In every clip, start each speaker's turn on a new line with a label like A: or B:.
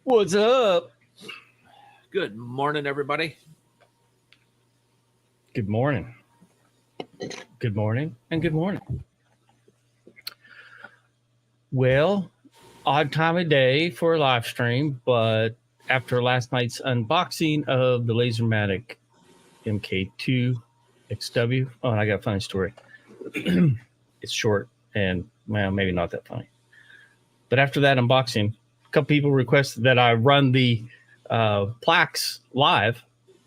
A: What's up?
B: Good morning, everybody.
A: Good morning. Good morning and good morning. Well, odd time of day for a live stream, but after last night's unboxing of the LaserMatic MK2 XW, oh, and I got a funny story. It's short and, well, maybe not that funny. But after that unboxing, a couple people requested that I run the plaques live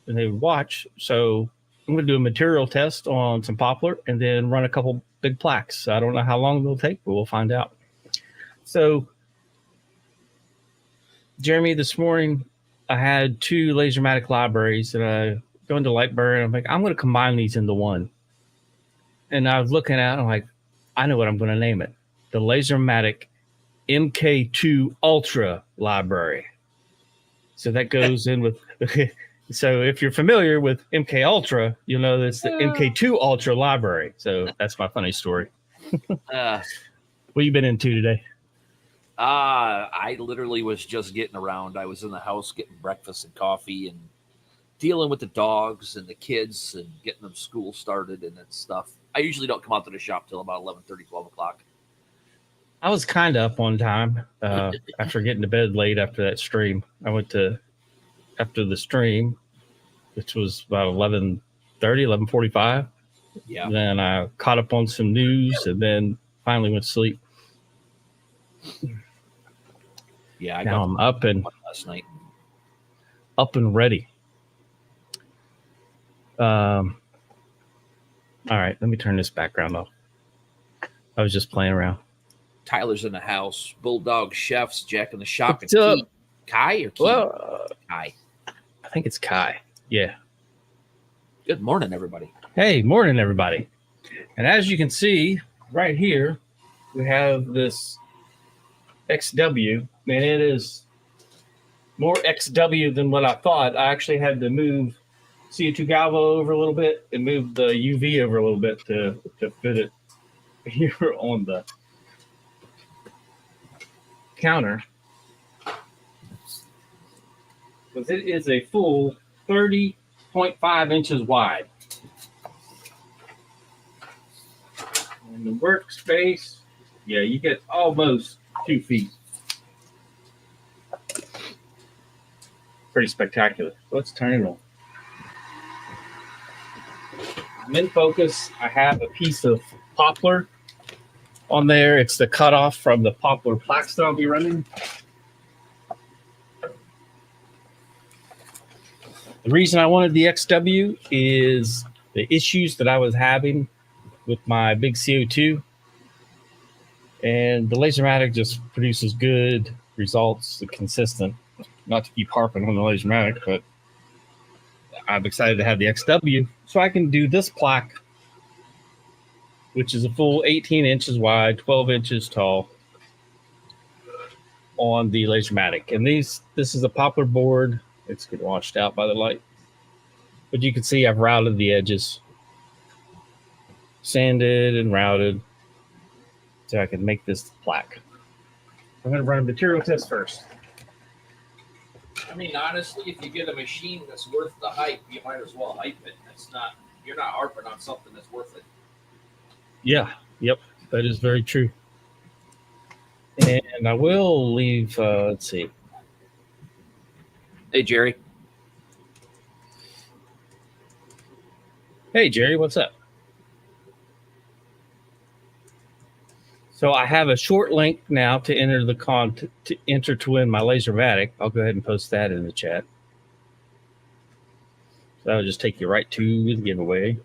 A: and they would watch. So I'm going to do a material test on some poplar and then run a couple big plaques. I don't know how long it'll take, but we'll find out. So, Jeremy, this morning I had two LaserMatic libraries and I go into LightBurn and I'm like, I'm going to combine these into one. And I was looking at it, I'm like, I know what I'm going to name it. The LaserMatic MK2 Ultra library. So that goes in with... So if you're familiar with MK Ultra, you'll know that's the MK2 Ultra library. So that's my funny story. What you been into today?
B: I literally was just getting around. I was in the house getting breakfast and coffee and dealing with the dogs and the kids and getting them school started and that stuff. I usually don't come out to the shop till about 11:30, 12 o'clock.
A: I was kind of up on time after getting to bed late after that stream. I went to... After the stream, which was about 11:30, 11:45.
B: Yeah.
A: Then I caught up on some news and then finally went to sleep.
B: Yeah,
A: Now I'm up and
B: last night.
A: Up and ready. All right, let me turn this background off. I was just playing around.
B: Tyler's in the house. Bulldog Chefs, Jack in the shop.
A: What's up?
B: Kai or Key?
A: Well,
B: Kai.
A: I think it's Kai. Yeah.
B: Good morning, everybody.
A: Hey, morning, everybody. And as you can see right here, we have this XW, and it is more XW than what I thought. I actually had to move CO2 Galvo over a little bit and move the UV over a little bit to fit it here on the counter. Because it is a full 30.5 inches wide. And the workspace, yeah, you get almost 2 feet. Pretty spectacular. Let's turn it on. I'm in focus. I have a piece of poplar on there. It's the cutoff from the poplar plaques that I'll be running. The reason I wanted the XW is the issues that I was having with my big CO2. And the LaserMatic just produces good results, consistent. Not to keep harping on the LaserMatic, but I'm excited to have the XW so I can do this plaque, which is a full 18 inches wide, 12 inches tall on the LaserMatic. And this is a poplar board. It's getting washed out by the light. But you can see I've routed the edges. Sanded and routed. So I can make this plaque. I'm going to run a material test first.
B: I mean, honestly, if you get a machine that's worth the hype, you might as well hype it. You're not harping on something that's worth it.
A: Yeah. Yep. That is very true. And I will leave, let's see.
B: Hey, Jerry.
A: Hey, Jerry, what's up? So I have a short link now to enter to win my LaserMatic. I'll go ahead and post that in the chat. So that'll just take you right to the giveaway. And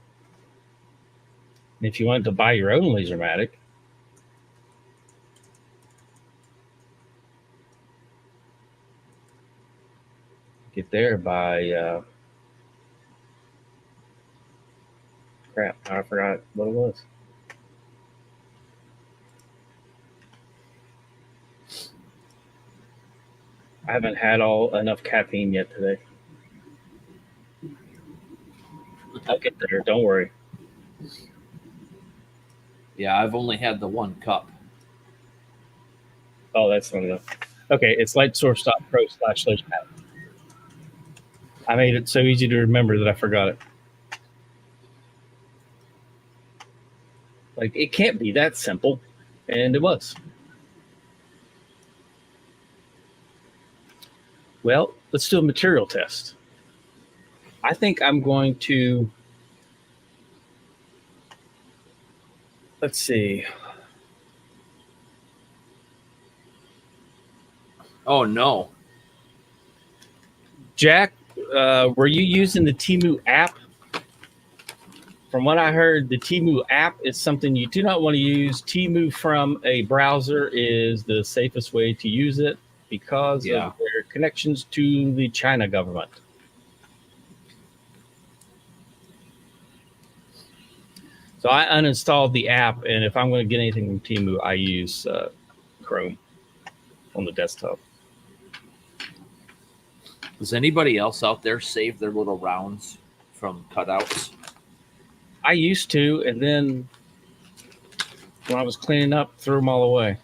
A: if you wanted to buy your own LaserMatic, get there by crap, I forgot what it was. I haven't had enough caffeine yet today. I'll get there, don't worry.
B: Yeah, I've only had the 1 cup.
A: Oh, that's not enough. Okay, it's lightsource.pro/LaserMatic. I made it so easy to remember that I forgot it. Like, it can't be that simple. And it was. Well, let's do a material test. I think I'm going to, let's see.
B: Oh no.
A: Jack, were you using the Temu app? From what I heard, the Temu app is something you do not want to use. Temu from a browser is the safest way to use it because of their connections to the China government. So I uninstalled the app, and if I'm going to get anything from Temu, I use Chrome on the desktop.
B: Does anybody else out there save their little rounds from cutouts?
A: I used to, and then when I was cleaning up, threw them all away.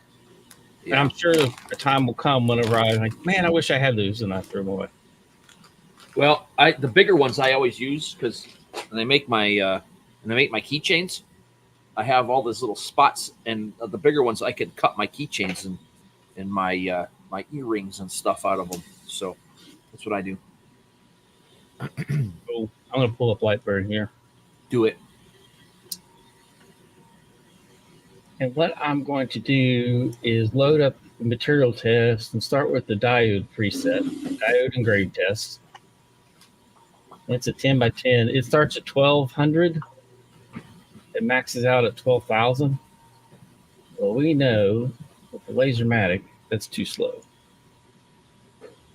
A: Yeah. And I'm sure a time will come whenever I like, man, I wish I had those, and I threw them away.
B: Well, the bigger ones I always use because when they make my keychains, I have all these little spots, and the bigger ones I can cut my keychains and my my earrings and stuff out of them. So that's what I do.
A: Oh, I'm going to pull up LightBurn here.
B: Do it.
A: And what I'm going to do is load up the material test and start with the diode preset, diode engrave test. It's a 10 by 10. It starts at 1200. It maxes out at 12,000. Well, we know with the LaserMatic, that's too slow.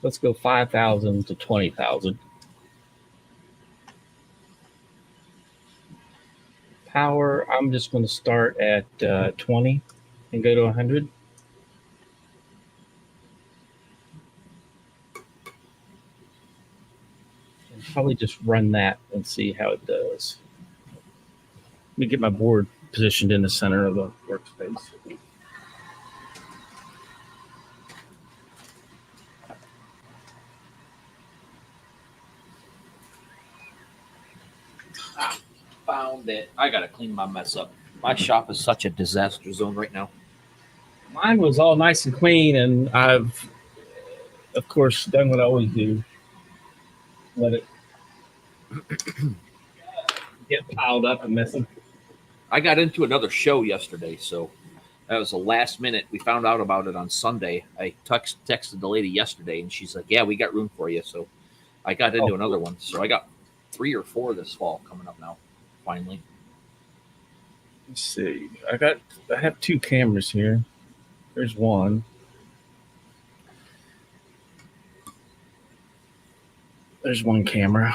A: Let's go 5,000 to 20,000. Power, I'm just going to start at 20 and go to 100. And probably just run that and see how it does. Let me get my board positioned in the center of the workspace.
B: Found it. I gotta clean my mess up. My shop is such a disaster zone right now.
A: Mine was all nice and clean, and I've, of course, done what I always do. Let it get piled up and messy.
B: I got into another show yesterday, so that was the last minute. We found out about it on Sunday. I texted the lady yesterday, and she's like, "Yeah, we got room for you." So I got into another one. So I got 3 or 4 this fall coming up now. Finally.
A: Let's see. I have 2 cameras here. There's one. There's one camera.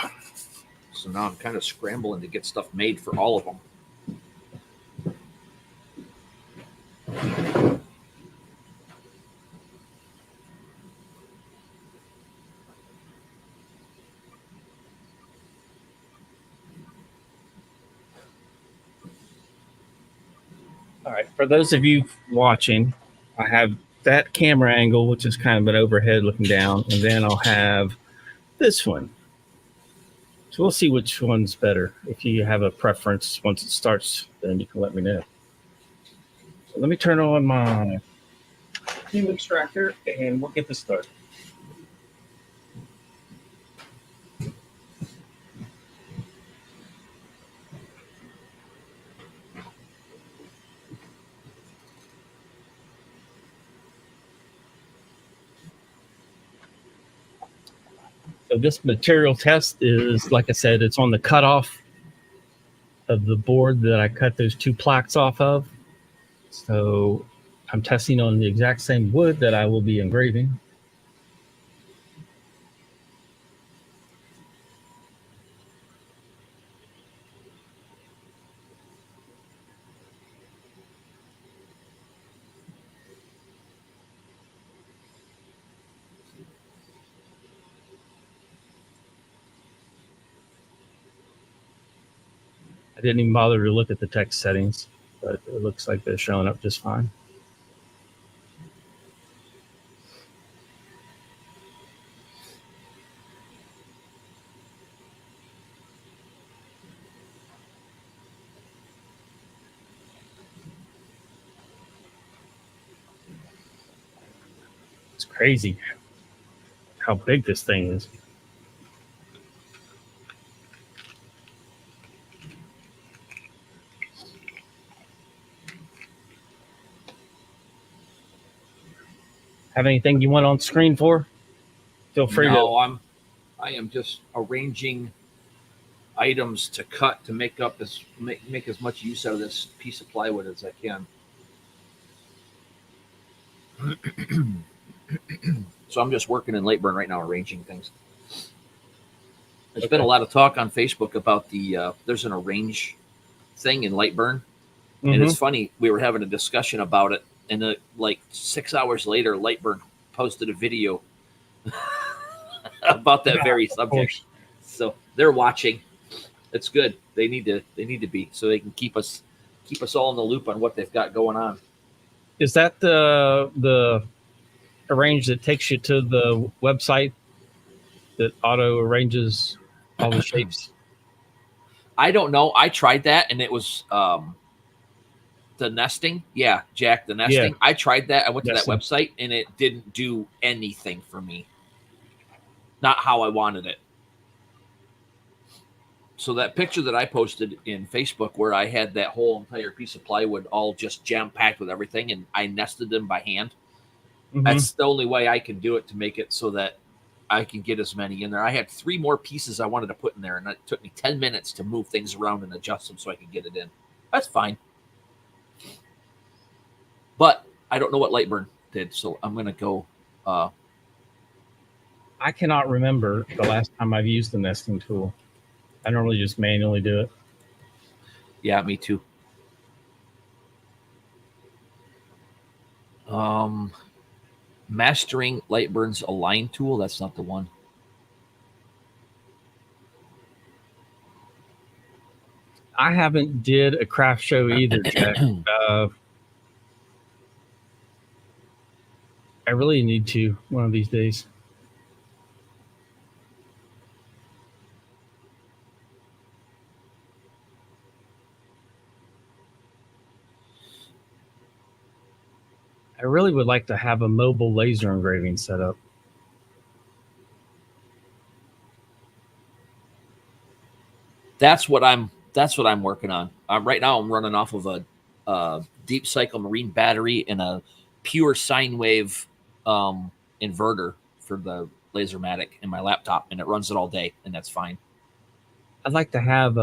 B: So now I'm kind of scrambling to get stuff made for all of them.
A: All right, for those of you watching, I have that camera angle, which is kind of an overhead looking down, and then I'll have this one. So we'll see which one's better. If you have a preference once it starts, then you can let me know. So let me turn on my FUME extractor, and we'll get this started. So this material test is, like I said, it's on the cutoff of the board that I cut those 2 plaques off of. So I'm testing on the exact same wood that I will be engraving. I didn't even bother to look at the text settings, but it looks like they're showing up just fine. crazy how big this thing is. Have anything you want on screen for? Feel free
B: No,
A: to.
B: I am just arranging items to cut to make as much use out of this piece of plywood as I can. So I'm just working in LightBurn right now, arranging things. There's been a lot of talk on Facebook about there's an arrange thing in LightBurn, and it's funny. We were having a discussion about it, and like 6 hours later, LightBurn posted a video about that very subject. So they're watching. It's good. They need to be, so they can keep us all in the loop on what they've got going on.
A: Is that the arrange that takes you to the website that auto arranges all the shapes?
B: I don't know. I tried that, and it was the nesting. Yeah, Jack, the nesting. Yeah. I tried that. I went to that website, and it didn't do anything for me. Not how I wanted it. So that picture that I posted in Facebook where I had that whole entire piece of plywood all just jam-packed with everything, and I nested them by hand. That's the only way I can do it to make it so that I can get as many in there. I had 3 more pieces I wanted to put in there, and it took me 10 minutes to move things around and adjust them so I could get it in. That's fine. But I don't know what LightBurn did, so I'm going to go.
A: I cannot remember the last time I've used the nesting tool. I normally just manually do it.
B: Yeah, me too. Mastering LightBurn's Align tool. That's not the one.
A: I haven't did a craft show either, Jack. I really need to one of these days. I really would like to have a mobile laser engraving setup.
B: That's what I'm working on. Right now I'm running off of a deep cycle marine battery and a pure sine wave inverter for the LaserMatic in my laptop, and it runs it all day, and that's fine.
A: I'd like to have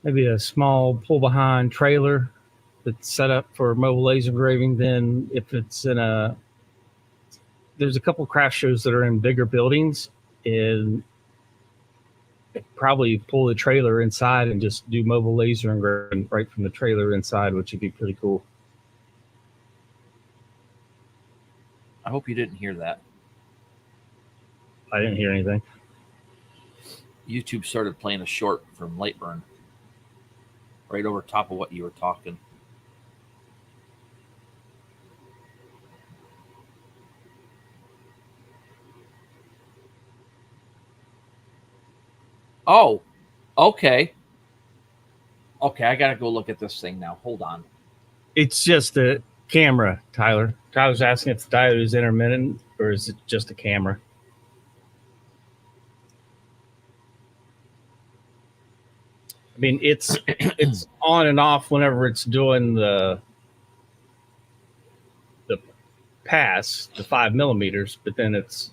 A: maybe a small pull behind trailer that's set up for mobile laser engraving. Then if it's in there's a couple craft shows that are in bigger buildings, and probably pull the trailer inside and just do mobile laser engraving right from the trailer inside, which would be pretty cool.
B: I hope you didn't hear that.
A: I didn't hear anything.
B: YouTube started playing a short from LightBurn right over top of what you were talking. Oh, okay. Okay, I gotta go look at this thing now. Hold on.
A: It's just a camera, Tyler. Tyler's asking if the diode is intermittent or is it just a camera? I mean, it's on and off whenever it's doing the pass, the 5 millimeters, but then it's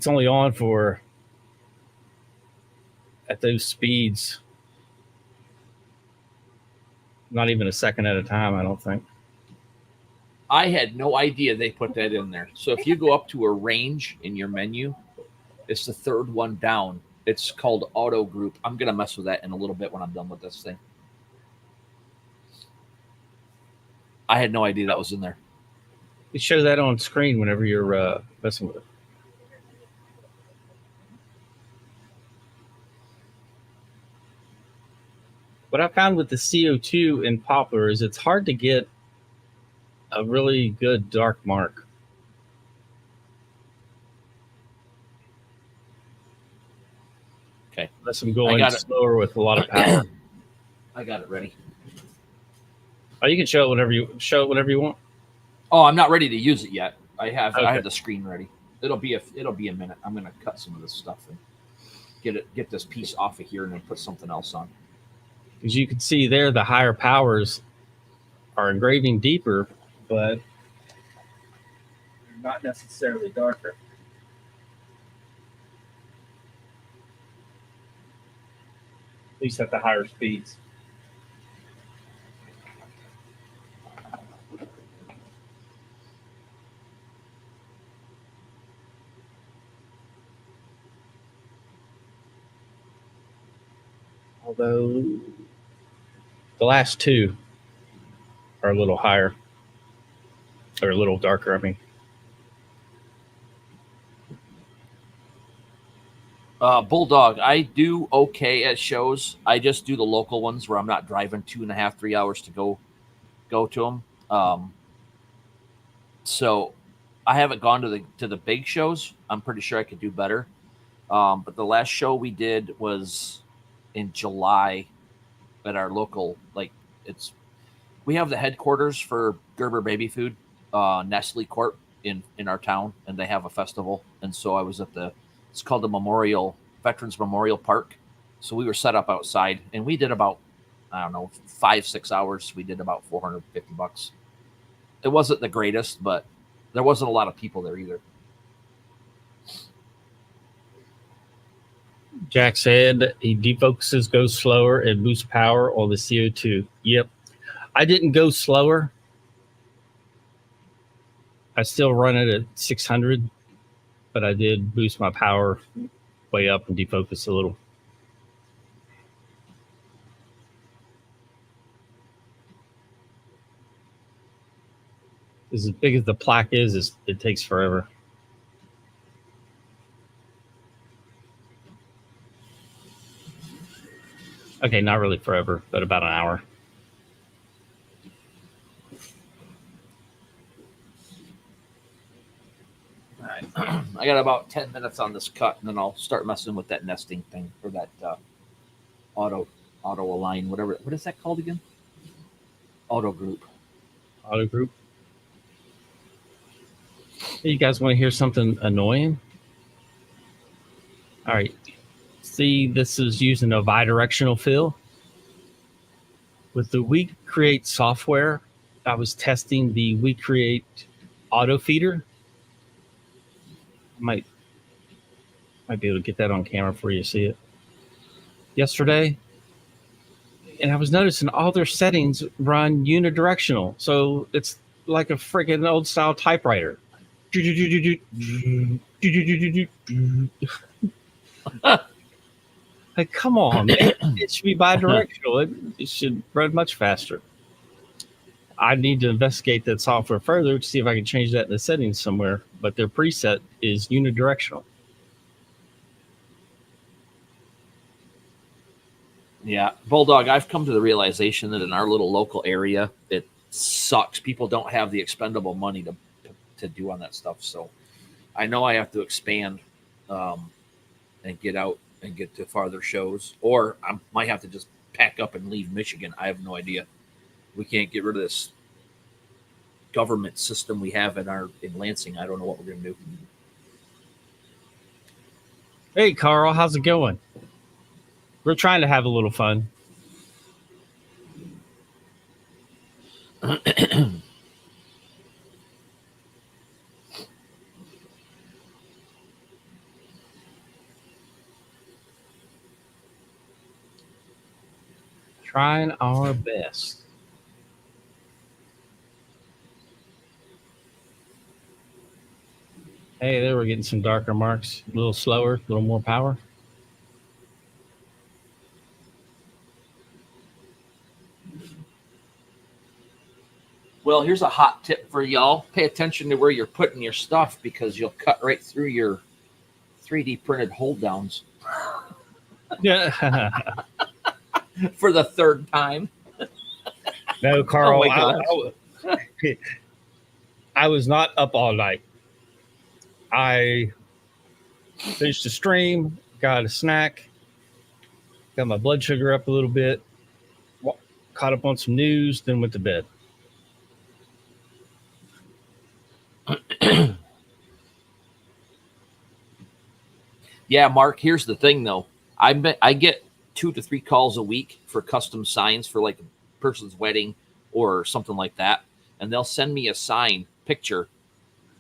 A: only on for at those speeds, not even a second at a time, I don't think.
B: I had no idea they put that in there. So if you go up to arrange in your menu, it's the third one down. It's called auto group. I'm going to mess with that in a little bit when I'm done with this thing. I had no idea that was in there.
A: It shows that on screen whenever you're messing with it. What I found with the CO2 in poplar is it's hard to get a really good dark mark.
B: Okay.
A: Unless I'm going slower with a lot of power.
B: I got it ready.
A: Oh, you can show it whenever you want.
B: Oh, I'm not ready to use it yet. I have
A: Okay.
B: the screen ready. It'll be a minute. I'm gonna cut some of this stuff and get this piece off of here and then put something else on.
A: As you can see there, the higher powers are engraving deeper, but not necessarily darker. At least at the higher speeds. Although the last two are a little higher, or a little darker, I mean.
B: Bulldog, I do okay at shows. I just do the local ones where I'm not driving 2.5, 3 hours to go to them. So I haven't gone to the big shows. I'm pretty sure I could do better. But the last show we did was in July at our local, we have the headquarters for Gerber Baby Food, Nestle Corp in our town, and they have a festival. And so I was it's called the Veterans Memorial Park. So we were set up outside, and we did about, I don't know, 5-6 hours. We did about $450. It wasn't the greatest, but there wasn't a lot of people there either.
A: Jack said he defocuses, goes slower, and boosts power on the CO2. Yep. I didn't go slower. I still run it at 600, but I did boost my power way up and defocus a little. As big as the plaque is, it takes forever. Okay, not really forever, but about an hour.
B: All right. I got about 10 minutes on this cut, and then I'll start messing with that nesting thing, or that auto align, whatever. What is that called again? Auto group.
A: Auto group. Hey, you guys want to hear something annoying? All right. See, this is using a bidirectional fill. With the We Create software, I was testing the We Create auto feeder. Might be able to get that on camera for you to see it. Yesterday, and I was noticing all their settings run unidirectional. So it's like a freaking old style typewriter. Like, come on, man. It should be bidirectional. It should run much faster. I need to investigate that software further to see if I can change that in the settings somewhere. But their preset is unidirectional.
B: Yeah, Bulldog, I've come to the realization that in our little local area, it sucks. People don't have the expendable money to do on that stuff. So I know I have to expand and get out and get to farther shows, or I might have to just pack up and leave Michigan. I have no idea. We can't get rid of this government system we have in Lansing. I don't know what we're going to do.
A: Hey, Carl, how's it going? We're trying to have a little fun. Trying our best. Hey, there we're getting some darker marks. A little slower, a little more power.
B: Well, here's a hot tip for y'all. Pay attention to where you're putting your stuff, because you'll cut right through your 3D printed hold downs.
A: Yeah.
B: For the third time.
A: No, Carl,
B: Oh
A: I was not up all night. I finished the stream, got a snack, got my blood sugar up a little bit, caught up on some news, then went to bed.
B: Yeah, Mark, here's the thing though. I get 2 to 3 calls a week for custom signs for like a person's wedding or something like that. And they'll send me a sign picture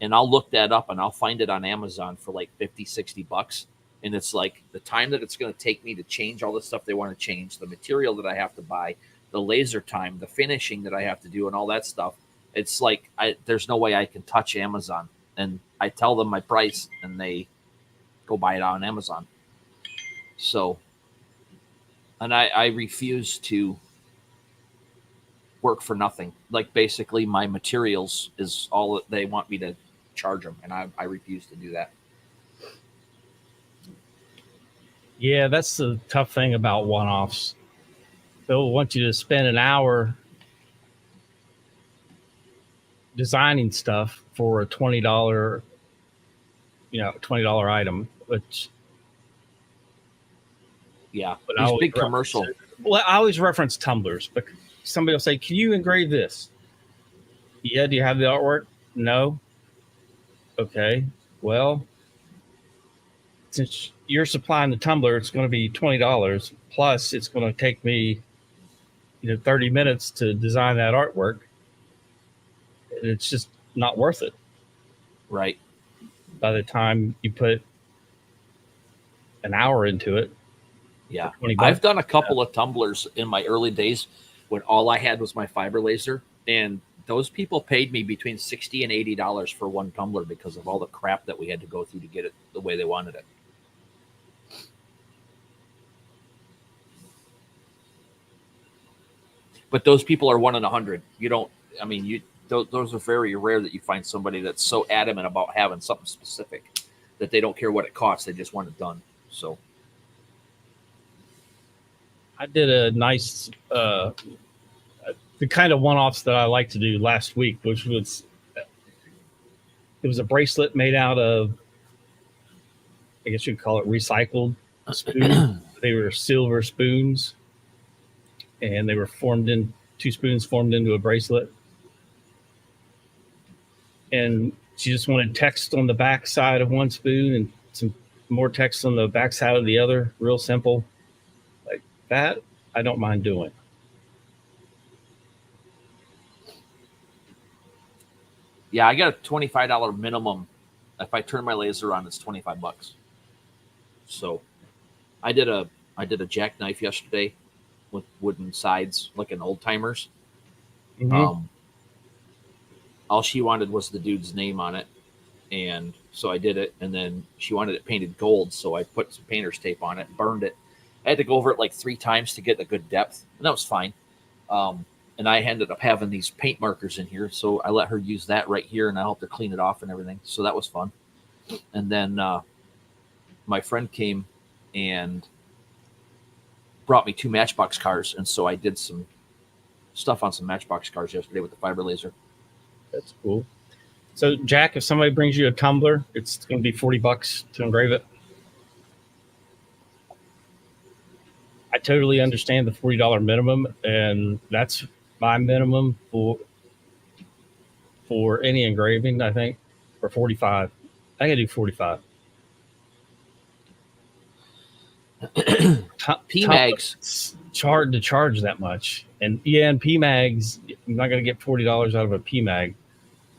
B: and I'll look that up and I'll find it on Amazon for like 50, 60 bucks. And it's like the time that it's going to take me to change all the stuff they want to change, the material that I have to buy, the laser time, the finishing that I have to do, and all that stuff. It's like there's no way I can touch Amazon. And I tell them my price and they go buy it on Amazon. So, and I refuse to work for nothing. Like basically my materials is all that they want me to charge them. And I refuse to do that.
A: Yeah, that's the tough thing about one-offs. They'll want you to spend an hour designing stuff for a $20, $20 item, which
B: yeah, these big commercial.
A: Well, I always reference tumblers, but somebody will say, "Can you engrave this?" Yeah. Do you have the artwork? No. Okay. Well, since you're supplying the tumbler, it's going to be $20 plus. It's going to take me, 30 minutes to design that artwork. It's just not worth it.
B: Right.
A: By the time you put an hour into it.
B: Yeah. I've done a couple of tumblers in my early days when all I had was my fiber laser. And those people paid me between $60 and $80 for one tumbler because of all the crap that we had to go through to get it the way they wanted it. But those people are 1 in 100. Those are very rare that you find somebody that's so adamant about having something specific that they don't care what it costs. They just want it done. So
A: I did a nice, the kind of one-offs that I like to do last week, which was, it was a bracelet made out of, I guess you'd call it recycled spoons. They were silver spoons, and they were two spoons formed into a bracelet. And she just wanted text on the back side of one spoon and some more text on the back side of the other. Real simple. Like that, I don't mind doing.
B: Yeah, I got a $25 minimum. If I turn my laser on, it's 25 bucks. So I did a jackknife yesterday with wooden sides, like an old timers.
A: Mm-hmm.
B: All she wanted was the dude's name on it. And so I did it. And then she wanted it painted gold. So I put some painter's tape on it, burned it. I had to go over it like 3 times to get a good depth. And that was fine. And I ended up having these paint markers in here. So I let her use that right here. And I helped her clean it off and everything. So that was fun. And then my friend came and brought me 2 Matchbox cars. And so I did some stuff on some Matchbox cars yesterday with the fiber laser.
A: That's cool. So, Jack, if somebody brings you a tumbler, it's going to be $40 to engrave it. I totally understand the $40 minimum, and that's my minimum for any engraving, I think, for 45. I can do 45.
B: PMags.
A: It's hard to charge that much. And and PMags, I'm not going to get $40 out of a PMag.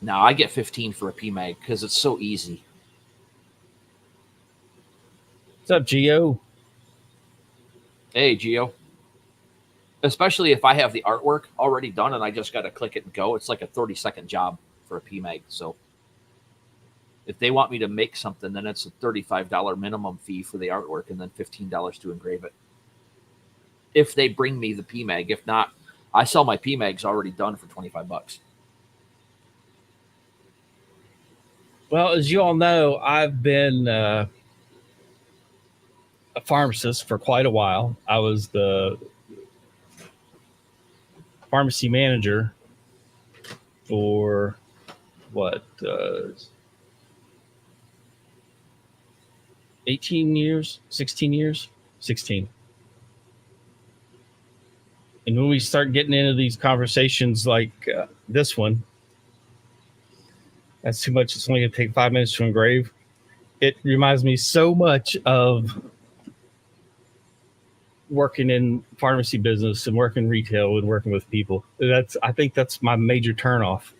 B: No, I get 15 for a PMag because it's so easy.
A: What's up, Gio?
B: Hey, Gio. Especially if I have the artwork already done and I just got to click it and go. It's like a 30-second job for a PMag. So if they want me to make something, then it's a $35 minimum fee for the artwork and then $15 to engrave it. If they bring me the PMag. If not, I sell my PMags already done for 25 bucks.
A: Well, as you all know, I've been a pharmacist for quite a while. I was the pharmacy manager for 18 years, 16 years, 16. And when we start getting into these conversations like this one, that's too much. It's only going to take 5 minutes to engrave. It reminds me so much of working in pharmacy business and working retail and working with people. I think that's my major turnoff,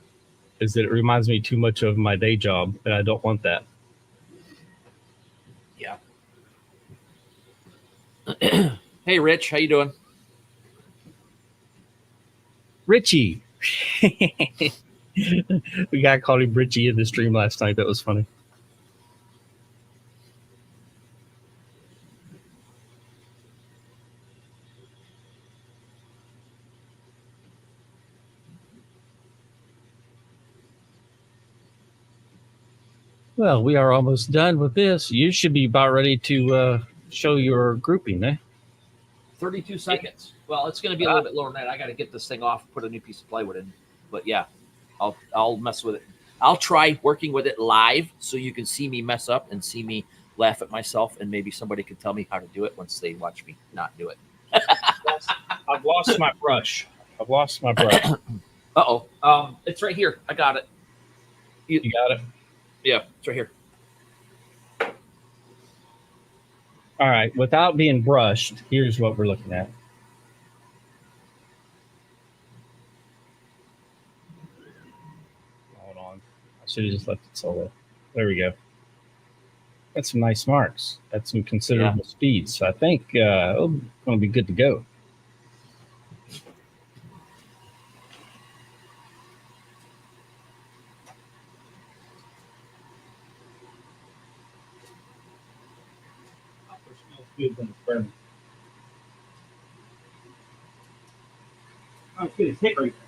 A: is that it reminds me too much of my day job, and I don't want that.
B: Yeah. Hey, Rich, how you doing?
A: Richie. The guy called him Richie in the stream last night. That was funny. Well, we are almost done with this. You should be about ready to show your grouping, eh?
B: 32 seconds. Well, it's going to be a little bit lower than that. I got to get this thing off, put a new piece of plywood in. But yeah, I'll mess with it. I'll try working with it live so you can see me mess up and see me laugh at myself, and maybe somebody can tell me how to do it once they watch me not do it.
A: I've lost my brush.
B: Uh-oh. It's right here. I got it.
A: You got it?
B: Yeah, it's right here.
A: All right. Without being brushed, here's what we're looking at. Hold on. I should have just left it solo. There we go. That's some nice marks. That's some considerable speed. So I think it's going to be good to go. Good when it's burning. Oh, it's good. It's hit right there.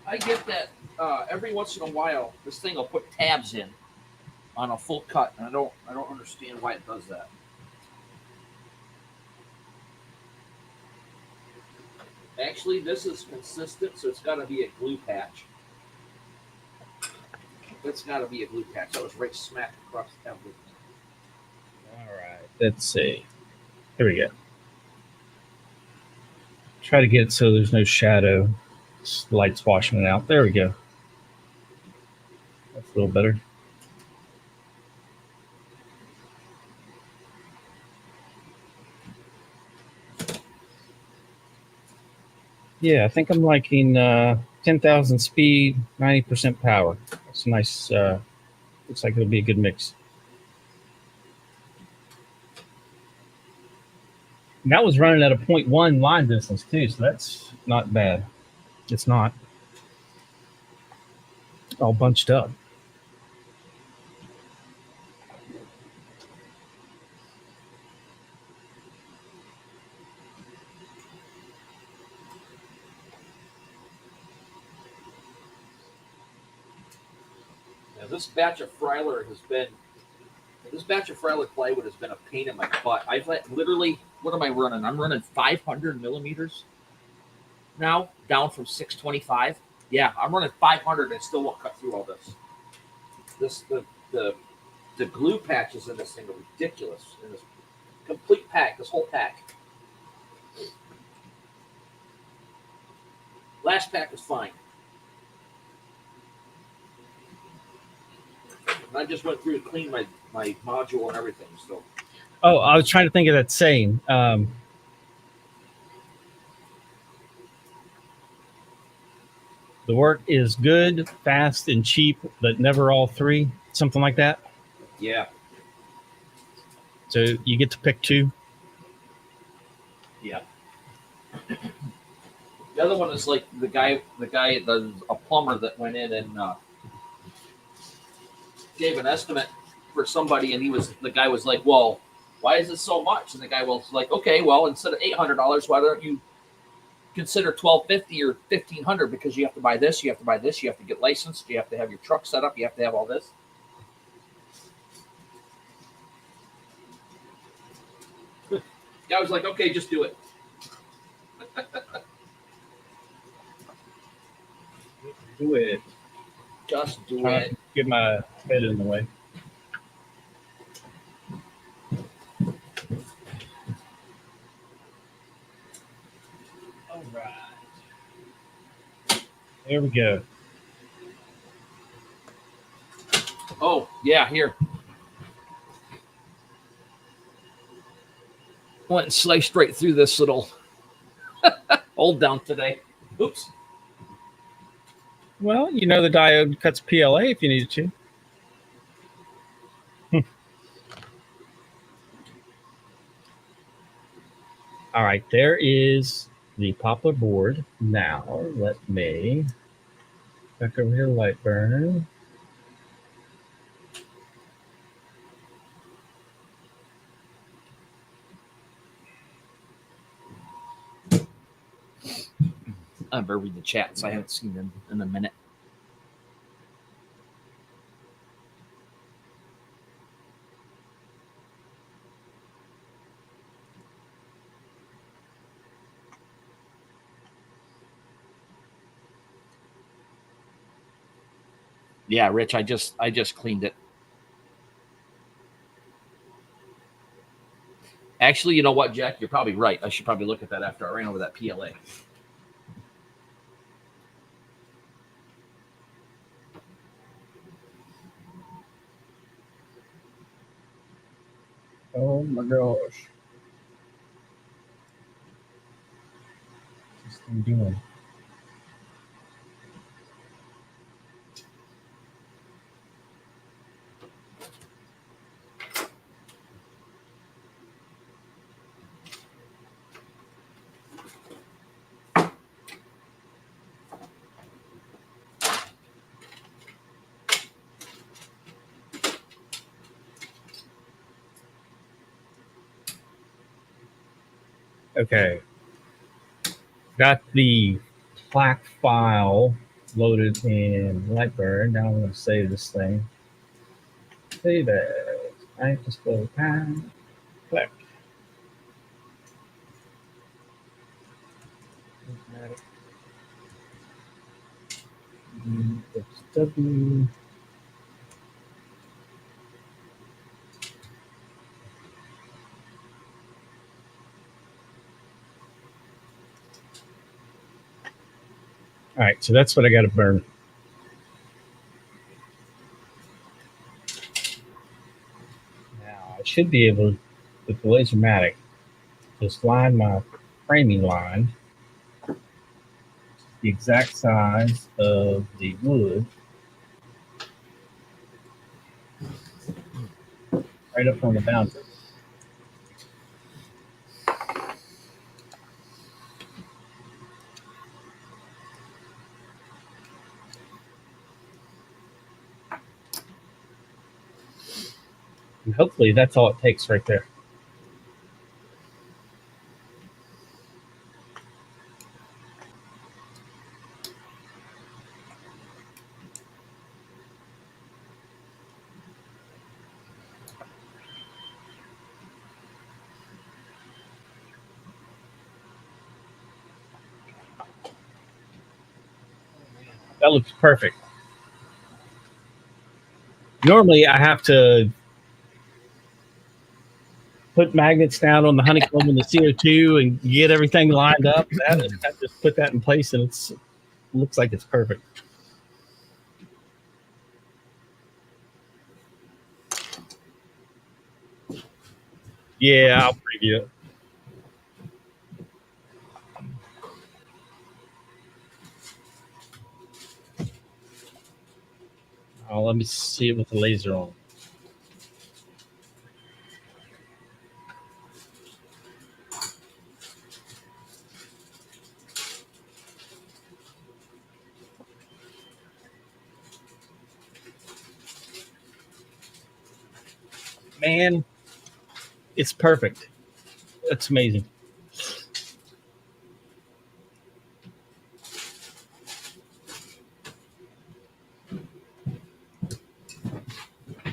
B: I get that every once in a while, this thing will put tabs in on a full cut, and I don't understand why it does that. Actually, this is consistent, so it's got to be a glue patch. It's got to be a glue patch. That was right smack across everything.
A: All right. Let's see. Here we go. Try to get it so there's no shadow. Light's washing it out. There we go. That's a little better. Yeah, I think I'm liking 10,000 speed, 90% power. That's a nice, looks like it'll be a good mix. And that was running at a 0.1 line distance too, so that's not bad. It's not all bunched up.
B: Now, this batch of Freiler plywood has been a pain in my butt. I've literally, what am I running? I'm running 500 millimeters now, down from 625. Yeah, I'm running 500 and still won't cut through all this. The glue patches in this thing are ridiculous. In this complete pack, this whole pack. Last pack was fine. And I just went through to clean my module and everything. So.
A: Oh, I was trying to think of that saying. The work is good, fast, and cheap, but never all three. Something like that.
B: Yeah.
A: So you get to pick two.
B: Yeah. The other one is like the guy, a plumber that went in and gave an estimate for somebody, and the guy was like, "Well, why is it so much?" And the guy was like, "Okay, well, instead of $800, why don't you consider $1,250 or $1,500? Because you have to buy this, you have to buy this, you have to get licensed, you have to have your truck set up, you have to have all this." The guy was like, "Okay, just do it."
A: Do it.
B: Just do
A: Try
B: it.
A: to get my head in the way. All right. There we go.
B: Oh, yeah, here. Went and sliced right through this little hold down today. Oops.
A: Well, you know the diode cuts PLA if you needed to. All right, there is the poplar board. Now, let me back over here, LightBurn.
B: I better read the chats. I haven't seen them in a minute. Yeah, Rich, I just cleaned it. Actually, you know what, Jack? You're probably right. I should probably look at that after I ran over that PLA.
A: Oh my gosh. What's this thing doing? Okay. Got the Plaque file loaded in LightBurn. Now I'm going to save this thing. Save as I just go pan Plaque. W. All right, so that's what I got to burn. Now I should be able, with the LaserMatic, just line my framing line, the exact size of the wood, right up on the boundary. And hopefully that's all it takes right there. That looks perfect. Normally I have to put magnets down on the honeycomb and the CO2 and get everything lined up. I just put that in place and it looks like it's perfect. Yeah, I'll preview it. Oh, let me see it with the laser on. Man, it's perfect. That's amazing.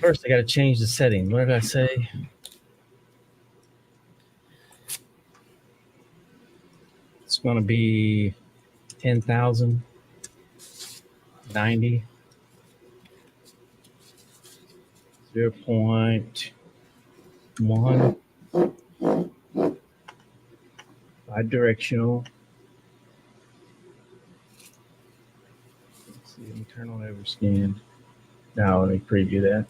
A: First, I got to change the setting. What did I say? It's going to be 10,000. 90. 0.1. Bi-directional. Let's see, let me turn on overscan. Now let me preview that.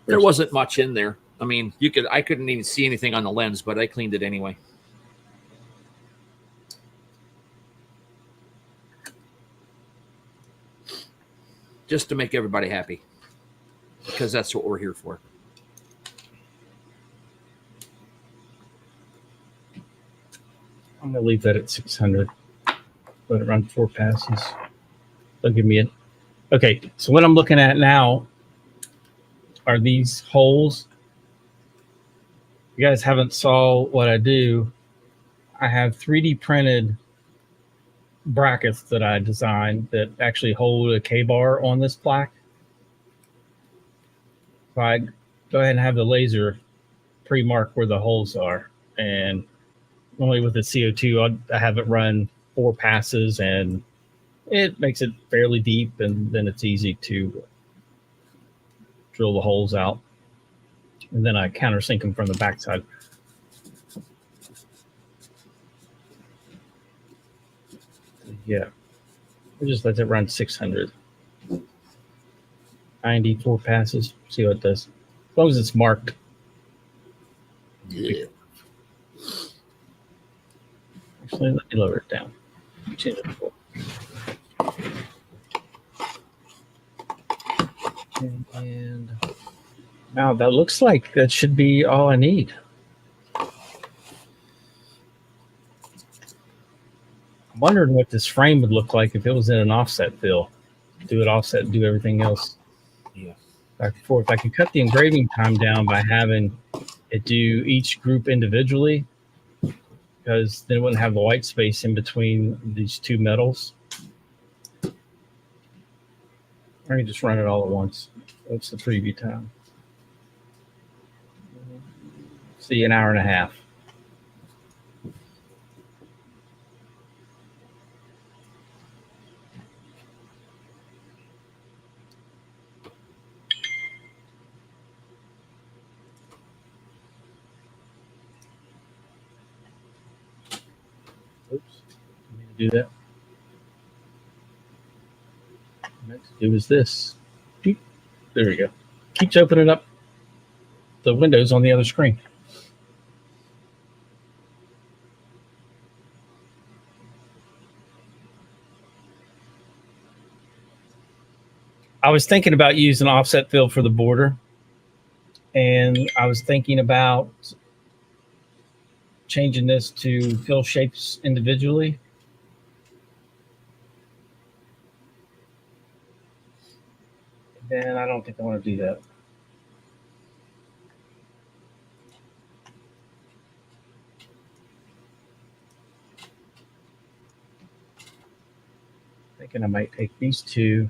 B: There wasn't much in there. I mean, I couldn't even see anything on the lens, but I cleaned it anyway. Just to make everybody happy, because that's what we're here for.
A: I'm going to leave that at 600. Let it run 4 passes. They'll give me it. Okay, so what I'm looking at now are these holes. You guys haven't saw what I do. I have 3D printed brackets that I designed that actually hold a K-bar on this plaque. So I go ahead and have the laser pre-mark where the holes are. And only with the CO2, I have it run 4 passes, and it makes it fairly deep, and then it's easy to drill the holes out. And then I countersink them from the backside. Yeah, I just let it run 600. 94 passes. See what it does. As long as it's marked.
B: Yeah.
A: Actually, let me lower it down. Change it to 4. And now that looks like that should be all I need. I'm wondering what this frame would look like if it was in an offset fill. Do it offset and do everything else.
B: Yeah.
A: If I could cut the engraving time down by having it do each group individually, because then it wouldn't have the white space in between these two metals. Or you can just run it all at once. What's the preview time? See, an hour and a half. Oops, I need to do that. Next to do is this. There we go. Keeps opening up the windows on the other screen. I was thinking about using offset fill for the border, and I was thinking about changing this to fill shapes individually. Then I don't think I want to do that. Thinking I might take these two,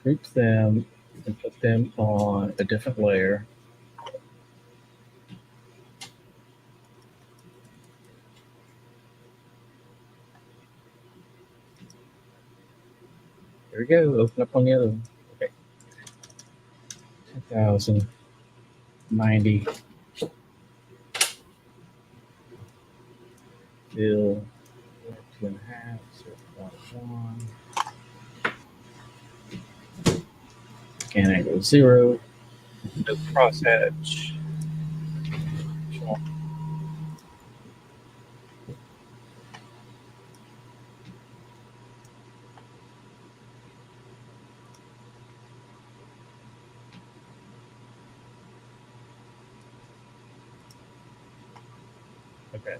A: group them, and put them on a different layer. There we go. Open up on the other one. Okay. 10,000, 90. Fill 2.5, 0.1. Scan angle 0. No cross hatch. Okay.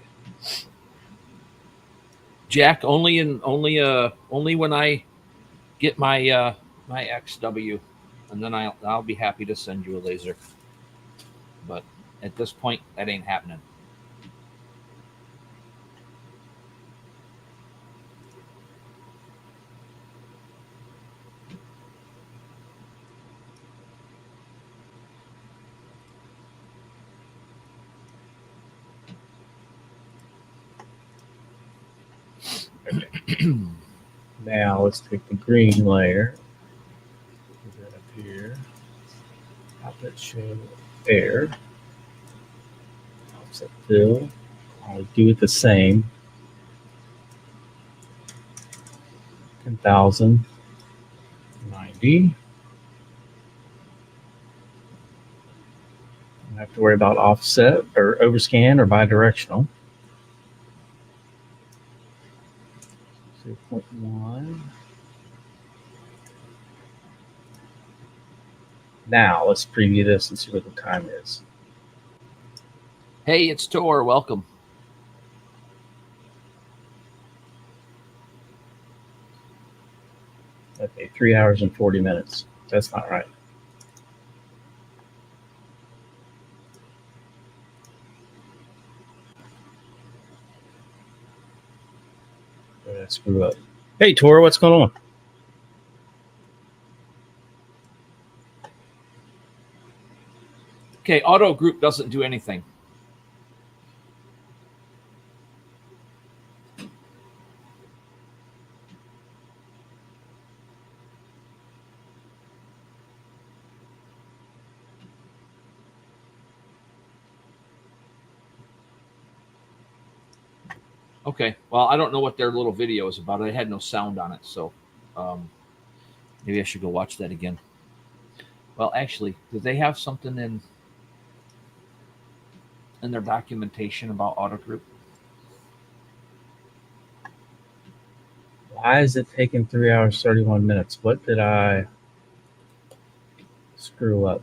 B: Jack, only when I get my my XW, and then I'll be happy to send you a laser. But at this point, that ain't happening.
A: Okay. Now let's take the green layer. Put that up here. Outlet show there. Offset fill. I'll do it the same. 10,000. 90. Don't have to worry about offset or overscan or bidirectional. 0.1. Now let's preview this and see what the time is.
B: Hey, it's Tor. Welcome.
A: Okay, 3 hours and 40 minutes. That's not right. Did I screw up? Hey, Tor, what's going on?
B: Okay, auto group doesn't do anything. Okay, well, I don't know what their little video is about. It had no sound on it, so maybe I should go watch that again. Well, actually, did they have something in their documentation about auto group?
A: Why is it taking 3 hours, 31 minutes? What did I screw up?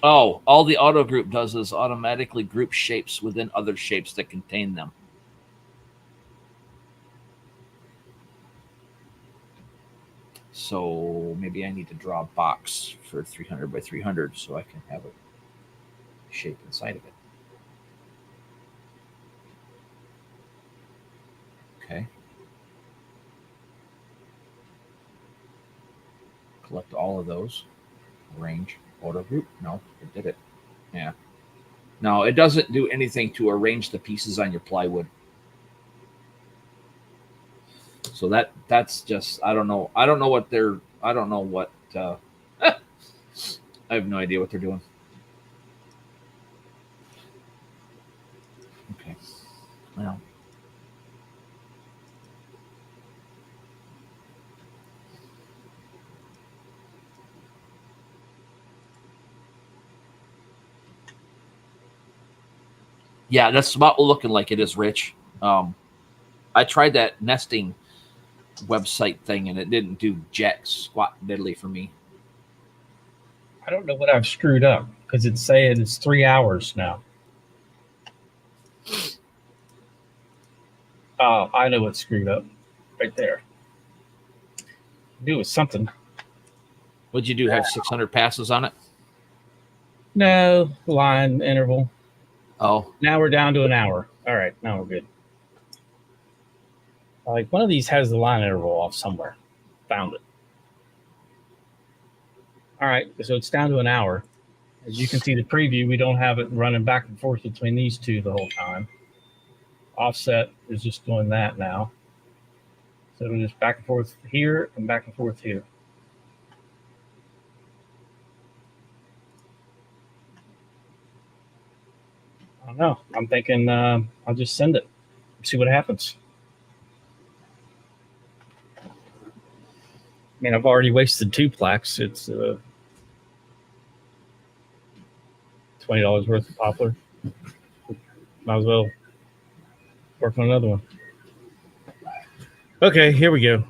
B: Oh, all the auto group does is automatically group shapes within other shapes that contain them. So maybe I need to draw a box for 300 by 300 so I can have a shape inside of it. Okay. Collect all of those. Arrange auto group. No, it did it. Yeah. No, it doesn't do anything to arrange the pieces on your plywood. So that's just I don't know what they're I don't know what I have no idea what they're doing. Okay. Well. Yeah, that's about looking like it is, Rich. I tried that nesting website thing and it didn't do jack squat diddly for me.
A: I don't know what I've screwed up because it's saying it's 3 hours now. Oh, I know what's screwed up right there. Do with something.
B: What'd you do? Have 600 passes on it?
A: No, line interval.
B: Oh,
A: Now we're down to an hour. All right, now we're good. Like one of these has the line interval off somewhere. Found it. All right, so it's down to an hour. As you can see the preview, we don't have it running back and forth between these two the whole time. Offset is just doing that now. So it'll just back and forth here and back and forth here. I don't know. I'm thinking I'll just send it. See what happens. I mean, I've already wasted 2 plaques. It's $20 worth of poplar. Might as well work on another one. Okay, here we go.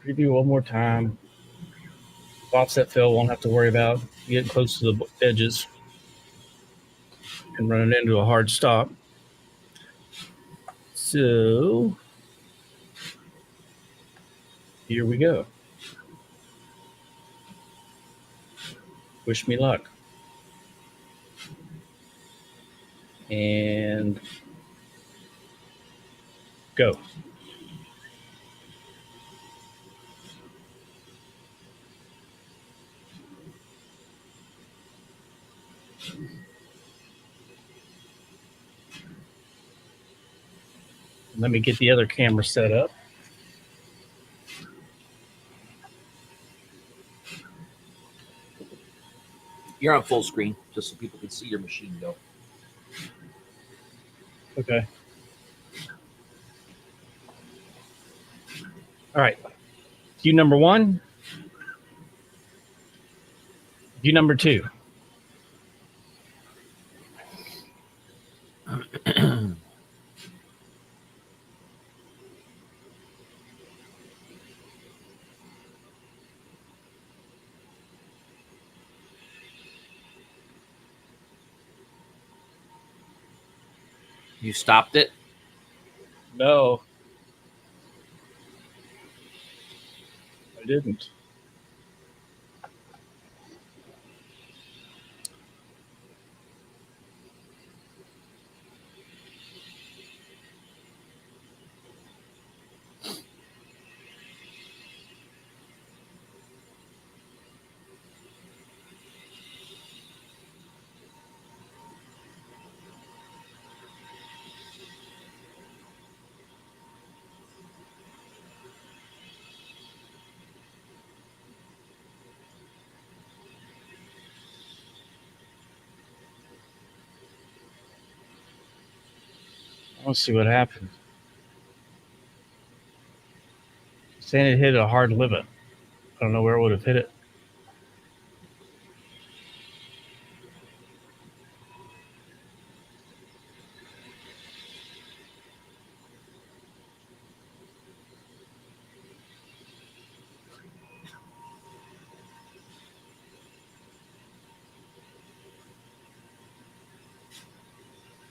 A: Preview one more time. Offset fill won't have to worry about getting close to the edges and running into a hard stop. So here we go. Wish me luck. And go. Let me get the other camera set up.
B: You're on full screen, just so people can see your machine go.
A: Okay. All right. View number 1. View number 2.
B: You stopped it?
A: No, I didn't. Let's see what happened. Saying it hit a hard limit. I don't know where it would have hit it.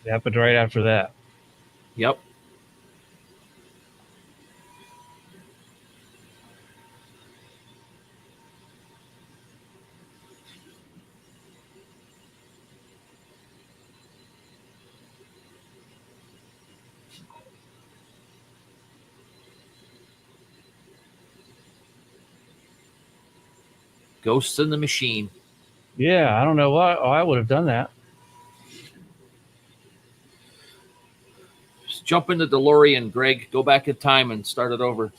A: It happened right after that.
B: Yep. Ghosts in the machine.
A: Yeah, I don't know why I would have done that.
B: Just jump in the DeLorean, Greg. Go back in time and start it over.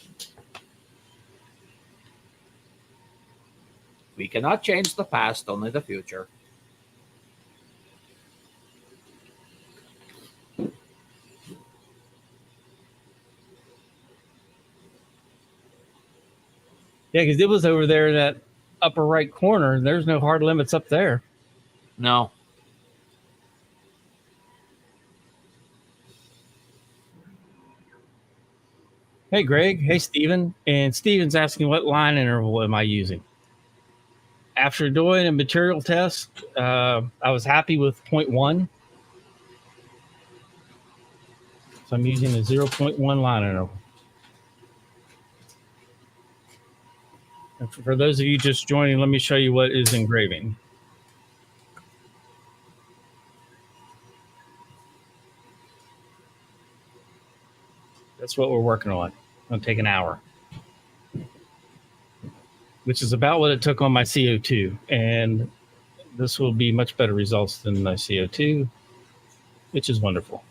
B: We cannot change the past, only the future.
A: Yeah, because it was over there in that upper right corner. And there's no hard limits up there.
B: No.
A: Hey, Greg. Hey, Steven. And Steven's asking what line interval am I using? After doing a material test, I was happy with 0.1. So I'm using a 0.1 line interval. And for those of you just joining, let me show you what is engraving. That's what we're working on. It'll take an hour, which is about what it took on my CO2. And this will be much better results than my CO2, which is wonderful.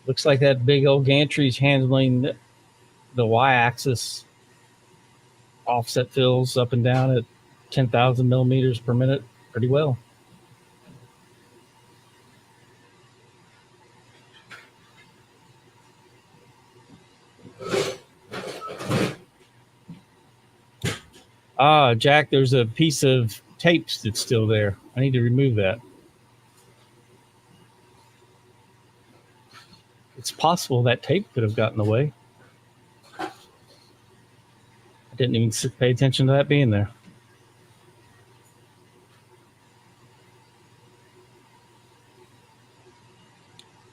A: Looks like that big old gantry's handling the y-axis offset fills up and down at 10,000 millimeters per minute pretty well. Jack, there's a piece of tapes that's still there. I need to remove that. It's possible that tape could have gotten away. I didn't even pay attention to that being there.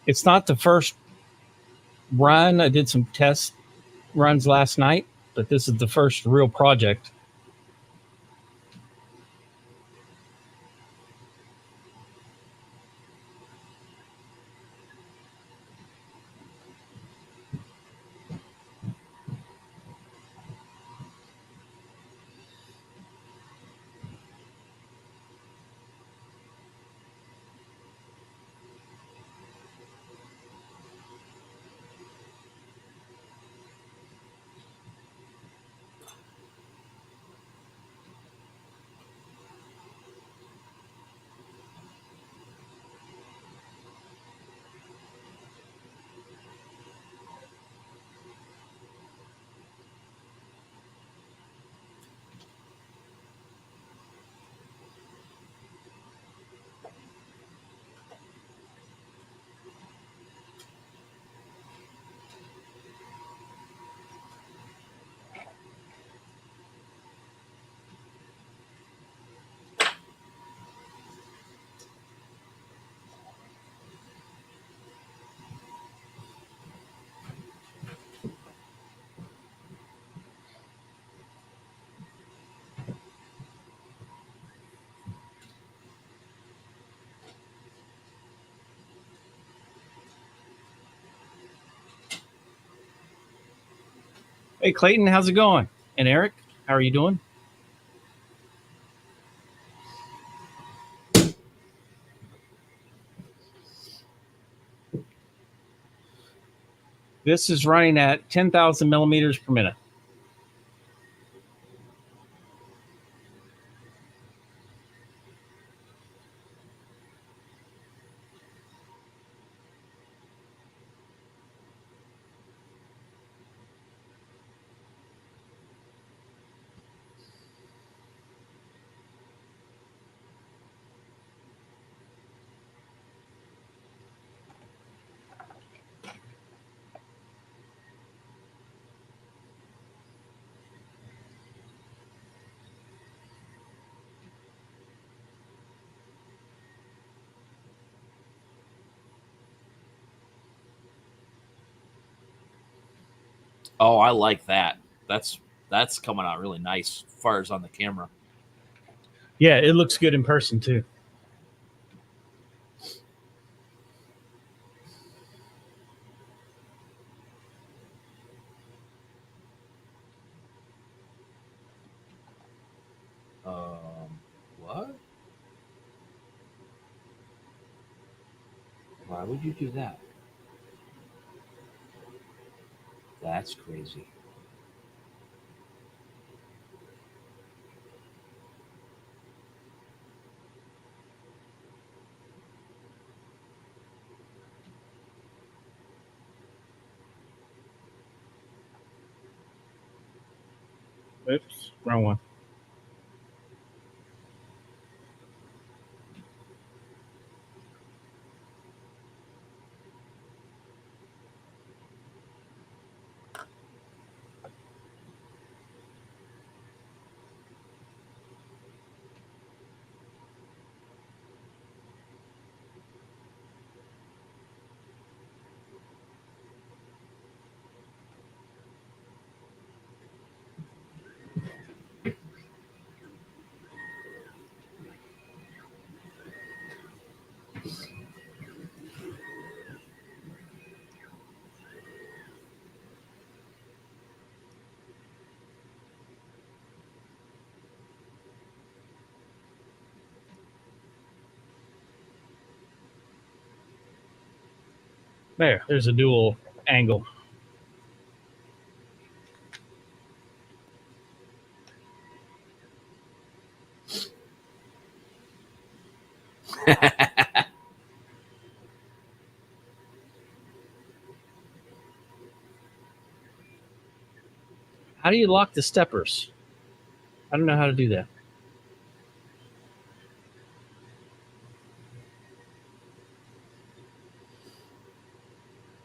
A: It's not the first run. I did some test runs last night, but this is the first real project. Hey, Clayton, how's it going? And Eric, how are you doing? This is running at 10,000 millimeters per minute.
B: Oh, I like that. That's coming out really nice as far as on the camera.
A: Yeah, it looks good in person too.
B: What? Why would you do that? That's crazy.
A: Oops, wrong one. There's a dual angle. How do you lock the steppers? I don't know how to do that.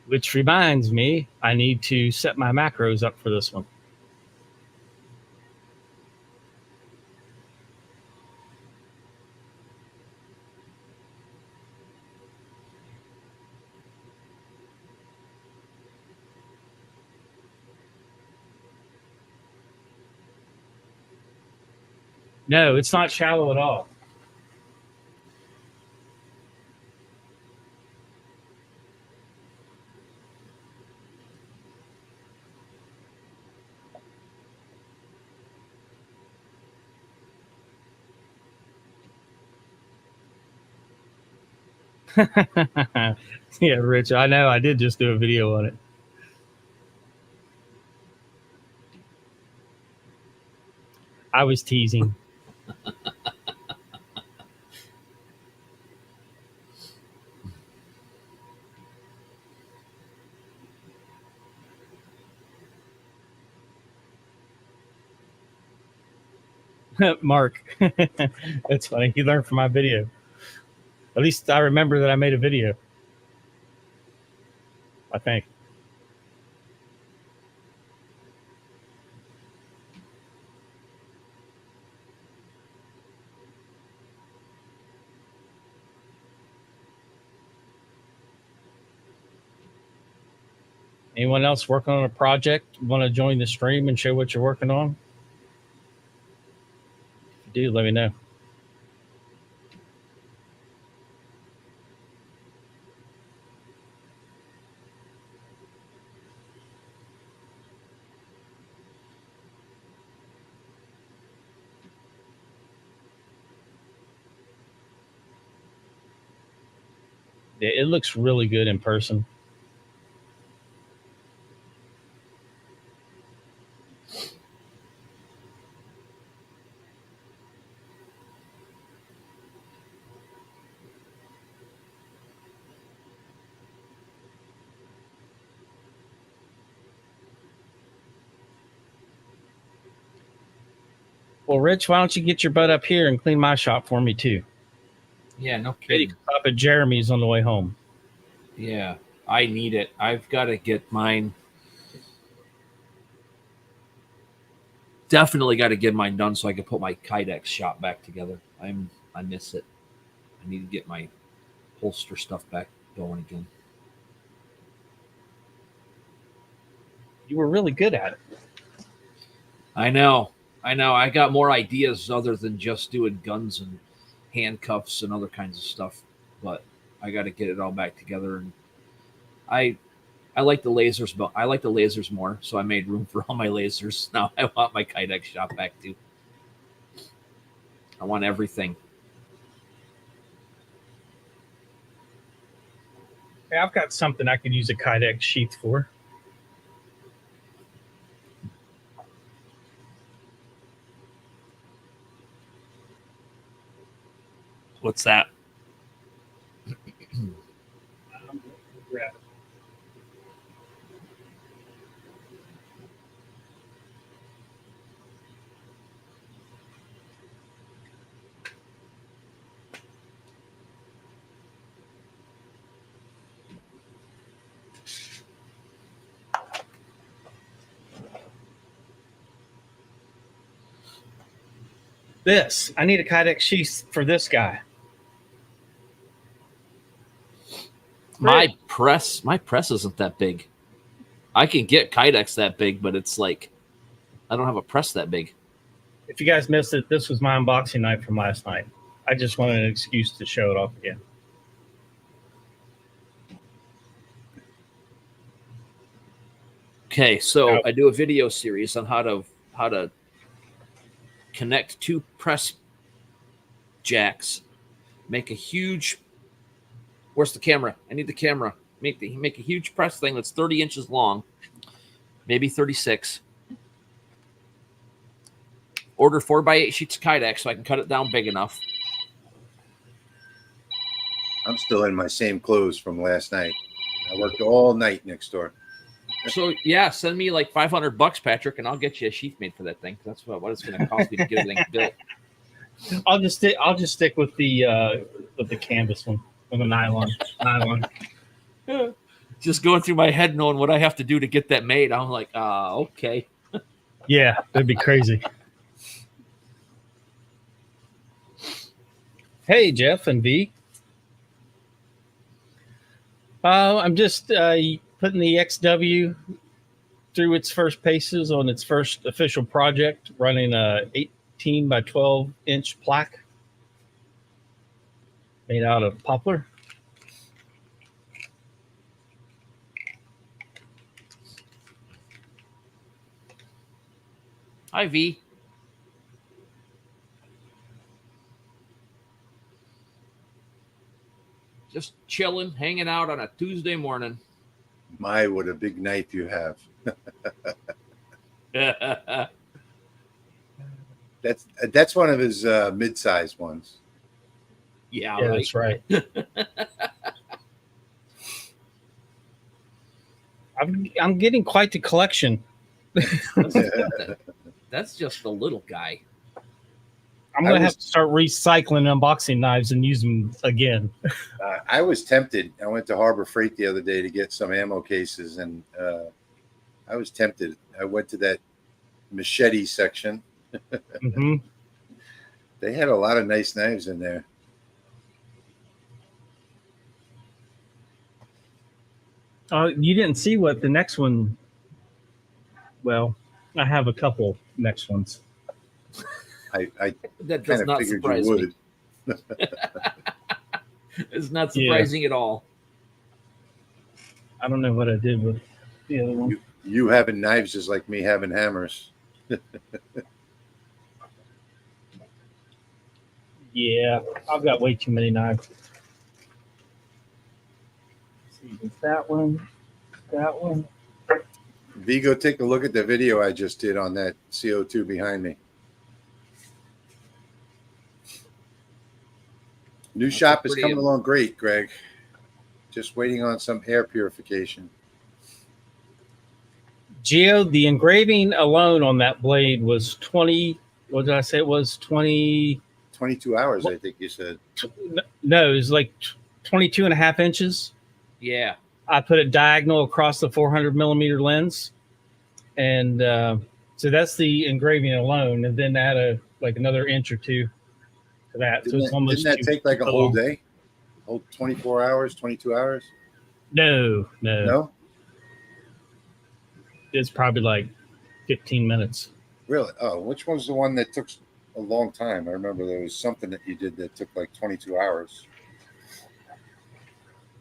A: Which reminds me, I need to set my macros up for this one. No, it's not shallow at all. Yeah, Rich, I know. I did just do a video on it. I was teasing. Mark. That's funny. He learned from my video. At least I remember that I made a video. I think. Anyone else working on a project? Want to join the stream and show what you're working on? If you do, let me know. It looks really good in person. Well, Rich, why don't you get your butt up here and clean my shop for me too?
B: Yeah, no
A: Maybe you
B: kidding.
A: can stop at Jeremy's on the way home.
B: Yeah, I need it. I've got to get mine. Definitely got to get mine done so I can put my Kydex shop back together. I miss it. I need to get my holster stuff back going again.
A: You were really good at it.
B: I know. I got more ideas other than just doing guns and handcuffs and other kinds of stuff, but I got to get it all back together. And I like the lasers, but I like the lasers more, so I made room for all my lasers. Now I want my Kydex shop back too. I want everything.
A: Hey, I've got something I could use a Kydex sheath for.
B: What's that?
A: This. I need a Kydex sheath for this guy.
B: My press isn't that big. I can get Kydex that big, but it's like I don't have a press that big.
A: If you guys missed it, this was my unboxing night from last night. I just wanted an excuse to show it off again.
B: Okay, so I do a video series on how to connect two press jacks, make a huge. Where's the camera? I need the camera. Make a huge press thing that's 30 inches long, maybe 36. Order 4x8 sheets of Kydex so I can cut it down big enough.
C: I'm still in my same clothes from last night. I worked all night next door.
B: So yeah, send me like $500, Patrick, and I'll get you a sheath made for that thing. That's what it's going to cost me to get everything built.
A: I'll just stick with the canvas one, with the nylon.
B: Just going through my head, knowing what I have to do to get that made. I'm like, okay.
A: Yeah, that'd be crazy. Hey, Jeff and V. I'm just putting the XW through its first paces on its first official project, running a 18 by 12 inch plaque made out of poplar.
B: Hi, V. Just chilling, hanging out on a Tuesday morning.
C: My, what a big knife you have. That's one of his mid-sized ones.
B: Yeah,
A: Yeah,
B: right.
A: that's right. I'm getting quite the collection.
B: That's just the little guy.
A: I'm going to have to start recycling unboxing knives and use them again.
C: I was tempted. I went to Harbor Freight the other day to get some ammo cases, and I was tempted. I went to that machete section.
A: Mm-hmm.
C: They had a lot of nice knives in there.
A: You didn't see what the next one. Well, I have a couple next ones.
C: I
B: That does not surprise me. It's not surprising at all.
A: I don't know what I did with the other one.
C: You having knives is like me having hammers.
A: Yeah, I've got way too many knives. That one. That one.
C: Vigo, take a look at the video I just did on that CO2 behind me. New shop is coming along great, Greg. Just waiting on some air purification.
A: Geo, the engraving alone on that blade was 20. What did I say? It was 20.
C: 22 hours, I think you said.
A: No, it was like 22 and a half inches.
B: Yeah.
A: I put it diagonal across the 400 millimeter lens. And so that's the engraving alone. And then add another inch or two to that.
C: Didn't that take like a whole day? Whole 24 hours, 22 hours?
A: No.
C: No?
A: It's probably like 15 minutes.
C: Really? Oh, which one's the one that took a long time? I remember there was something that you did that took like 22 hours.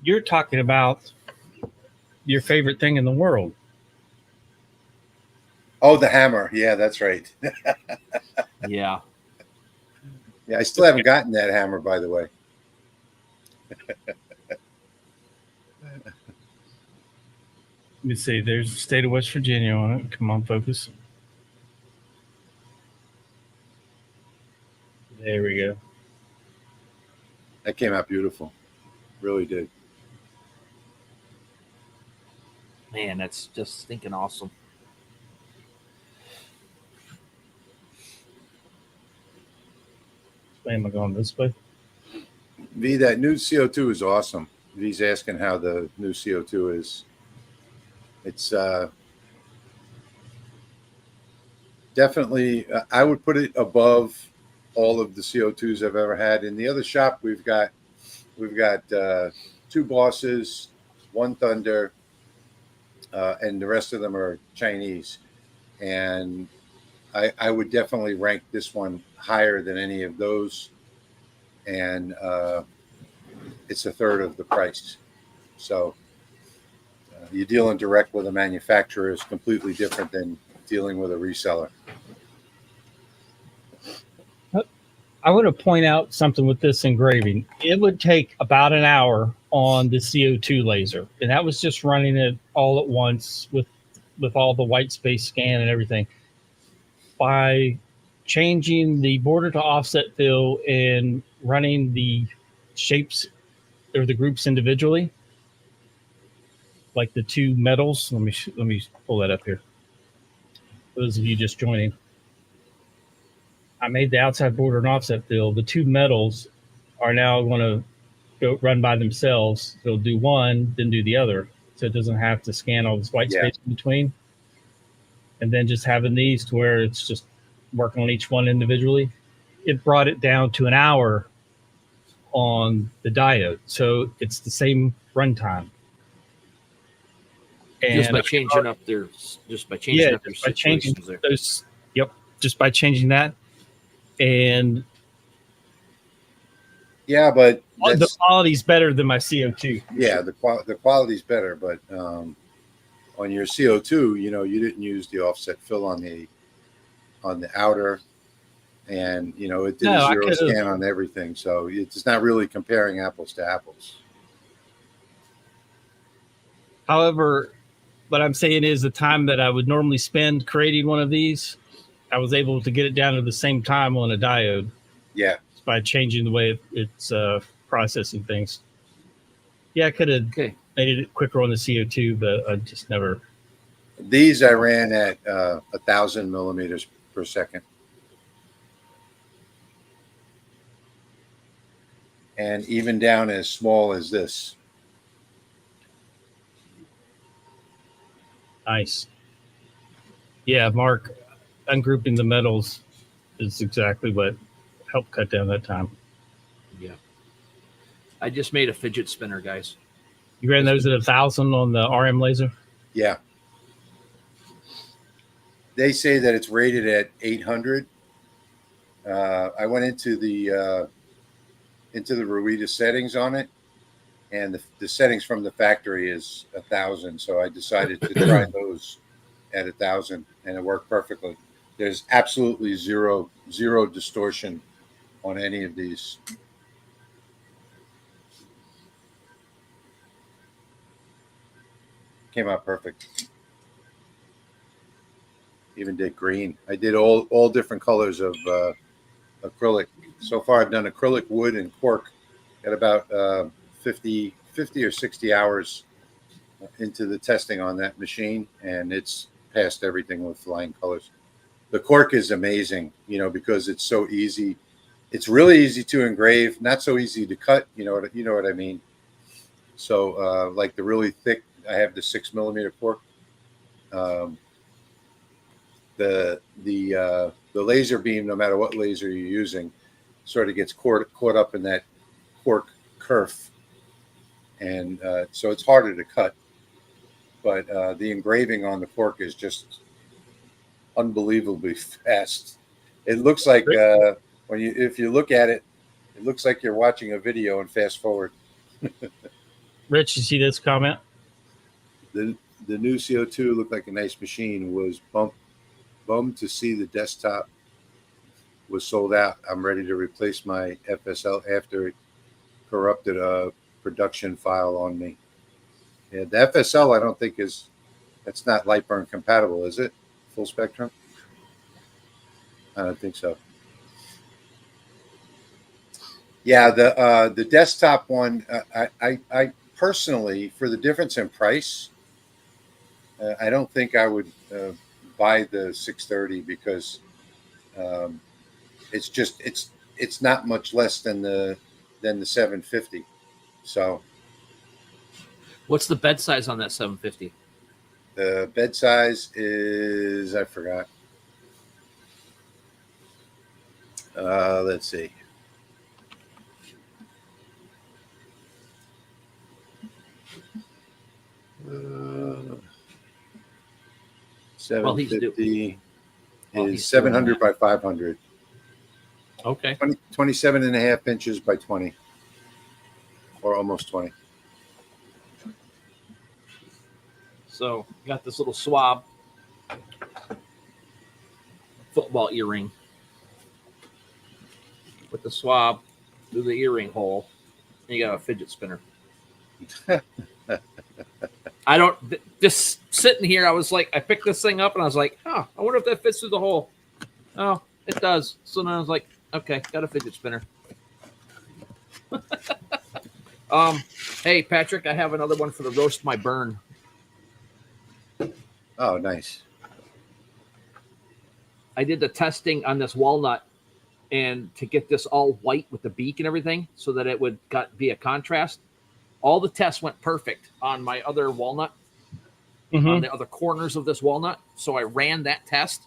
A: You're talking about your favorite thing in the world.
C: Oh, the hammer. Yeah, that's right.
B: Yeah.
C: Yeah, I still haven't gotten that hammer, by the way.
A: Let me see. There's the state of West Virginia on it. Come on, focus. There we go.
C: That came out beautiful. Really did.
B: Man, that's just stinking awesome.
A: Why am I going this way?
C: V, that new CO2 is awesome. V's asking how the new CO2 is. It's definitely, I would put it above all of the CO2s I've ever had. In the other shop, we've got two Bosses, one Thunder, and the rest of them are Chinese. And I would definitely rank this one higher than any of those. And it's a third of the price. So you're dealing direct with a manufacturer is completely different than dealing with a reseller.
A: I want to point out something with this engraving. It would take about an hour on the CO2 laser, and that was just running it all at once with all the white space scan and everything. By changing the border to offset fill and running the shapes or the groups individually, like the two metals. Let me pull that up here. Those of you just joining. I made the outside border and offset fill. The two metals are now going to go run by themselves. They'll do one, then do the other. So it doesn't have to scan all this white space in between. And then just having these to where it's just working on each one individually. It brought it down to an hour on the diode. So it's the same runtime. And
B: just by changing up their situations there.
A: Those, yep, just by changing that. And
C: yeah, but
A: the quality's better than my CO2.
C: Yeah, the quality's better, but on your CO2, you didn't use the offset fill on the outer, and it did a zero scan on everything, so it's not really comparing apples to apples.
A: However, what I'm saying is the time that I would normally spend creating one of these, I was able to get it down to the same time on a diode.
C: Yeah.
A: By changing the way it's processing things. Yeah, I could have made it quicker on the CO2, but I just never.
C: These I ran at 1,000 millimeters per second. And even down as small as this.
A: Nice. Yeah, Mark, ungrouping the metals is exactly what helped cut down that time.
B: Yeah. I just made a fidget spinner, guys.
A: You ran those at 1,000 on the RM laser?
C: Yeah. They say that it's rated at 800. I went into the Ruida settings on it, and the settings from the factory is 1,000. So I decided to try those at 1,000, and it worked perfectly. There's absolutely zero distortion on any of these. came out perfect. Even did green. I did all different colors of acrylic. So far, I've done acrylic, wood, and cork at about 50 or 60 hours into the testing on that machine, and it's passed everything with flying colors. The cork is amazing, because it's so easy. It's really easy to engrave, not so easy to cut. You know what I mean. So, like the really thick, I have the 6mm cork. The laser beam, no matter what laser you're using, sort of gets caught up in that cork kerf, and so it's harder to cut. But the engraving on the cork is just unbelievably fast. It looks like if you look at it, it looks like you're watching a video and fast forward.
A: Rich, you see this comment?
C: The new CO2 looked like a nice machine. Was bummed to see the desktop was sold out. I'm ready to replace my FSL after it corrupted a production file on me. Yeah, the FSL I don't think that's not LightBurn compatible, is it? Full spectrum? I don't think so. Yeah, the desktop one, I personally, for the difference in price, I don't think I would buy the 630 because it's not much less than the 750. So
B: What's the bed size on that 750?
C: the bed size is, I forgot. Let's see. Uh, 750 is 700 by 500.
B: Okay.
C: 27 and a half inches by 20, or almost 20.
B: So you got this little swab football earring with the swab through the earring hole, and you got a fidget spinner. I don't just sitting here. I was like, I picked this thing up and I was like, I wonder if that fits through the hole. Oh, it does. So then I was like, okay, got a fidget spinner. Hey Patrick, I have another one for the roast my burn.
C: Oh, nice.
B: I did the testing on this walnut, and to get this all white with the beak and everything, so that it would be a contrast. All the tests went perfect on my other walnut, on the other corners of this walnut. So I ran that test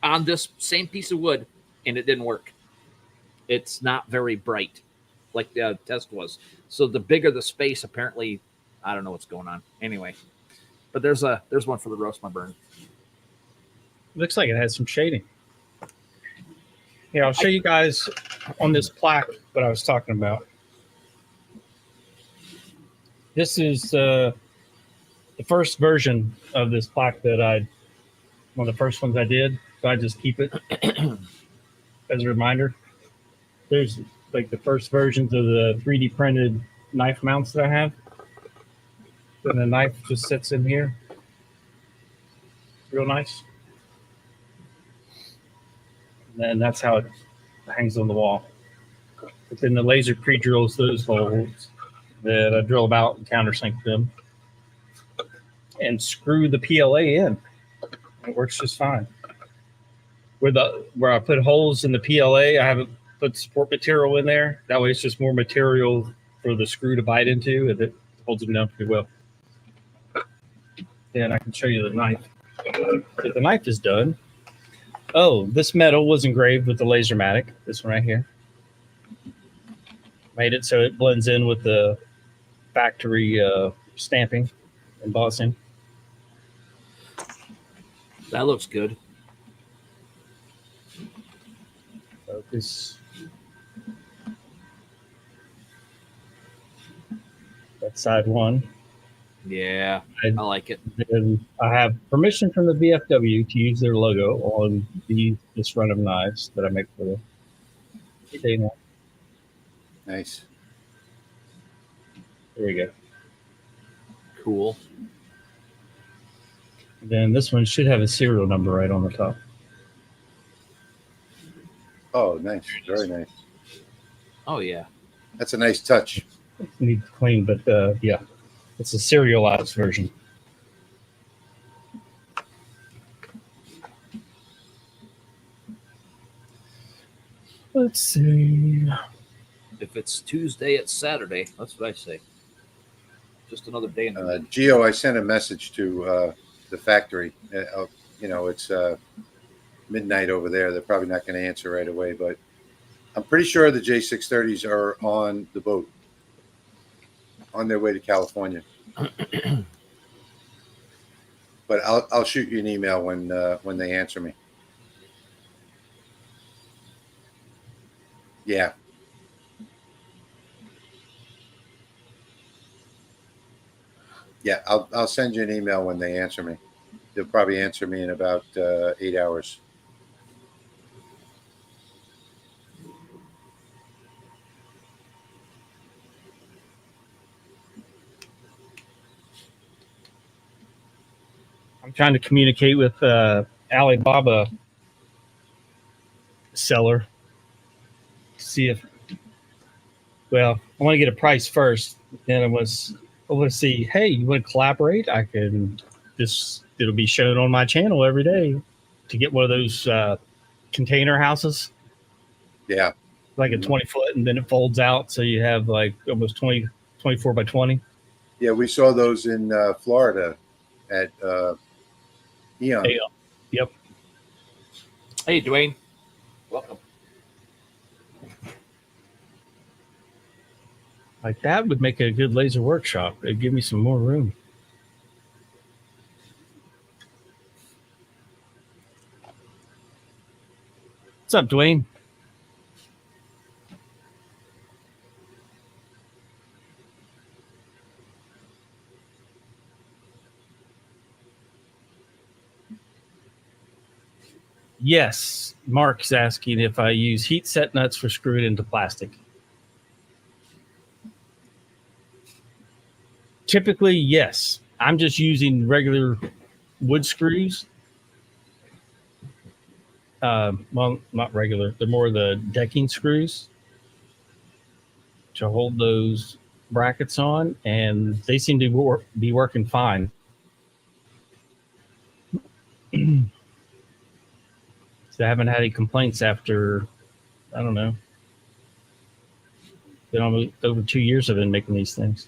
B: on this same piece of wood, and it didn't work. It's not very bright like the test was. So the bigger the space, apparently, I don't know what's going on. Anyway, but there's one for the roast my burn.
A: Looks like it has some shading. Yeah, I'll show you guys on this plaque what I was talking about. This is the first version of this plaque that one of the first ones I did. So I just keep it as a reminder. There's like the first versions of the 3D printed knife mounts that I have. And the knife just sits in here. Real nice. And then that's how it hangs on the wall. But then the laser pre-drills those holes that I drill about and countersink them and screw the PLA in. It works just fine. Where I put holes in the PLA, I haven't put support material in there. That way it's just more material for the screw to bite into, and it holds them down pretty well. Then I can show you the knife. So the knife is done. Oh, this metal was engraved with the LaserMatic. This one right here. Made it so it blends in with the factory stamping, embossing.
B: That looks good.
A: Focus. That's side one.
B: Yeah, I like it.
A: And I have permission from the VFW to use their logo on this run of knives that I make for them.
C: Nice.
A: There we go.
B: Cool.
A: Then this one should have a serial number right on the top.
C: Oh, nice. Very nice.
B: Oh yeah.
C: That's a nice touch.
A: Need to clean, but yeah, it's a serialized version. Let's see.
B: If it's Tuesday, it's Saturday. That's what I say. Just another day in the week.
C: Gio, I sent a message to the factory. It's midnight over there. They're probably not going to answer right away, but I'm pretty sure the J630s are on the boat on their way to California. But I'll shoot you an email when they answer me. Yeah. Yeah, I'll send you an email when they answer me. They'll probably answer me in about 8 hours.
A: I'm trying to communicate with Alibaba seller to see if, well, I want to get a price first. Then I want to see, hey, you want to collaborate? I can it'll be shown on my channel every day to get one of those container houses.
C: Yeah.
A: Like a 20 foot, and then it folds out. So you have like almost 24 by 20.
C: Yeah, we saw those in Florida at Eon.
A: Yep.
B: Hey, Dwayne. Welcome.
A: Like that would make a good laser workshop. It'd give me some more room. What's up, Dwayne? Yes, Mark's asking if I use heat set nuts for screwing into plastic. Typically, yes. I'm just using regular wood screws. Well, not regular. They're more the decking screws to hold those brackets on, and they seem to be working fine. So I haven't had any complaints after, I don't know, been almost over 2 years I've been making these things.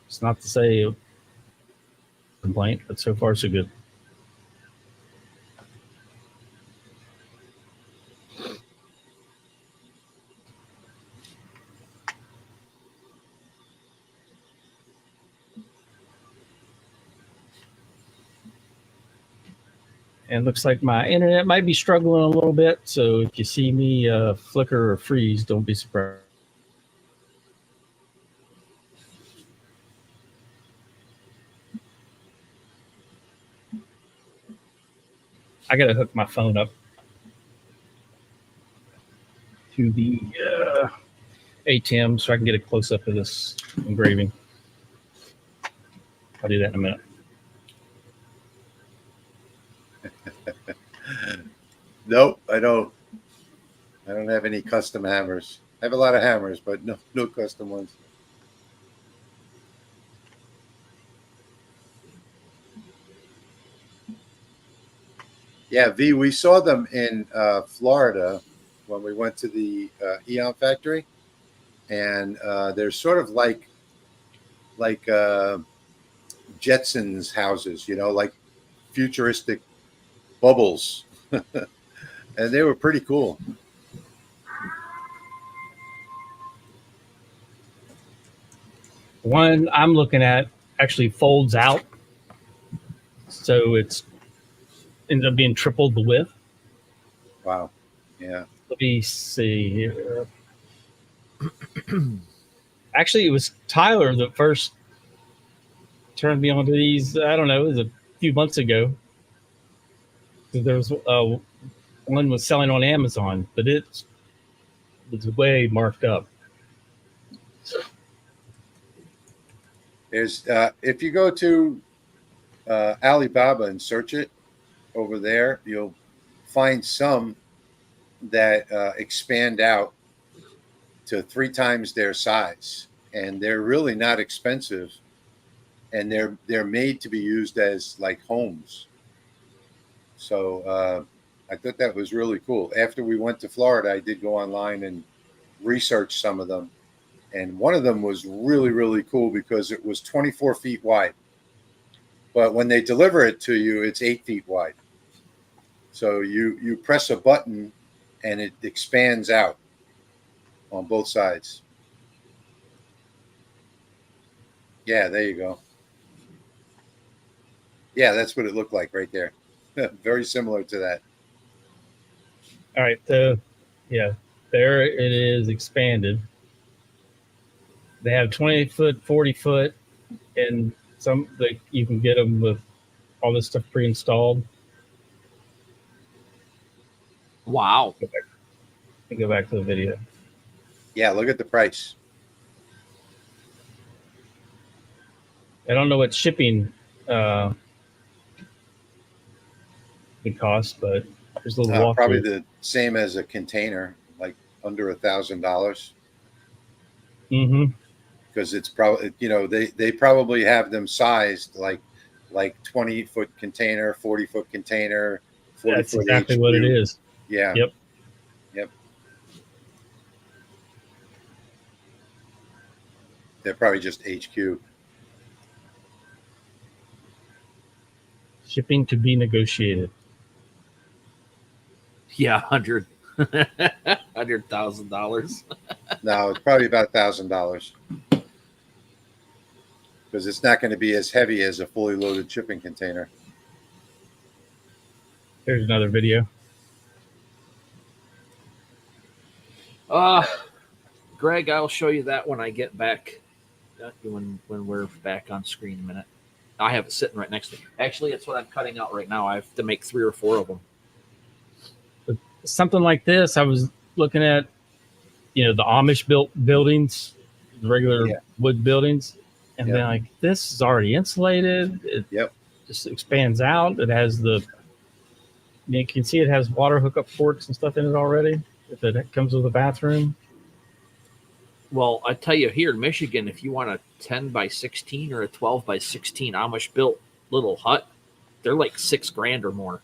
A: It's not to say a complaint, but so far so good. And looks like my internet might be struggling a little bit. So if you see me flicker or freeze, don't be surprised. I got to hook my phone up to the ATEM so I can get a close up of this engraving. I'll do that in a minute.
C: Nope, I don't have any custom hammers. I have a lot of hammers, but no custom ones. Yeah, V, we saw them in Florida when we went to the Eon factory, and they're sort of like Jetsons houses, like futuristic bubbles. And they were pretty cool.
A: One I'm looking at actually folds out, so it's ends up being tripled the width.
C: Wow. Yeah.
A: Let me see here. Actually, it was Tyler that first turned me onto these. I don't know, it was a few months ago. There was one was selling on Amazon, but it was way marked up.
C: There's if you go to Alibaba and search it over there, you'll find some that expand out to 3 times their size, and they're really not expensive, and they're made to be used as like homes. So I thought that was really cool. After we went to Florida, I did go online and research some of them, and one of them was really, really cool because it was 24 feet wide, but when they deliver it to you, it's 8 feet wide. So you press a button and it expands out on both sides. Yeah, there you go. Yeah, that's what it looked like right there. Very similar to that.
A: All right. So, yeah, there it is expanded. They have 20-foot, 40-foot, and some like you can get them with all this stuff pre-installed.
B: Wow.
A: Go back to the video.
C: Yeah, look at the price.
A: I don't know what shipping would cost, but there's a little walk.
C: Probably the same as a container, like under $1,000.
A: Mm-hmm.
C: Because it's probably, you know, they probably have them sized like 20-foot container, 40-foot container, 40-foot.
A: That's exactly
C: HQ.
A: what it is.
C: Yeah.
A: Yep.
C: Yep. They're probably just HQ.
A: Shipping to be negotiated.
B: Yeah, $100,000.
C: No, it's probably about $1,000 because it's not going to be as heavy as a fully loaded shipping container.
A: Here's another video.
B: Greg, I'll show you that when I get back. When we're back on screen in a minute. I have it sitting right next to me. Actually, it's what I'm cutting out right now. I have to make 3 or 4 of them.
A: Something like this, I was looking at, you know, the Amish built buildings, the regular wood buildings, and then like this is already insulated. It just expands out. It has you can see it has water hookup ports and stuff in it already. If it comes with a bathroom.
B: Well, I tell you, here in Michigan, if you want a 10 by 16 or a 12 by 16 Amish built little hut, they're like $6,000 or more,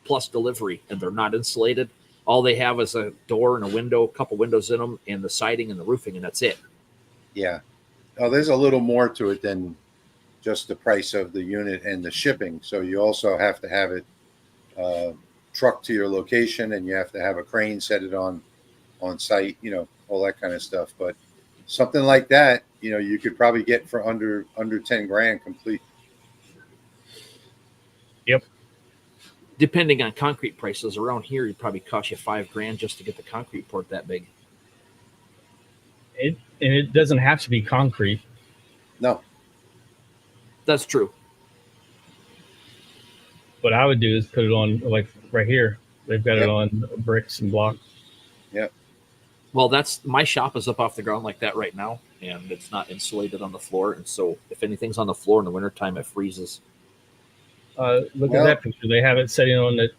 B: plus delivery, and they're not insulated. All they have is a door and a window, a couple windows in them, and the siding and the roofing, and that's it.
C: Yeah. Oh, there's a little more to it than just the price of the unit and the shipping. So you also have to have it trucked to your location, and you have to have a crane set it on site, you know, all that kind of stuff. But something like that, you know, you could probably get for under $10,000 complete.
A: Yep.
B: Depending on concrete prices around here, it'd probably cost you $5,000 just to get the concrete port that big.
A: It doesn't have to be concrete.
C: No.
B: That's true.
A: What I would do is put it on, like right here. They've got it on bricks and blocks.
C: Yep.
B: Well, that's my shop is up off the ground like that right now, and it's not insulated on the floor. And so if anything's on the floor in the wintertime, it freezes.
A: Look at that picture. They have it sitting on that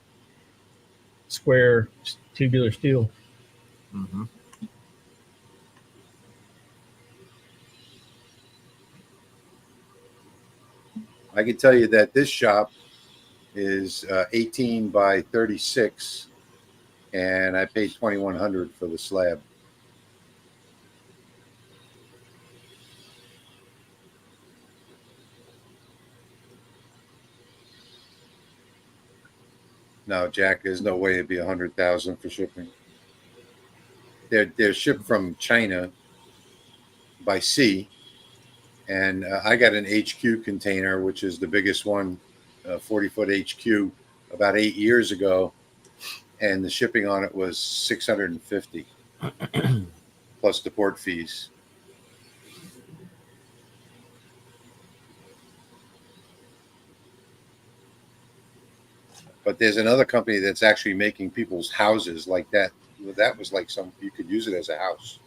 A: square tubular steel.
B: Mm-hmm.
C: I can tell you that this shop is 18 by 36, and I paid $2,100 for the slab. No, Jack, there's no way it'd be $100,000 for shipping. They're shipped from China by sea, and I got an HQ container, which is the biggest one, 40-foot HQ, about 8 years ago, and the shipping on it was $650 plus the port fees. But there's another company that's actually making people's houses like that. That was like you could use it as a house.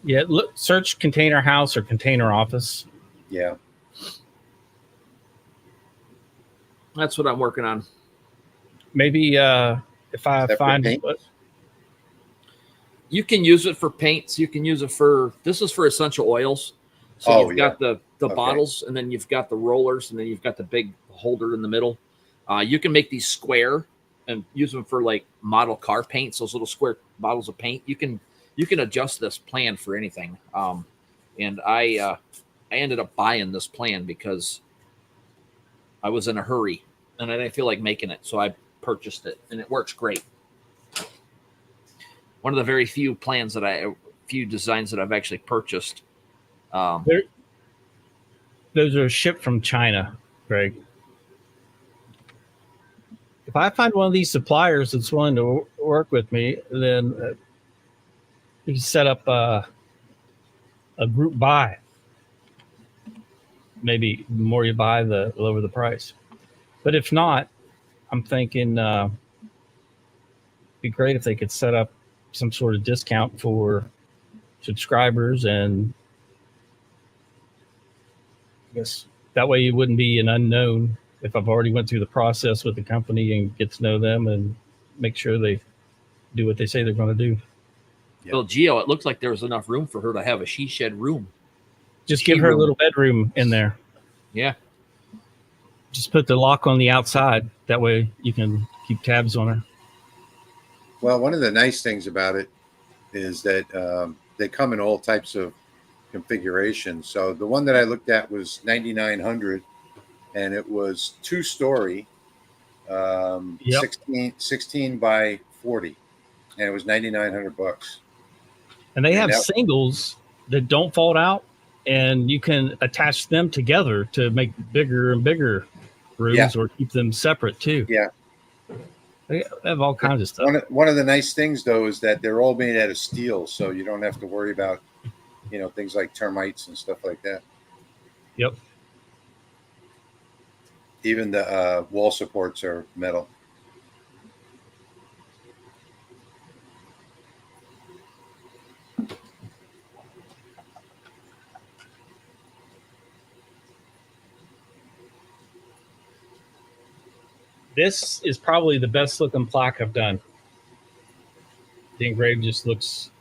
A: Yeah, look, search container house or container office.
C: Yeah.
B: That's what I'm working on.
A: Maybe if I
C: Is that for
A: find
C: paint?
B: You can use it for paints. You can use it for, this is for essential oils. So
C: Oh,
B: you've
C: yeah.
B: got the
C: Okay.
B: bottles, and then you've got the rollers, and then you've got the big holder in the middle. You can make these square and use them for like model car paints, those little square bottles of paint. You can adjust this plan for anything. And I ended up buying this plan because I was in a hurry and I didn't feel like making it, so I purchased it, and it works great. One of the very few few designs that I've actually purchased.
A: Those are shipped from China, Greg. If I find one of these suppliers that's willing to work with me, then we can set up a group buy. Maybe the more you buy, the lower the price. But if not, I'm thinking it'd be great if they could set up some sort of discount for subscribers, and I guess that way you wouldn't be an unknown if I've already went through the process with the company and get to know them and make sure they do what they say they're going to do.
C: Yep.
B: Well, Gio, it looks like there was enough room for her to have a she shed room.
A: Just give her a little bedroom in there.
B: Yeah.
A: Just put the lock on the outside. That way you can keep tabs on her.
C: Well, one of the nice things about it is that they come in all types of configurations. So the one that I looked at was 9,900, and it was 2-story, 16 by 40, and it was $9,900.
A: And they have singles that don't fold out, and you can attach them together to make bigger and bigger rooms, or keep them separate too.
C: Yeah.
A: They have all kinds of stuff.
C: One of the nice things, though, is that they're all made out of steel, so you don't have to worry about, things like termites and stuff like that.
A: Yep.
C: Even the wall supports are metal.
A: This is probably the best looking plaque I've done. The engraved just looks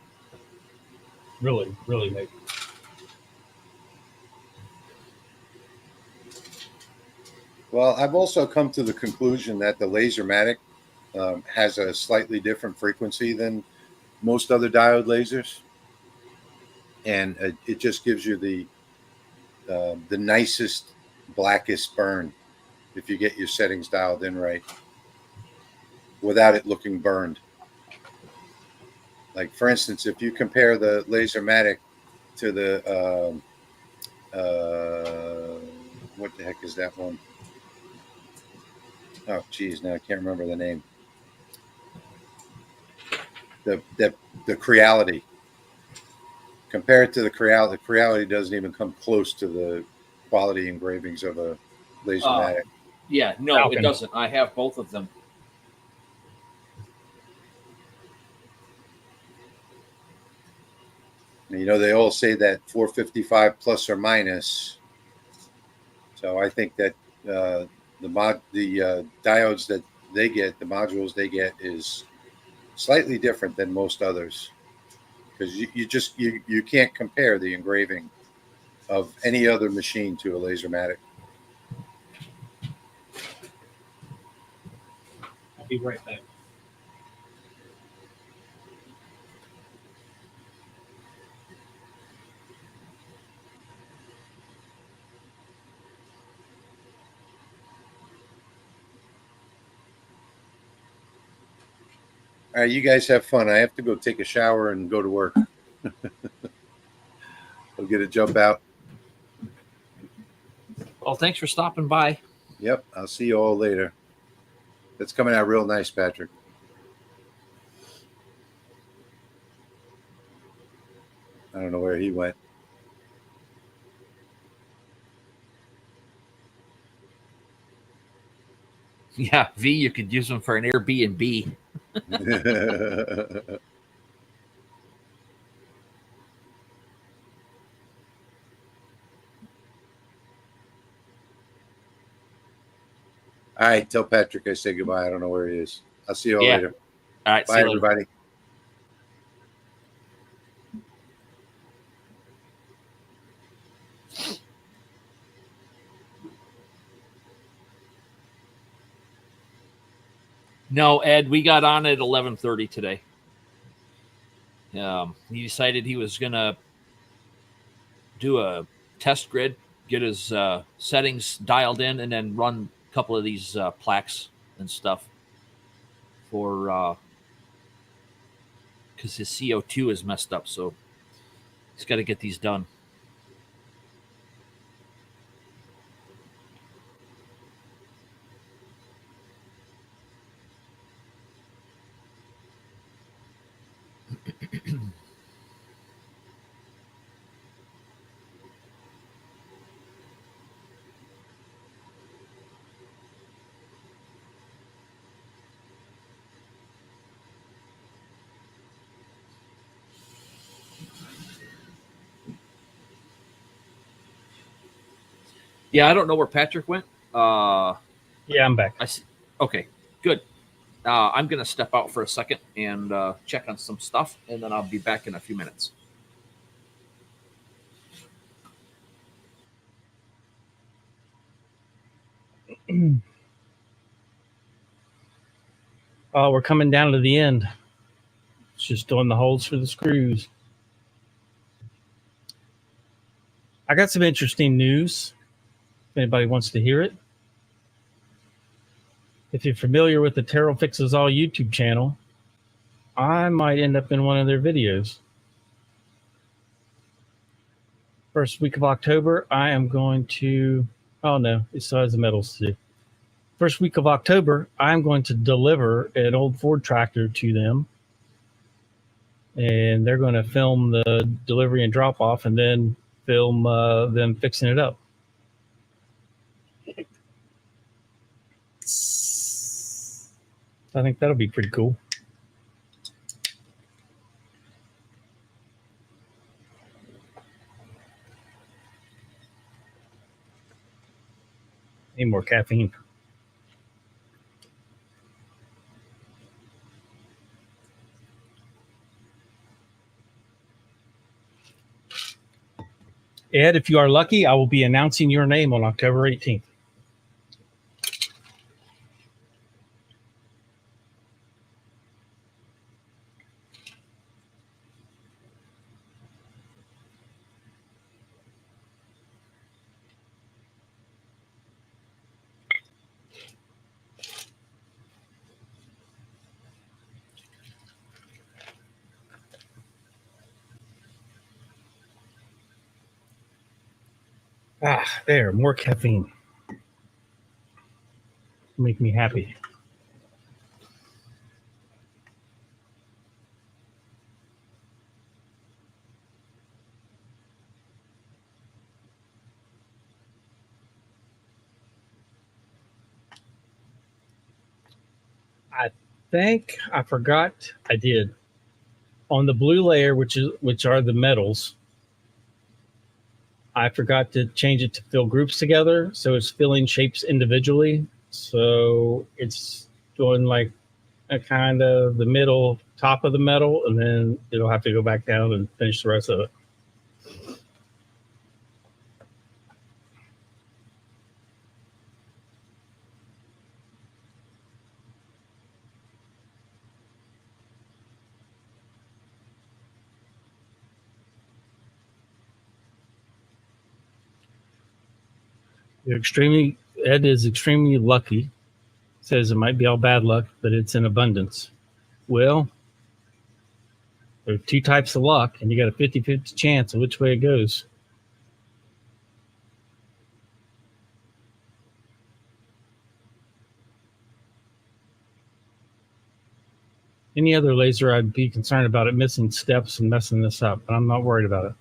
A: really, really neat.
C: Well, I've also come to the conclusion that the LaserMatic has a slightly different frequency than most other diode lasers, and it just gives you the nicest, blackest burn if you get your settings dialed in right, without it looking burned. Like, for instance, if you compare the LaserMatic to the what the heck is that one? Oh, geez, now I can't remember the name. The Creality. Compare it to the Creality. The Creality doesn't even come close to the quality engravings of a LaserMatic.
B: Yeah, no, Falcon. It doesn't. I have both of them.
C: They all say that 455 plus or minus. So I think that the diodes that they get, the modules they get, is slightly different than most others, because you can't compare the engraving of any other machine to a LaserMatic.
A: I'll be right back.
C: All right, you guys have fun. I have to go take a shower and go to work. I'll get a jump out.
B: Well, thanks for stopping by.
C: Yep, I'll see you all later. That's coming out real nice, Patrick. I don't know where he went.
B: Yeah, V, you could use them for an Airbnb.
C: All right, tell Patrick I say goodbye. I don't know where he is. I'll see you all
B: Yeah.
C: later.
B: All right.
C: Bye,
B: See you later.
C: everybody.
B: No, Ed, we got on at 11:30 today. He decided he was going to do a test grid, get his settings dialed in, and then run a couple of these plaques and stuff for because his CO2 is messed up. So he's got to get these done. Yeah, I don't know where Patrick went.
A: Yeah, I'm back.
B: I see. Okay, good. I'm going to step out for a second and check on some stuff, and then I'll be back in a few minutes.
A: Oh, we're coming down to the end. It's just doing the holes for the screws. I got some interesting news. If anybody wants to hear it. If you're familiar with the Terrell Fixes All YouTube channel, I might end up in one of their videos. First week of October, I am going to... Oh, no, it still has the metals to do. First week of October, I'm going to deliver an old Ford tractor to them. And they're going to film the delivery and drop-off and then film them fixing it up. I think that'll be pretty cool. Need more caffeine. Ed, if you are lucky, I will be announcing your name on October 18th. Ah, there, more caffeine. Make me happy. I think I forgot I did. On the blue layer, which are the metals, I forgot to change it to fill groups together. So it's filling shapes individually. So it's doing like a kind of the middle top of the metal, and then it'll have to go back down and finish the rest of it. Ed is extremely lucky. Says it might be all bad luck, but it's in abundance. Well, there are two types of luck, and you got a 50-50 chance of which way it goes. Any other laser, I'd be concerned about it missing steps and messing this up, but I'm not worried about it.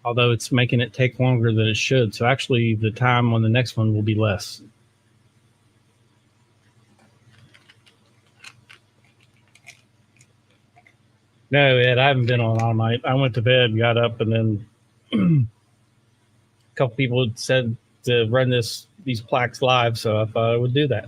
A: Although it's making it take longer than it should. So actually the time on the next one will be less. No, Ed, I haven't been on all night. I went to bed, got up, and then a couple people had said to run these plaques live, so I thought I would do that.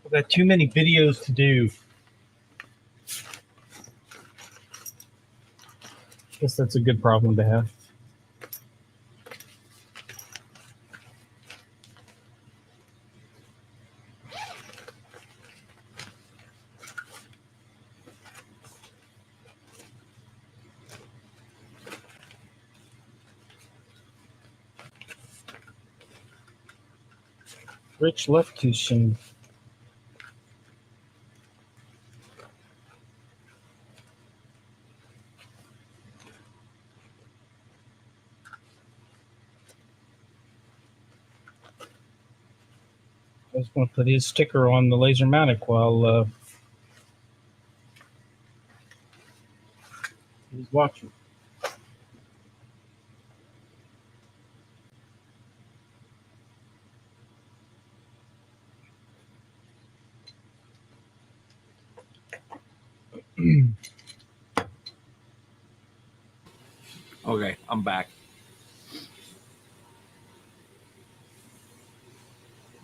A: I've got too many videos to do. Guess that's a good problem to have. Rich left too soon. I was going to put his sticker on the LaserMatic while he's watching.
B: Okay, I'm back.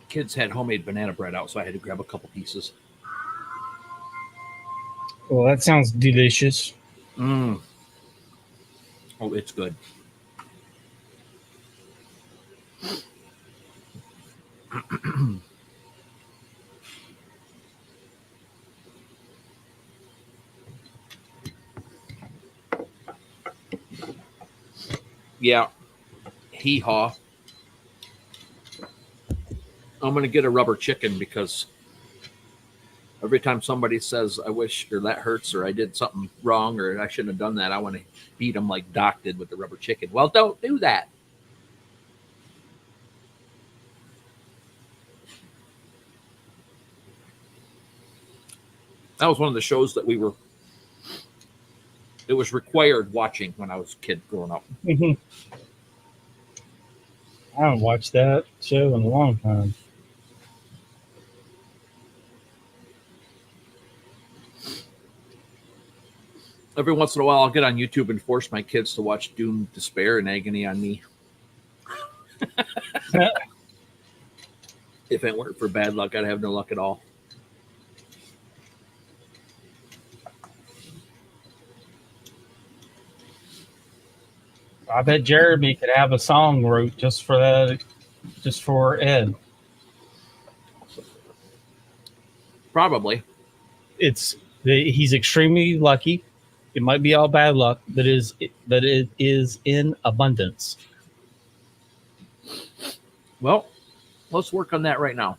B: Kids had homemade banana bread out, so I had to grab a couple pieces.
A: Well, that sounds delicious.
B: Oh, it's good. Yeah. Hee-haw. I'm going to get a rubber chicken because every time somebody says, I wish, or that hurts, or I did something wrong, or I shouldn't have done that, I want to beat them like Doc did with the rubber chicken. Well, don't do that. That was one of the shows that it was required watching when I was a kid growing up.
A: I haven't watched that show in a long time.
B: Every once in a while, I'll get on YouTube and force my kids to watch Doom, Despair, and Agony on Me. If it weren't for bad luck, I'd have no luck at all.
A: I bet Jeremy could have a song wrote just for that, just for Ed.
B: Probably.
A: He's extremely lucky. It might be all bad luck, but it is in abundance.
B: Well, let's work on that right now.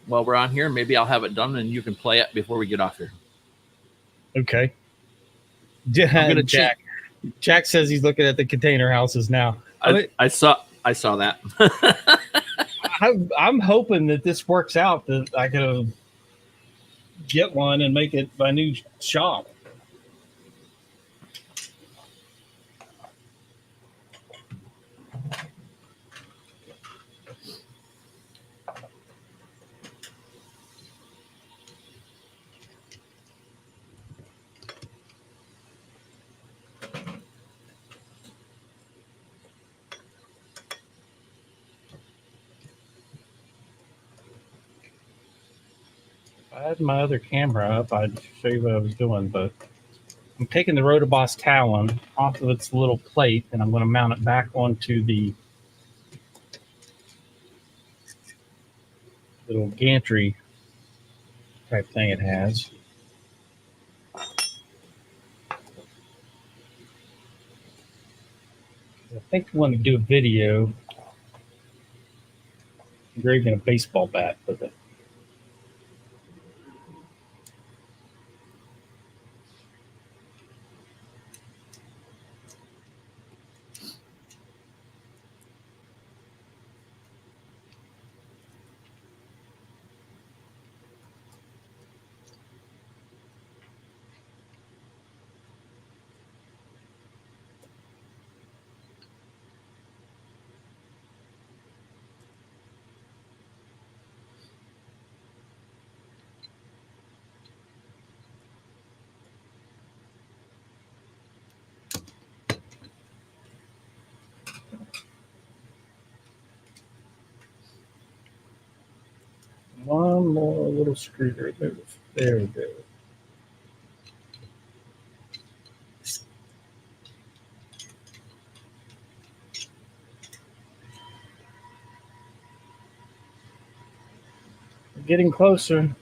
B: While we're on here, maybe I'll have it done and you can play it before we get off here.
A: Okay.
B: Jack
A: says he's looking at the container houses now.
B: I saw that.
A: I'm hoping that this works out, that I can get one and make it my new shop. If I had my other camera up, I'd show you what I was doing, but I'm taking the Rotoboss Talon off of its little plate, and I'm going to mount it back onto the little gantry type thing it has. I think I want to do a video engraving a baseball bat with it. One more little screw to remove. There we go. We're getting closer.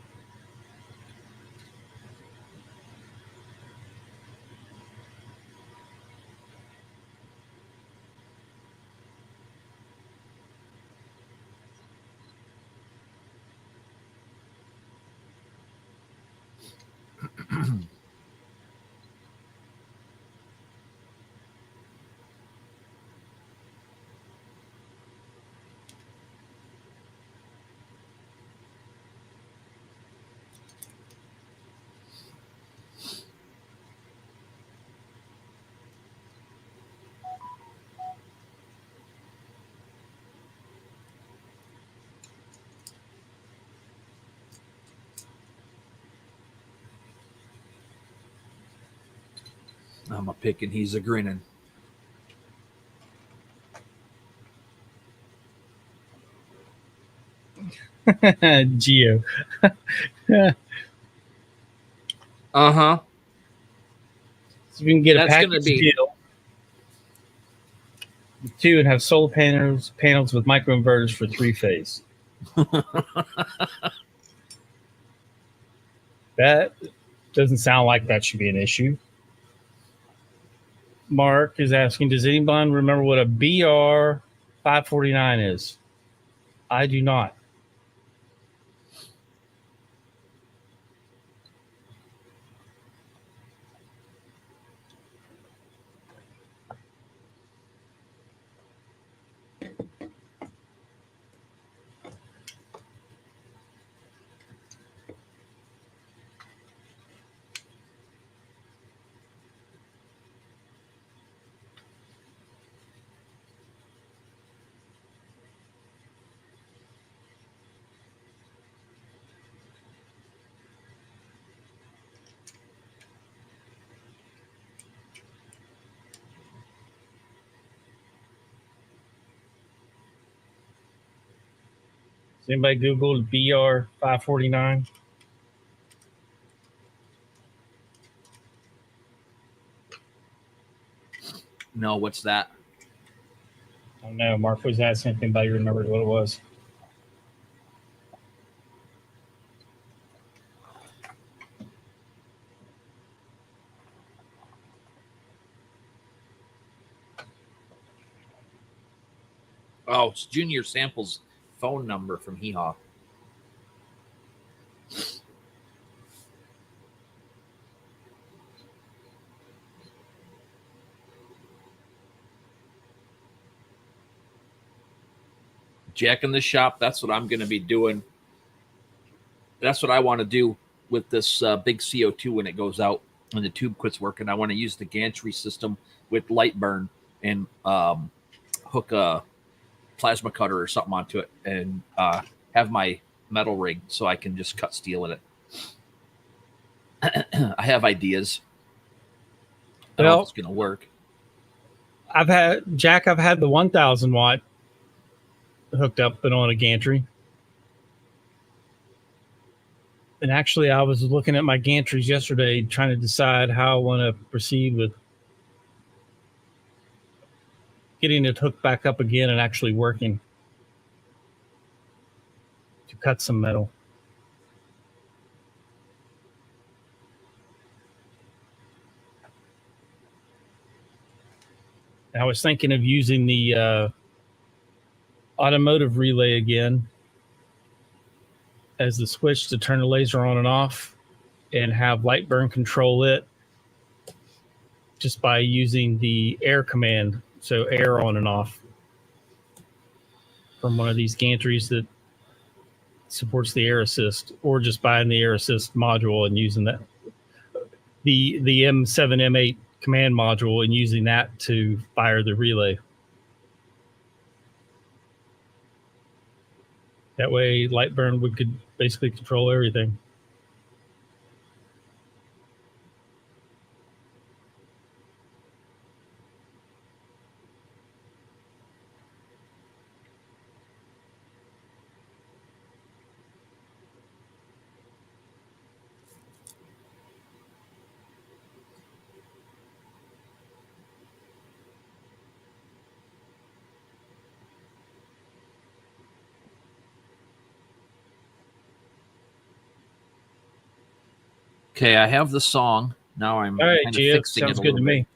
B: I'm a picking, he's a grinning.
A: Geo.
B: Uh-huh.
A: So we can get
B: That's
A: a
B: gonna
A: package
B: be
A: deal. Two and have solar panels with microinverters for 3-phase. That doesn't sound like that should be an issue. Mark is asking, does anyone remember what a BR 549 is? I do not. Has anybody Googled BR 549?
B: no, what's that?
A: I don't know. Mark was asking if anybody remembered what it was.
B: Oh, it's Junior Sample's phone number from Hee Haw. Jack in the shop. That's what I'm going to be doing. That's what I want to do with this big CO2 when it goes out and the tube quits working. I want to use the gantry system with LightBurn and hook a plasma cutter or something onto it and have my metal rig so I can just cut steel in it. I have ideas. I don't know if it's going to work.
A: I've had the 1,000 watt hooked up and on a gantry. And actually, I was looking at my gantries yesterday, trying to decide how I want to proceed with getting it hooked back up again and actually working to cut some metal. I was thinking of using the automotive relay again as the switch to turn the laser on and off, and have LightBurn control it just by using the air command. So air on and off from one of these gantries that supports the air assist, or just buying the air assist module and using that, the M7 M8 command module, and using that to fire the relay. That way LightBurn could basically control everything.
B: Okay, I have the song. Now I'm
A: All right,
B: kind of
A: Gio,
B: fixing
A: sounds
B: it a
A: good
B: little
A: to
B: bit.
A: me.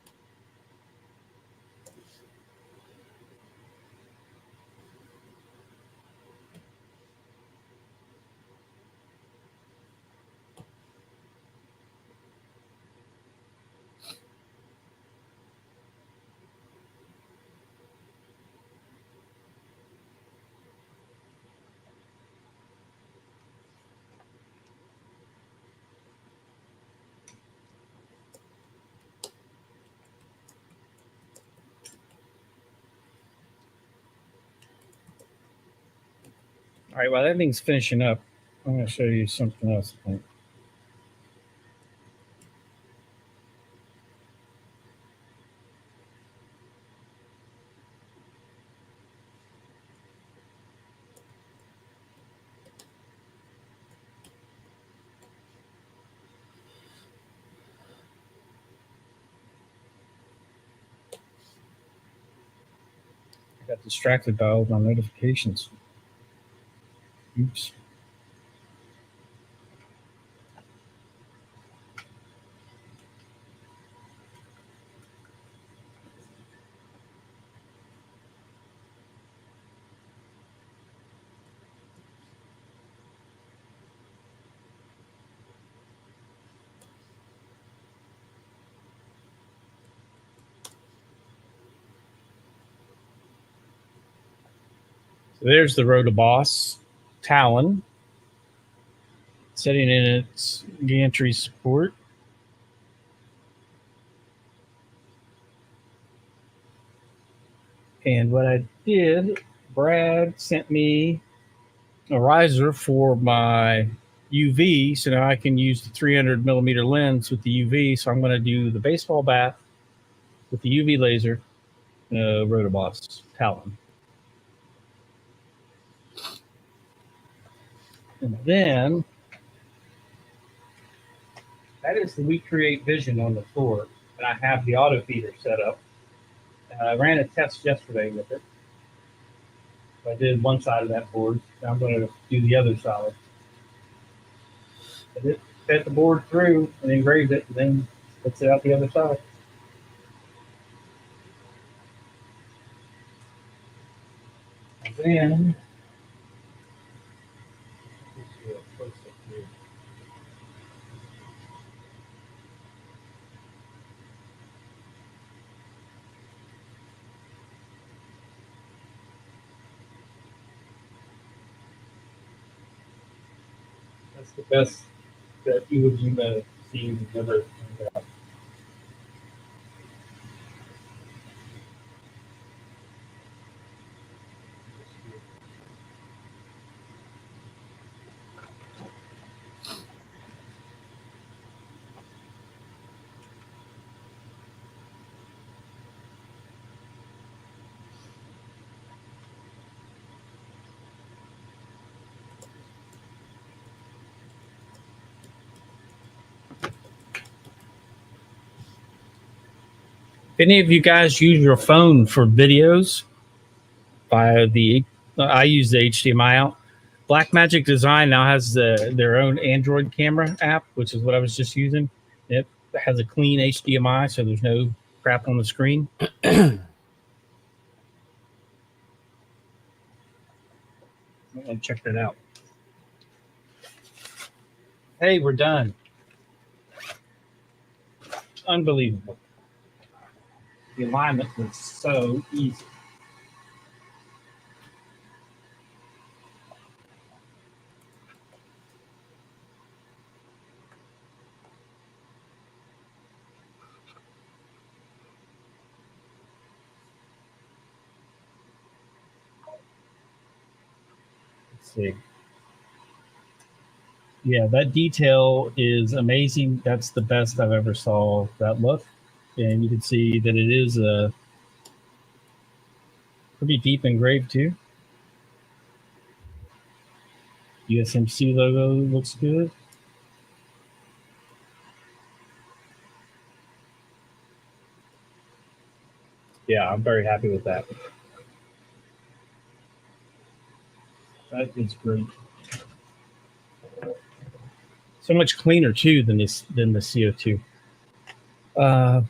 A: All right, while that thing's finishing up, I'm going to show you something else. I got distracted by all my notifications. Oops. So there's the Rotoboss Talon setting in its gantry support. And what I did, Brad sent me a riser for my UV, so now I can use the 300 millimeter lens with the UV. So I'm going to do the baseball bat with the UV laser, Rotoboss Talon. And then that is the We Create Vision on the floor. And I have the auto feeder set up. I ran a test yesterday with it. I did one side of that board. Now I'm going to do the other side. I just fed the board through and engraved it, and then let's it out the other side. And then that's the best that you would see you've never found out. If any of you guys use your phone for videos via I use the HDMI out. Blackmagic Design now has their own Android camera app, which is what I was just using. It has a clean HDMI, so there's no crap on the screen. And check that out. Hey, we're done. Unbelievable. The alignment was so easy. Let's see. Yeah, that detail is amazing. That's the best I've ever saw that look. And you can see that it is a pretty deep engraved too. USMC logo looks good. Yeah, I'm very happy with that. That is great. So much cleaner too than the CO2. Let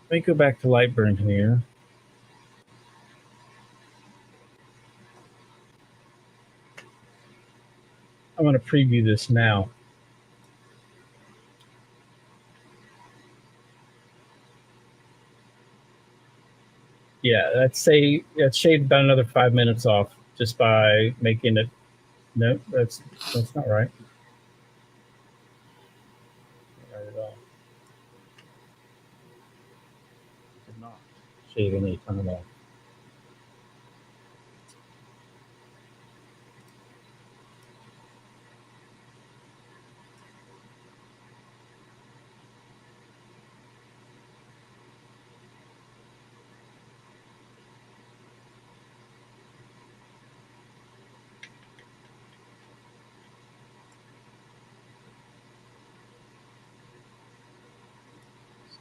A: me go back to LightBurn here. I'm going to preview this now. Yeah, that's shaved about another 5 minutes off just by making it. No, that's not right. Not at all. Did not shave any time off.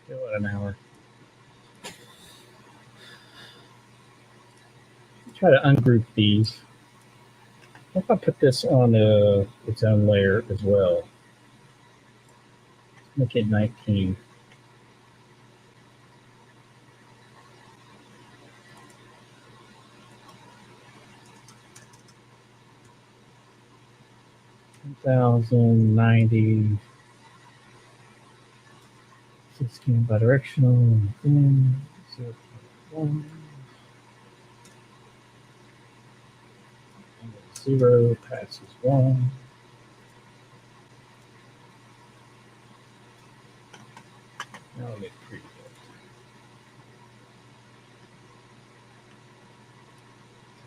A: Still at an hour. Try to ungroup these. What if I put this on its own layer as well? Make it 19. $1,090. 16 bidirectional. 0.1. 0 passes 1. Now I'll get pretty good.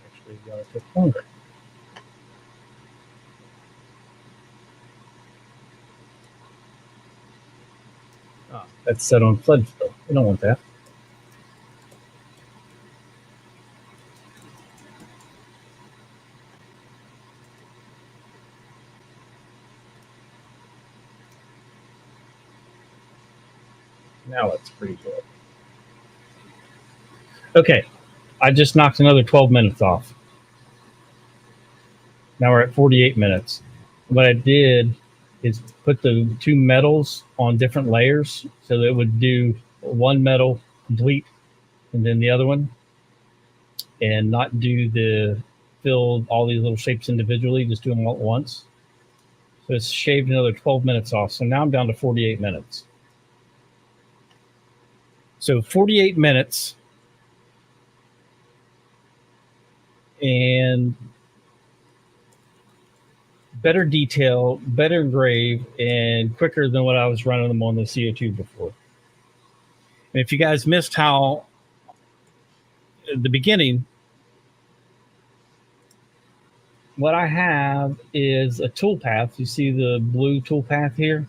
A: Actually, going to take longer. Ah, that's set on flood fill. We don't want that. Now it's pretty good. Okay, I just knocked another 12 minutes off. Now we're at 48 minutes. What I did is put the two metals on different layers so that it would do one metal complete and then the other one, and not fill all these little shapes individually, just do them all at once. So it's shaved another 12 minutes off. So now I'm down to 48 minutes. So 48 minutes and better detail, better engrave, and quicker than what I was running them on the CO2 before. And if you guys missed how at the beginning, what I have is a toolpath. You see the blue toolpath here?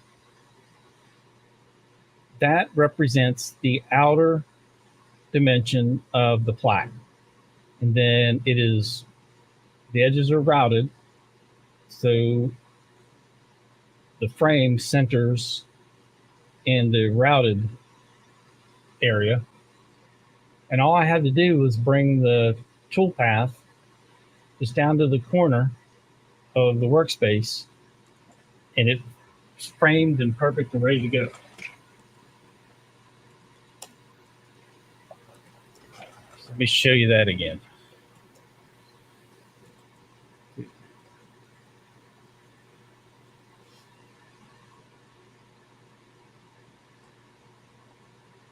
A: That represents the outer dimension of the plaque. And then the edges are routed. So the frame centers in the routed area. And all I had to do was bring the toolpath just down to the corner of the workspace, and it's framed and perfect and ready to go. So let me show you that again. Let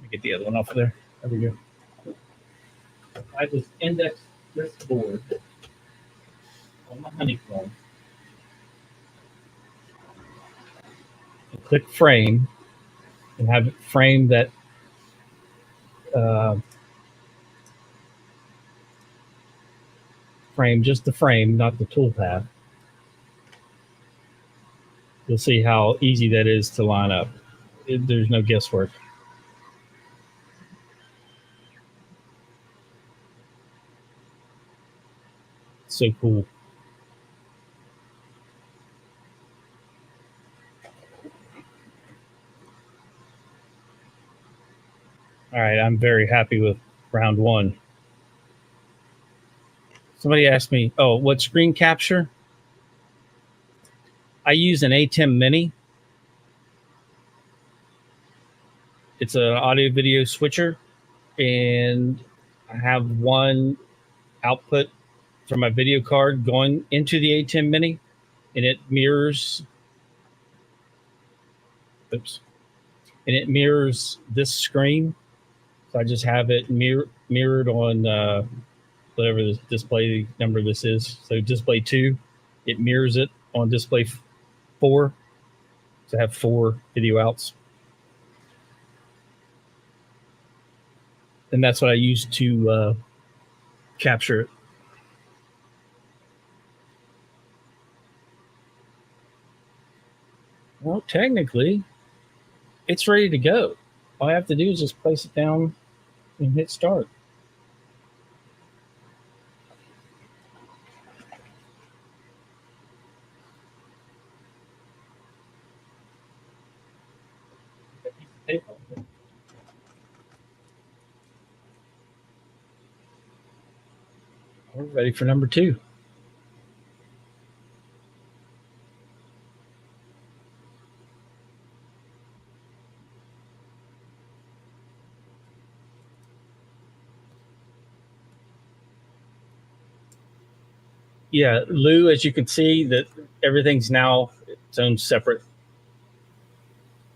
A: me get the other one off of there. There we go. I just indexed this board on my honeycomb and click frame and have it frame that frame, just the frame, not the toolpath. You'll see how easy that is to line up. There's no guesswork. So cool. All right, I'm very happy with round one. Somebody asked me, oh, what screen capture? I use an A10 Mini. It's an audio video switcher, and I have one output from my video card going into the A10 Mini, and it mirrors. Oops. And it mirrors this screen. So I just have it mirrored on whatever the display number this is. So display 2, it mirrors it on display 4. So I have 4 video outs. And that's what I use to capture it. Well, technically, it's ready to go. All I have to do is just place it down and hit start. We're ready for number 2. Yeah, Lou, as you can see, that everything's now its own separate,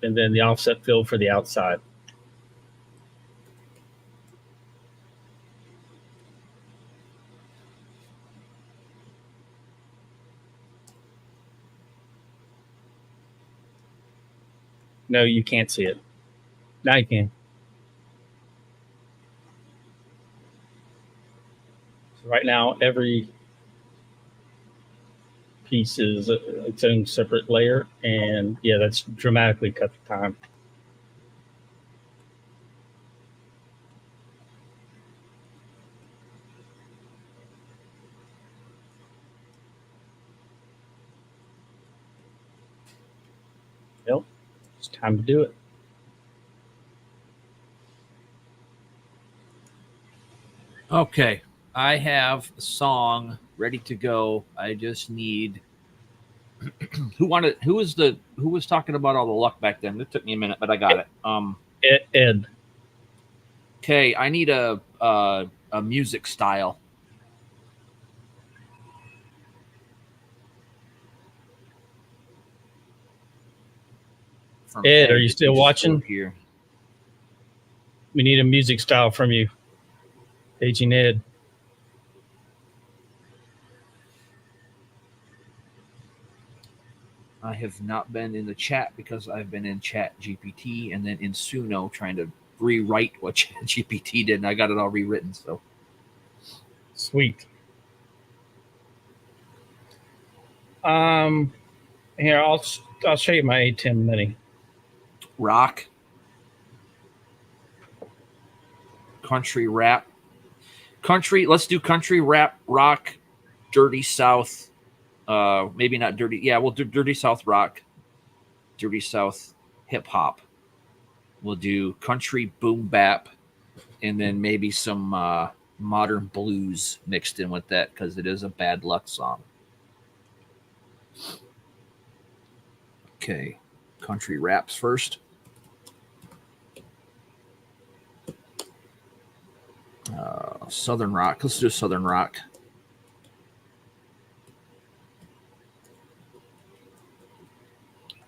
A: and then the offset fill for the outside. No, you can't see it. Now you can. So right now, every piece is its own separate layer, and yeah, that's dramatically cut the time. Well, it's time to do it.
B: Okay, I have a song ready to go. I just need who was talking about all the luck back then? It took me a minute, but I got it.
A: Ed.
B: Okay, I need a music style.
A: Ed, are you still watching?
B: Here.
A: We need a music style from you. Paging Ed.
B: I have not been in the chat because I've been in Chat GPT and then in Suno trying to rewrite what Chat GPT did, and I got it all rewritten. So
A: sweet. Here, I'll show you my A10 Mini.
B: Rock, country rap, country. Let's do country rap, rock, dirty South. Maybe not dirty. Yeah, we'll do dirty South rock, dirty South hip hop. We'll do country boom bap, and then maybe some modern blues mixed in with that because it is a bad luck song. Okay, country raps first. Southern rock. Let's do Southern rock.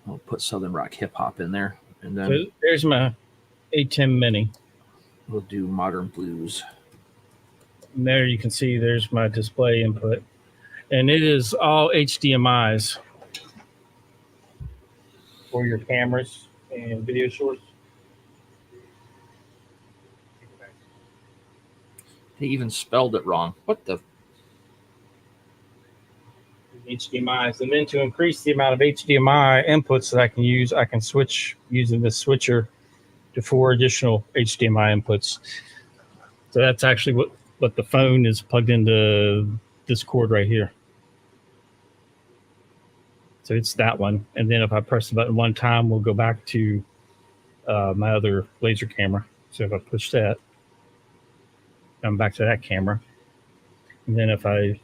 B: I'll put Southern rock hip hop in there, and then
A: so there's my A10 Mini.
B: We'll do modern blues.
A: And there you can see there's my display input, and it is all HDMI's for your cameras and video source.
B: They even spelled it wrong. What the?
A: HDMI's, and then to increase the amount of HDMI inputs that I can use, I can switch using this switcher to 4 additional HDMI inputs. So that's actually what the phone is plugged into this cord right here. So it's that one, and then if I press the button one time, we'll go back to my other laser camera. So if I push that, I'm back to that camera, and then if I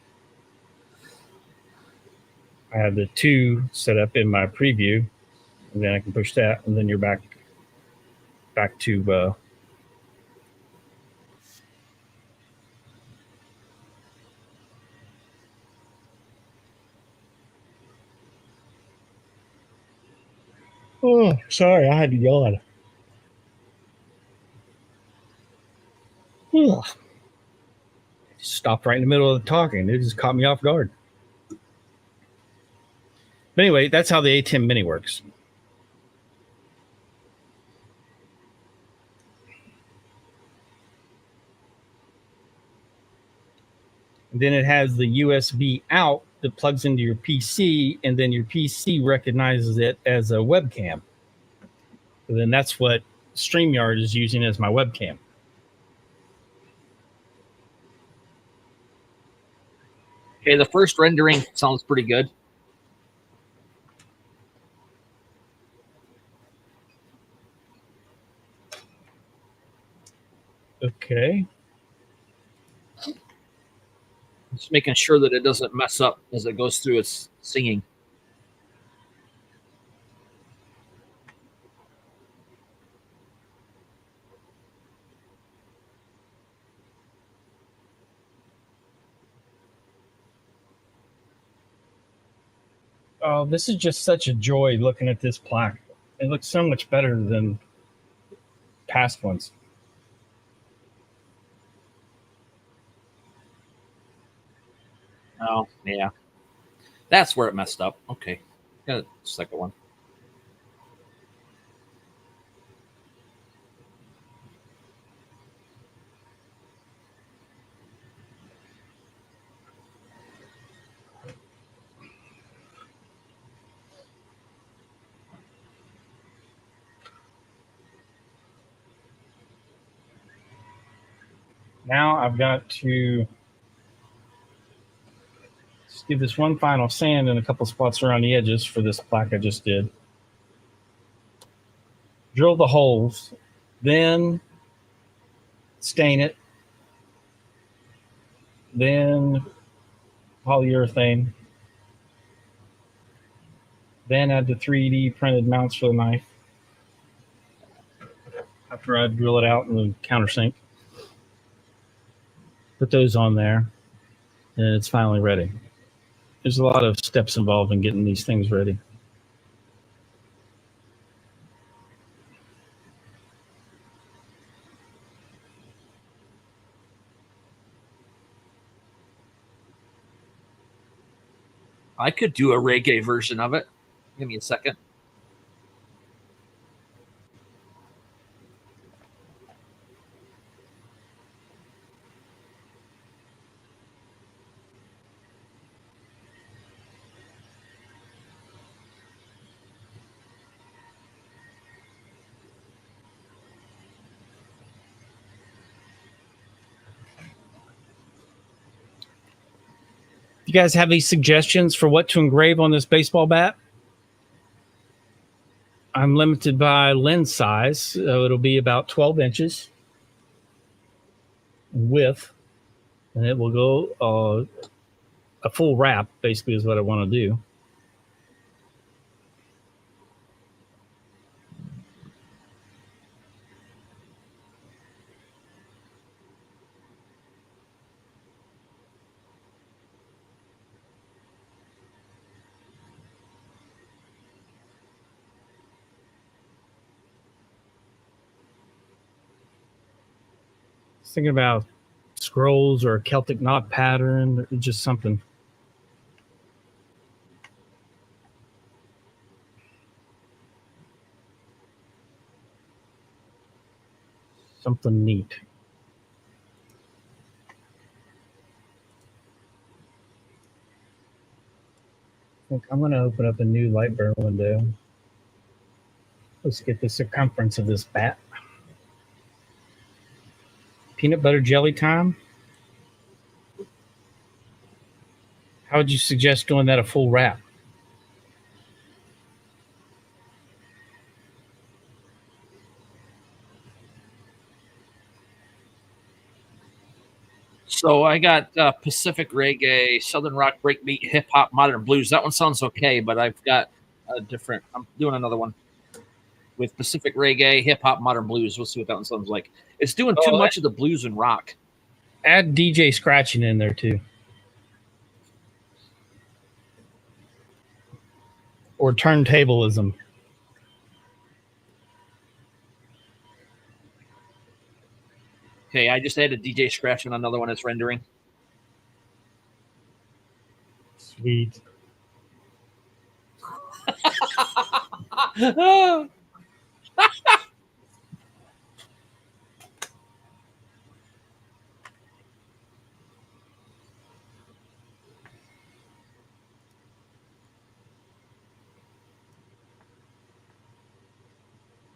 A: I have the 2 set up in my preview, and then I can push that, and then you're back to oh, sorry, I had to yawn. Ugh. Stopped right in the middle of the talking. It just caught me off guard. But anyway, that's how the A10 Mini works. And then it has the USB out that plugs into your PC, and then your PC recognizes it as a webcam. And then that's what StreamYard is using as my webcam.
B: Okay, the first rendering sounds pretty good.
A: Okay.
B: Just making sure that it doesn't mess up as it goes through its singing.
A: Oh, this is just such a joy looking at this plaque. It looks so much better than past ones.
B: Oh, yeah. That's where it messed up. Okay. Got a second one.
A: Now I've got to just give this one final sand in a couple spots around the edges for this plaque I just did. Drill the holes, then stain it, then polyurethane, then add the 3D printed mounts for the knife after I drill it out in the countersink. Put those on there, and it's finally ready. There's a lot of steps involved in getting these things ready.
B: I could do a reggae version of it. Give me a second.
A: You guys have any suggestions for what to engrave on this baseball bat? I'm limited by lens size, so it'll be about 12 inches width, and it will go a full wrap, basically, is what I want to do. Thinking about scrolls or a Celtic knot pattern, or just something. Something neat. I think I'm going to open up a new LightBurn window. Let's get the circumference of this bat. Peanut butter jelly time. How would you suggest doing that a full wrap?
B: So I got Pacific reggae, southern rock, breakbeat, hip hop, modern blues. That one sounds okay, but I've got a different. I'm doing another one with Pacific reggae, hip hop, modern blues. We'll see what that one sounds like. It's doing too much of the blues and rock.
A: Add DJ scratching in there too, or turntablism.
B: Okay, I just added DJ scratch on another one that's rendering.
A: Sweet.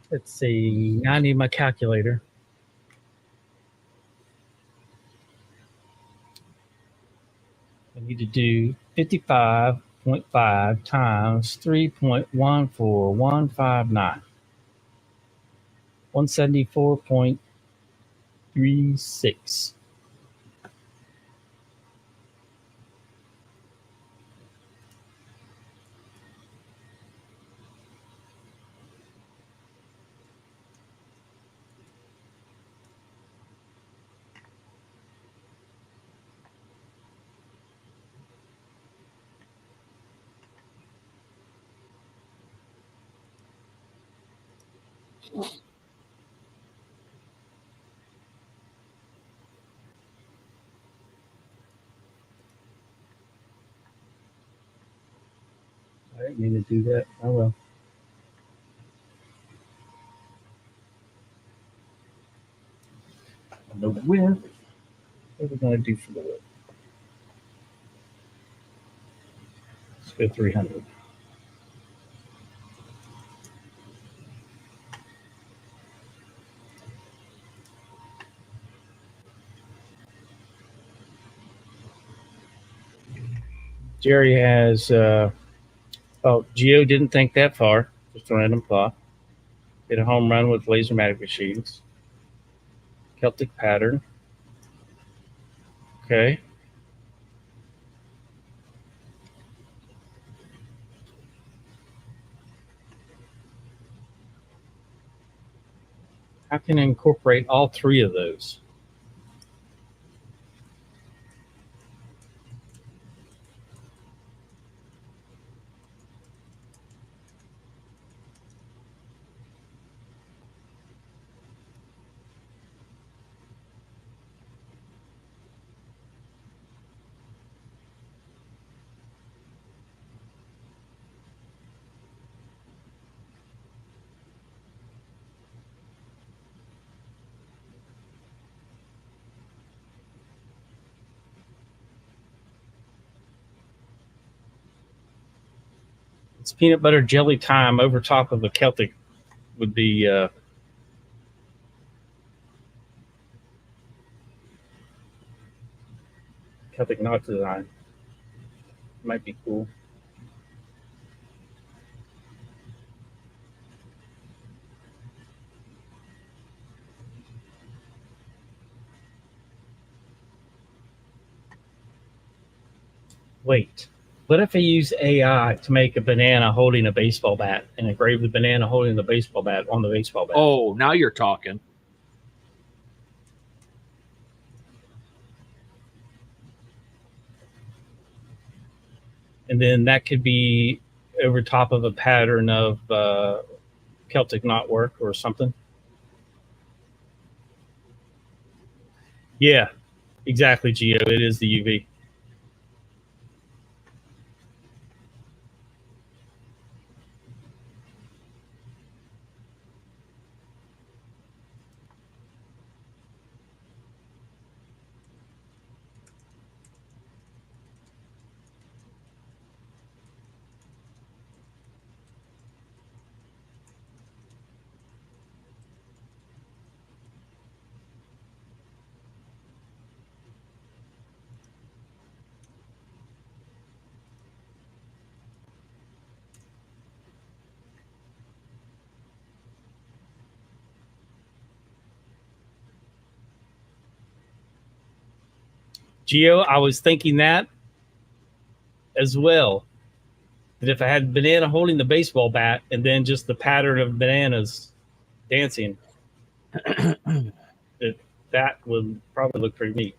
A: Let's see. I need my calculator. I need to do 55.5 times 3.14159. 174.36. I didn't mean to do that. Oh well. The width. What are we going to do for the width? Let's go 300. Jerry has, Geo didn't think that far. Just a random thought. Hit a home run with LaserMatic machines. Celtic pattern. Okay. How can I incorporate all three of those? It's peanut butter jelly time over top of a Celtic would be Celtic knot design. Might be cool. Wait, what if I use AI to make a banana holding a baseball bat and engrave the banana holding the baseball bat on the baseball bat?
B: Oh, now you're talking.
A: And then that could be over top of a pattern of Celtic knotwork or something. Yeah, exactly, Geo. It is the UV. Geo, I was thinking that as well. That if I had banana holding the baseball bat and then just the pattern of bananas dancing, that would probably look pretty neat.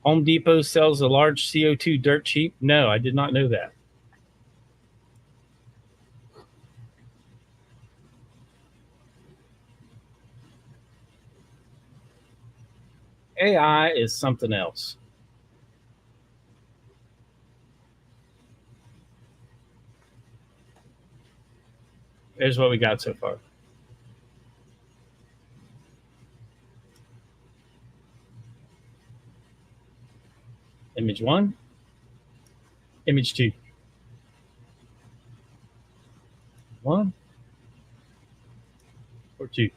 A: Home Depot sells a large CO2 dirt cheap. No, I did not know that. AI is something else. Here's what we got so far. Image 1, image 2. 1 or 2.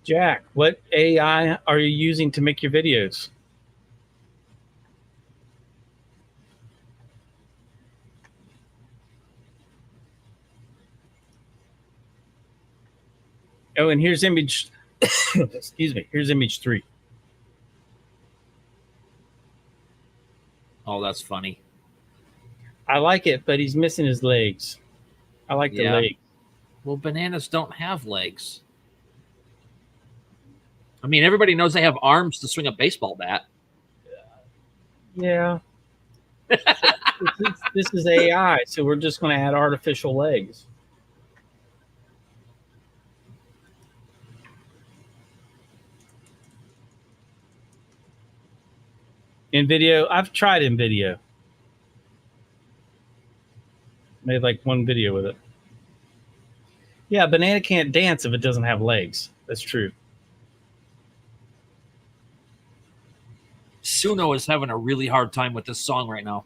A: Jack, what AI are you using to make your videos? Oh, and here's image, excuse me, here's image 3.
B: Oh, that's funny.
A: I like it, but he's missing his legs. I like the leg.
B: Well, bananas don't have legs. I mean, everybody knows they have arms to swing a baseball bat.
A: Yeah. This is AI, so we're just going to add artificial legs. In video, I've tried in video. Made like one video with it. Yeah, banana can't dance if it doesn't have legs. That's true.
B: Suno is having a really hard time with this song right now.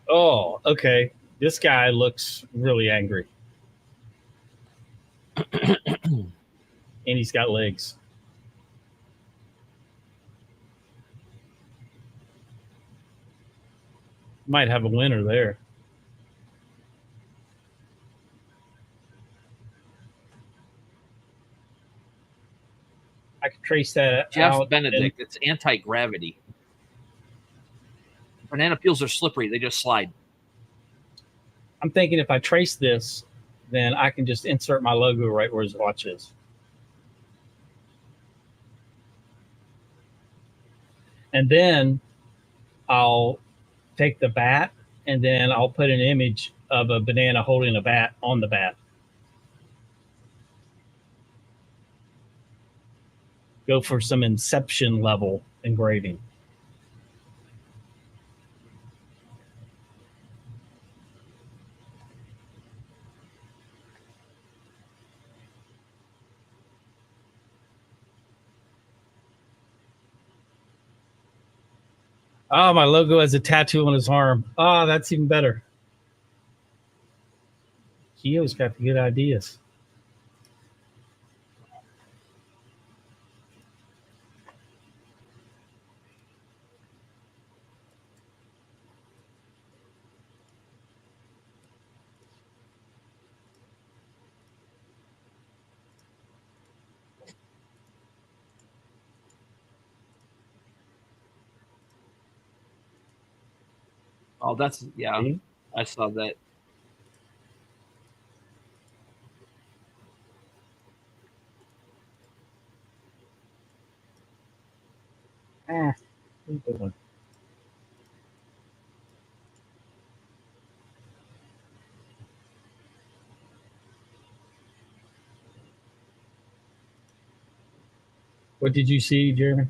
A: Oh, okay. This guy looks really angry. And he's got legs. Might have a winner there. I could trace that
B: Jeff
A: out.
B: Benedict, it's anti-gravity. Banana peels are slippery. They just slide.
A: I'm thinking if I trace this, then I can just insert my logo right where his watch is. And then I'll take the bat and then I'll put an image of a banana holding a bat on the bat. Go for some Inception level engraving. Oh, my logo has a tattoo on his arm. Oh, that's even better. Keo's got the good ideas.
B: Oh, that's, yeah,
A: See?
B: I saw that.
A: Ah, good one. What did you see, Jeremy?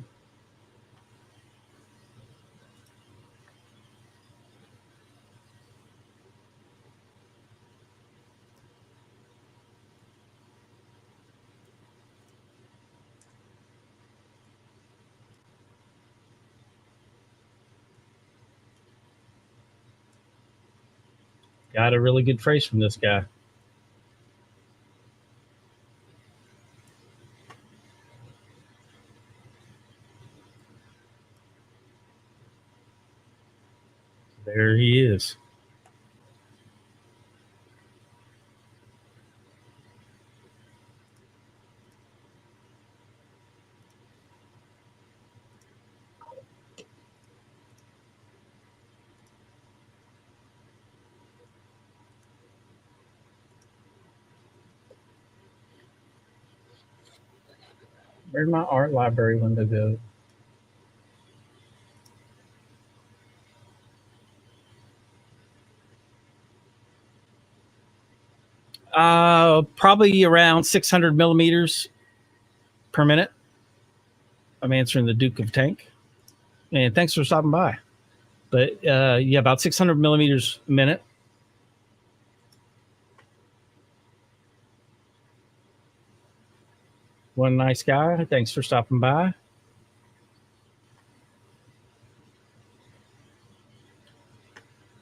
A: Got a really good trace from this guy. There he is. Where'd my art library window go? Probably around 600 millimeters per minute. I'm answering the Duke of Tank. And thanks for stopping by. But yeah, about 600 millimeters a minute. One nice guy. Thanks for stopping by.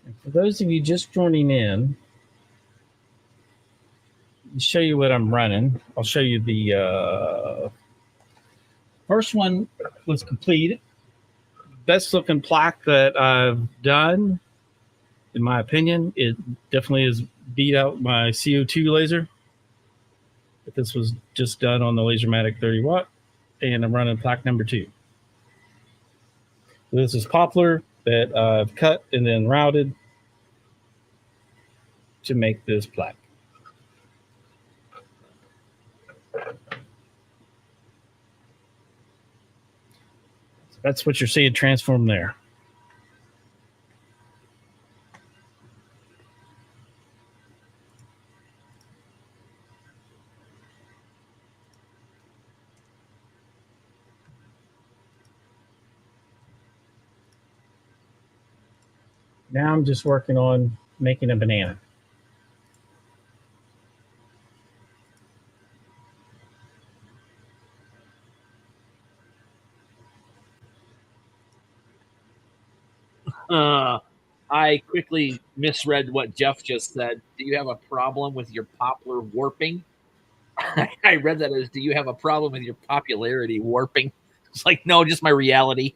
A: And for those of you just joining in, to show you what I'm running, I'll show you the first one was complete. Best looking plaque that I've done, in my opinion. It definitely has beat out my CO2 laser. But this was just done on the LaserMatic 30 watt, and I'm running plaque number 2. So this is poplar that I've cut and then routed to make this plaque. So that's what you're seeing transform there. Now I'm just working on making a banana.
B: I quickly misread what Jeff just said. Do you have a problem with your poplar warping? I read that as, do you have a problem with your popularity warping? It's like, no, just my reality.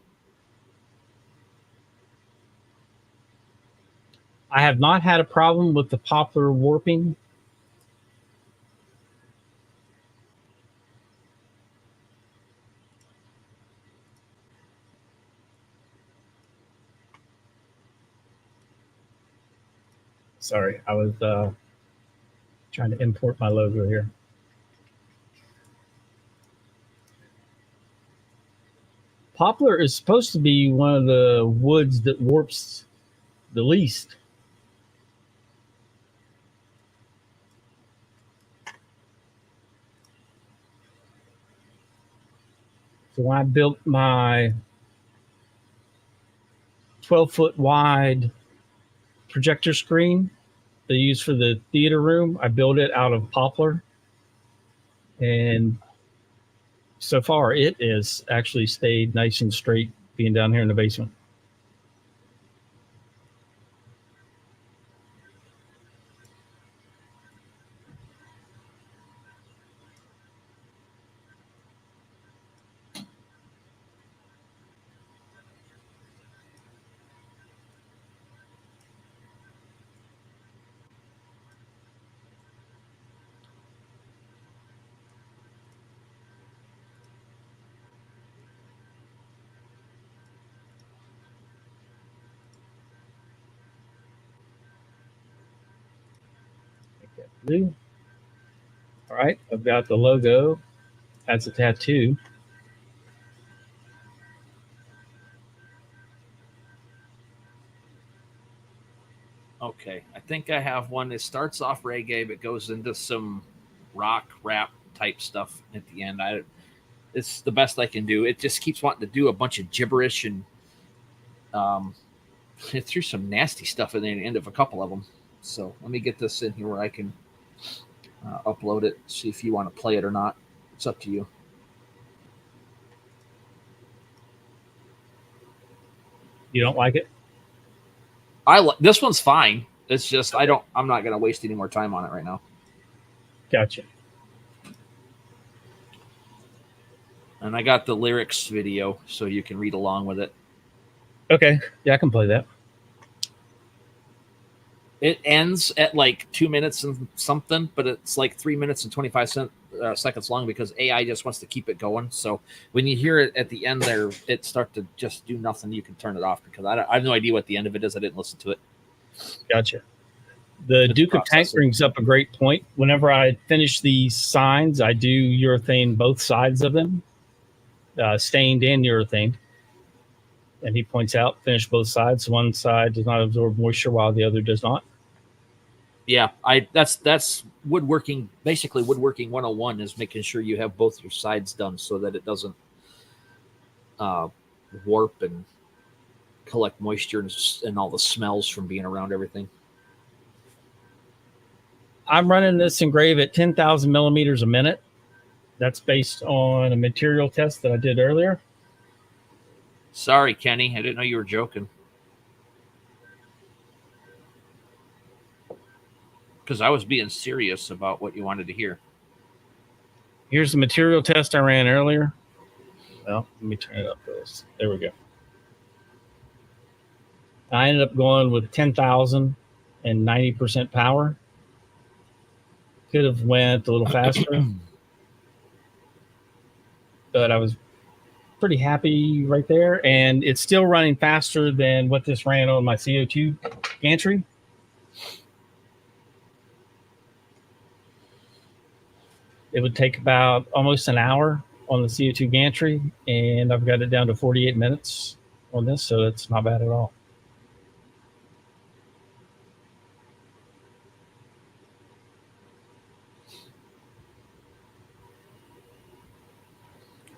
A: I have not had a problem with the poplar warping. Sorry, I was trying to import my logo here. Poplar is supposed to be one of the woods that warps the least. So when I built my 12-foot wide projector screen they use for the theater room, I built it out of poplar. And so far, it has actually stayed nice and straight being down here in the basement. Make that blue. All right, I've got the logo as a tattoo.
B: Okay, I think I have one that starts off reggae but goes into some rock rap type stuff at the end. It's the best I can do. It just keeps wanting to do a bunch of gibberish, and it threw some nasty stuff in the end of a couple of them. So let me get this in here where I can upload it. See if you want to play it or not. It's up to you.
A: You don't like it?
B: This one's fine. It's just I'm not going to waste any more time on it right now.
A: Gotcha.
B: And I got the lyrics video so you can read along with it.
A: Okay. Yeah, I can play that.
B: It ends at like 2 minutes and something, but it's like 3 minutes and 25 seconds long because AI just wants to keep it going. So when you hear it at the end there, it starts to just do nothing. You can turn it off because I have no idea what the end of it is. I didn't listen to it.
A: Gotcha. The Duke of Tank brings up a great point. Whenever I finish these signs, I do urethane both sides of them, stained and urethane. And he points out, finish both sides. One side does not absorb moisture while the other does not.
B: Yeah, that's woodworking. Basically, woodworking 101 is making sure you have both your sides done so that it doesn't warp and collect moisture and all the smells from being around everything.
A: I'm running this engrave at 10,000 millimeters a minute. That's based on a material test that I did earlier.
B: Sorry, Kenny. I didn't know you were joking. Because I was being serious about what you wanted to hear.
A: Here's the material test I ran earlier. Well, let me turn it up first. There we go. I ended up going with 10,000 and 90% power. Could have went a little faster. But I was pretty happy right there. And it's still running faster than what this ran on my CO2 gantry. It would take about almost an hour on the CO2 gantry, and I've got it down to 48 minutes on this, so it's not bad at all.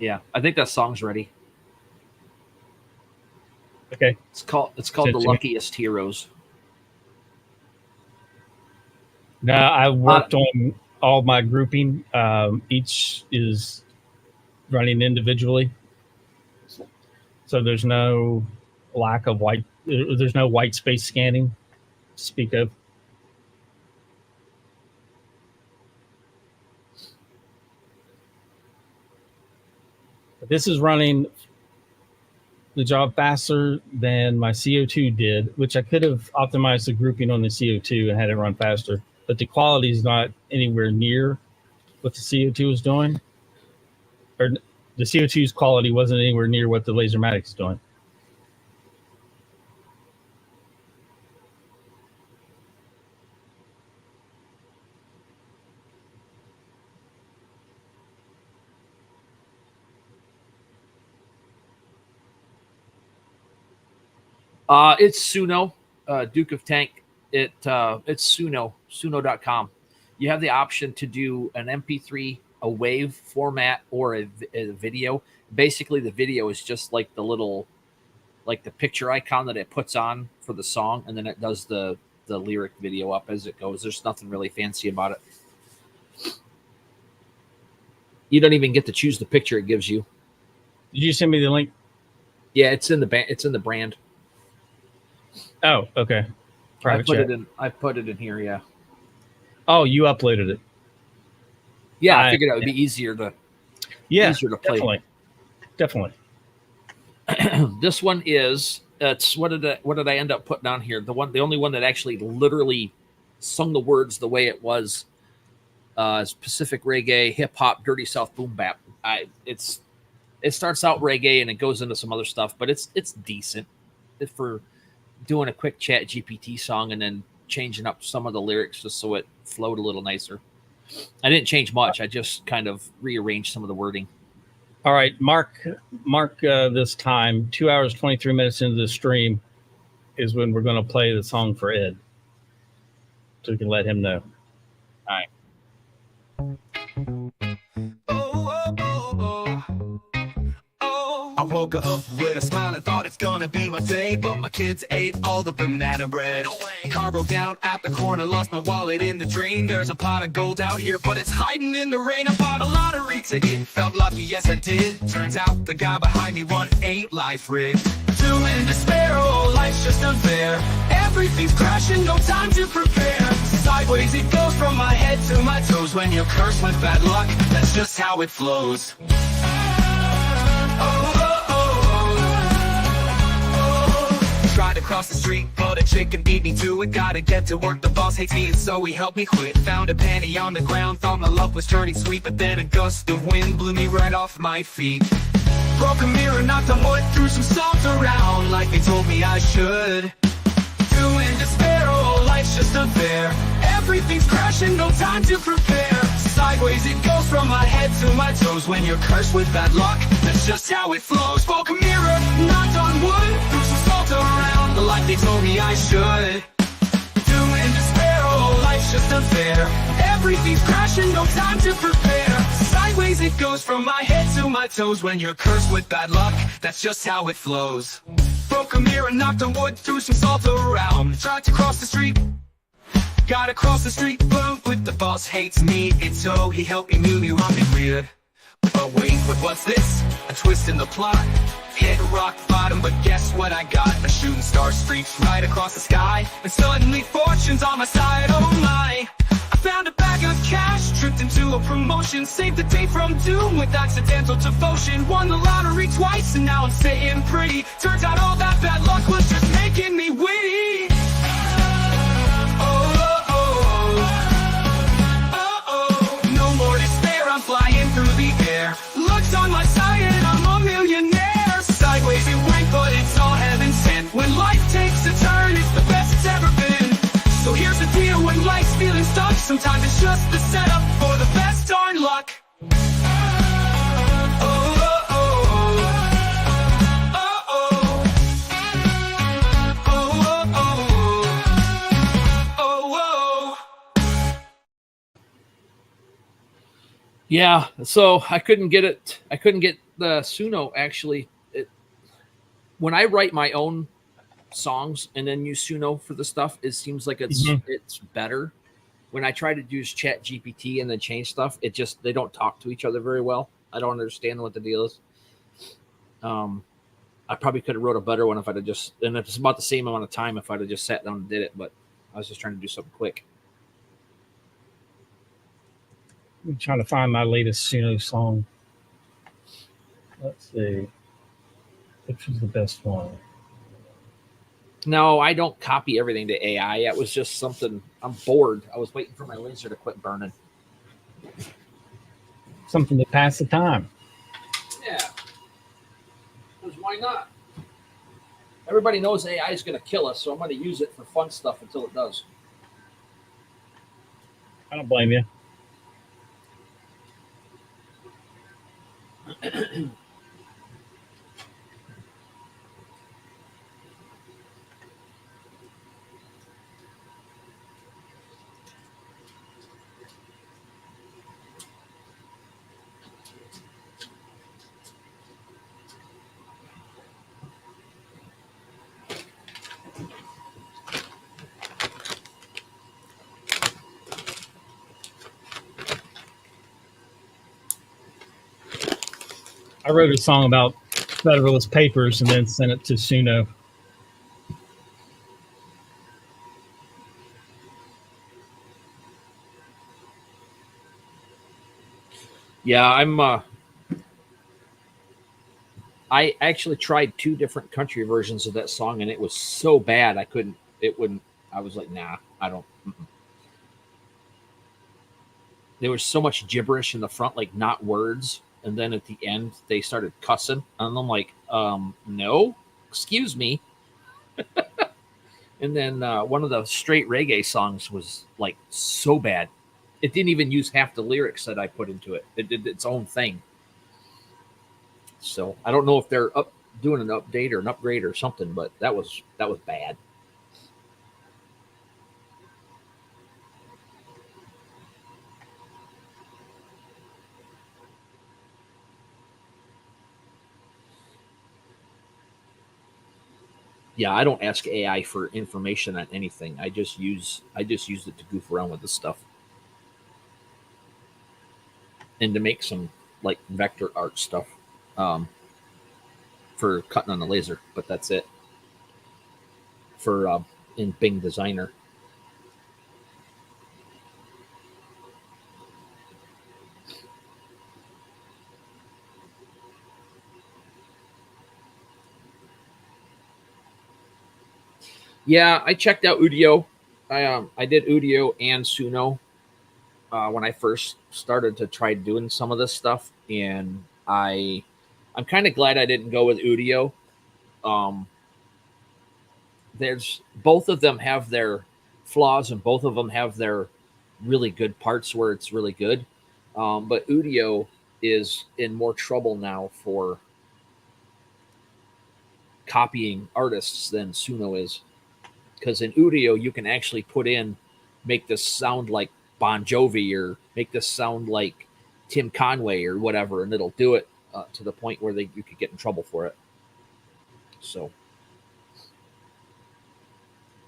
B: Yeah, I think that song's ready.
A: Okay.
B: It's called The Luckiest Heroes.
A: Now, I worked on all my grouping. Each is running individually. So there's no lack of there's no white space scanning to speak of. But this is running the job faster than my CO2 did, which I could have optimized the grouping on the CO2 and had it run faster. But the quality is not anywhere near what the CO2 is doing. Or the CO2's quality wasn't anywhere near what the LaserMatic is doing.
B: It's Suno, Duke of Tank. It's Suno.com. You have the option to do an MP3, a WAV format, or a video. Basically, the video is just like the picture icon that it puts on for the song, and then it does the lyric video up as it goes. There's nothing really fancy about it. You don't even get to choose the picture it gives you.
A: Did you send me the link?
B: Yeah, it's in the brand.
A: Oh, okay.
B: I put it in here. Yeah.
A: Oh, you uploaded it.
B: Yeah, I figured it would be easier to play.
A: Definitely.
B: This one is what did I end up putting on here? The only one that actually literally sung the words the way it was is Pacific Reggae, Hip Hop, Dirty South Boom Bap. It starts out reggae and it goes into some other stuff, but it's decent for doing a quick Chat GPT song and then changing up some of the lyrics just so it flowed a little nicer. I didn't change much. I just kind of rearranged some of the wording.
A: All right, mark this time. 2 hours, 23 minutes into the stream is when we're going to play the song for Ed. So we can let him know. All right.
D: Oh, oh, oh, oh. woke up with a smile and thought it's gonna be my day, but my kids ate all the banana bread. Car broke down at the corner, lost my wallet in the drain. There's a pot of gold out here, but it's hiding in the rain. I bought a lottery ticket, felt lucky, yes I did. Turns out the guy behind me won 8 life rigged. Doom and despair, oh life's just unfair. Everything's crashing, no time to prepare. Sideways it goes from my head to my toes. When you're cursed with bad luck, that's just how it flows. Tried to cross the street, but a chicken beat me to it. Gotta get to work, the boss hates me and so he helped me quit. Found a penny on the ground, thought my luck was turning sweet, but then a gust of wind blew me right off my feet. Broke a mirror, knocked on wood, threw some salt around like they told me I should. Doom and despair, oh life's just unfair. Everything's crashing, no time to prepare. Sideways it goes from my head to my toes. When you're cursed with bad luck, that's just how it flows. Broke a mirror, knocked on wood, threw some salt around like they told me I should. Doom and despair, oh life's just unfair. Everything's crashing, no time to prepare. Sideways it goes from my head to my toes. When you're cursed with bad luck, that's just how it flows. Broke a mirror, knocked on wood, threw some salt around. Tried to cross the street, gotta cross the street, boom, with the boss hates me. It's so he helped me, knew me wrong and weird. But wait, but what's this? A twist in the plot. Hit rock bottom, but guess what I got? A shooting star streaks right across the sky, and suddenly fortune's on my side, oh my. I found a bag of cash, tripped into a promotion, saved the day from doom with accidental devotion. Won the lottery twice, and now I'm sitting pretty. Turns out all that bad luck was just making me witty. No more despair, I'm flying through the air. Luck's on my side and I'm a millionaire. Sideways it went, but it's all heaven sent. When life takes a turn, it's the best it's ever been. So here's the deal, when life's feeling stuck, sometimes it's just the setup for the best darn luck.
B: Yeah, so I couldn't get it. I couldn't get the Suno actually. When I write my own songs and then use Suno for the stuff, it seems like it's better. When I try to use Chat GPT and then change stuff, they don't talk to each other very well. I don't understand what the deal is. I probably could have wrote a better one if I'd have just, and it's about the same amount of time if I'd have just sat down and did it, but I was just trying to do something quick.
A: I'm trying to find my latest Suno song. Let's see. Which is the best one?
B: No, I don't copy everything to AI. It was just something, I'm bored. I was waiting for my laser to quit burning.
A: Something to pass the time.
B: Yeah. Because why not? Everybody knows AI is going to kill us, so I'm going to use it for fun stuff until it does.
A: I don't blame you. I wrote a song about Federalist Papers and then sent it to Suno.
B: Yeah, I actually tried 2 different country versions of that song, and it was so bad I was like, nah, I don't. There was so much gibberish in the front, like not words. And then at the end, they started cussing. And I'm like, no, excuse me. And then one of the straight reggae songs was like so bad. It didn't even use half the lyrics that I put into it. It did its own thing. So I don't know if they're doing an update or an upgrade or something, but that was bad. Yeah, I don't ask AI for information on anything. I just use it to goof around with this stuff and to make some like vector art stuff for cutting on the laser. But that's it for in Bing Designer. Yeah, I checked out Udio. I did Udio and Suno when I first started to try doing some of this stuff, and I'm kind of glad I didn't go with Udio. There's both of them have their flaws, and both of them have their really good parts where it's really good. But Udio is in more trouble now for copying artists than Suno is. Because in Udio, you can actually make this sound like Bon Jovi or make this sound like Tim Conway or whatever, and it'll do it to the point where you could get in trouble for it. So,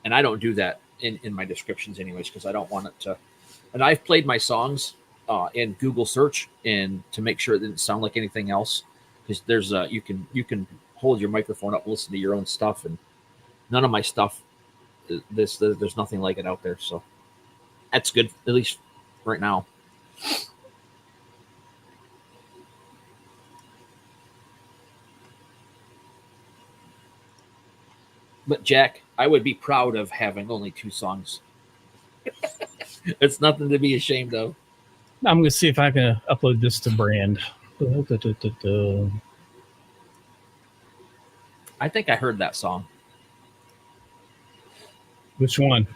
B: and I don't do that in my descriptions anyways, because I don't want it to. And I've played my songs in Google search and to make sure it didn't sound like anything else, because there's you can hold your microphone up and listen to your own stuff, and none of my stuff. There's nothing like it out there, so that's good, at least right now. But Jack, I would be proud of having only 2 songs. It's nothing to be ashamed of.
A: I'm going to see if I can upload this to Brand.
B: I think I heard that song.
A: Which one?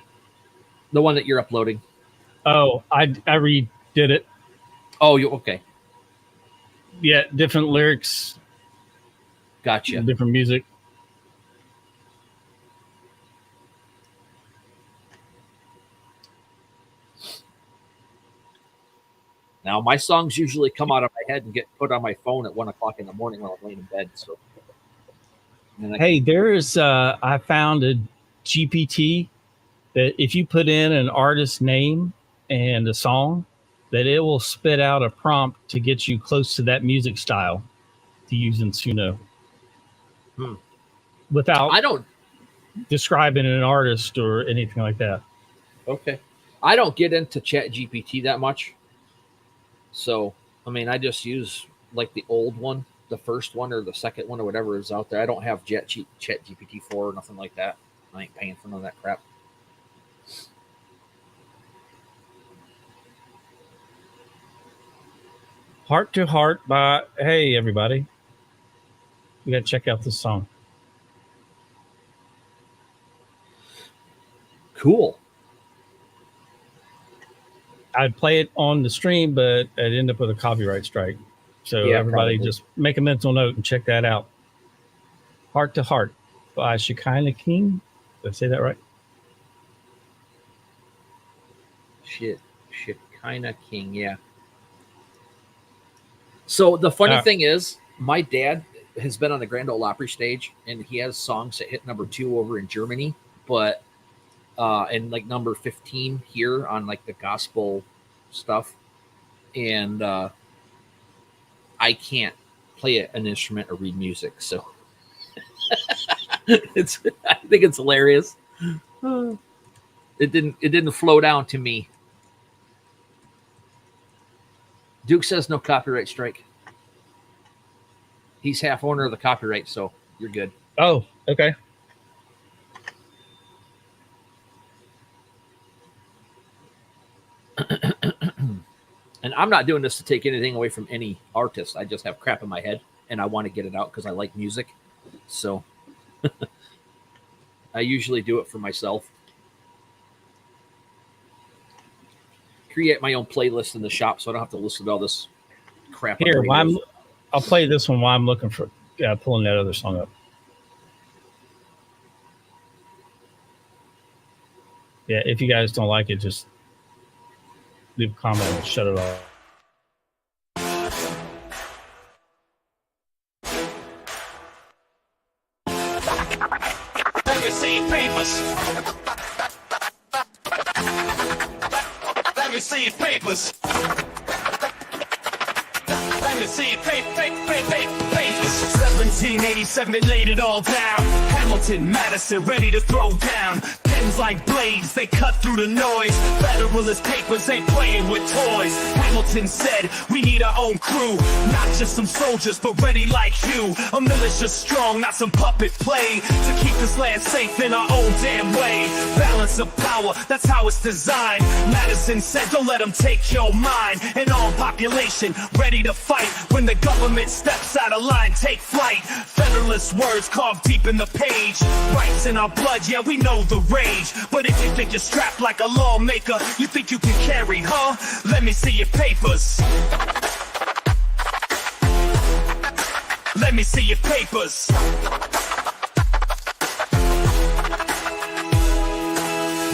B: The one that you're uploading.
A: Oh, I redid it.
B: Oh, you okay?
A: Yeah, different lyrics.
B: Gotcha.
A: Different music.
B: Now, my songs usually come out of my head and get put on my phone at 1 o'clock in the morning when I'm laying in bed. So,
A: hey, there's I found a GPT that if you put in an artist's name and a song, that it will spit out a prompt to get you close to that music style to use in Suno. Without describing an artist or anything like that.
B: Okay. I don't get into Chat GPT that much. So, I mean, I just use like the old one, the first one or the second one or whatever is out there. I don't have Chat GPT 4 or nothing like that. I ain't paying for none of that crap.
A: Heart to Heart by, hey, everybody. We got to check out this song.
B: Cool.
A: I'd play it on the stream, but I'd end up with a copyright strike. So
B: Yeah,
A: everybody
B: probably.
A: just make a mental note and check that out. Heart to Heart by Shekinah King. Did I say that right?
B: Shekinah King, yeah. So the funny thing is, my dad has been on the Grand Ole Opry stage, and he has songs that hit number 2 over in Germany, but and like number 15 here on like the gospel stuff. And I can't play an instrument or read music, so I think it's hilarious. It didn't flow down to me. Duke says no copyright strike. He's half owner of the copyright, so you're good.
A: Oh, okay.
B: And I'm not doing this to take anything away from any artist. I just have crap in my head, and I want to get it out because I like music. So I usually do it for myself. Create my own playlist in the shop so I don't have to listen to all this crap.
A: Here, I'll play this one while I'm looking for pulling that other song up. Yeah, if you guys don't like it, just leave a comment and shut it off.
D: see your papers. Let me see your papers. Let me see your papers. 1787, they laid it all down. Hamilton, Madison, ready to throw down. Pens like blades, they cut through the noise. Federalist papers ain't playing with toys. Hamilton said, we need our own crew. Not just some soldiers, but ready like you. A militia strong, not some puppet play. To keep this land safe in our own damn way. Balance of power, that's how it's designed. Madison said, don't let them take your mind. And all population, ready to fight. When the government steps out of line, take flight. Federalist words carved deep in the page. Rights in our blood, yeah, we know the rage. But if you think you're strapped like a lawmaker, you think you can carry, huh? Let me see your papers. Let me see your papers.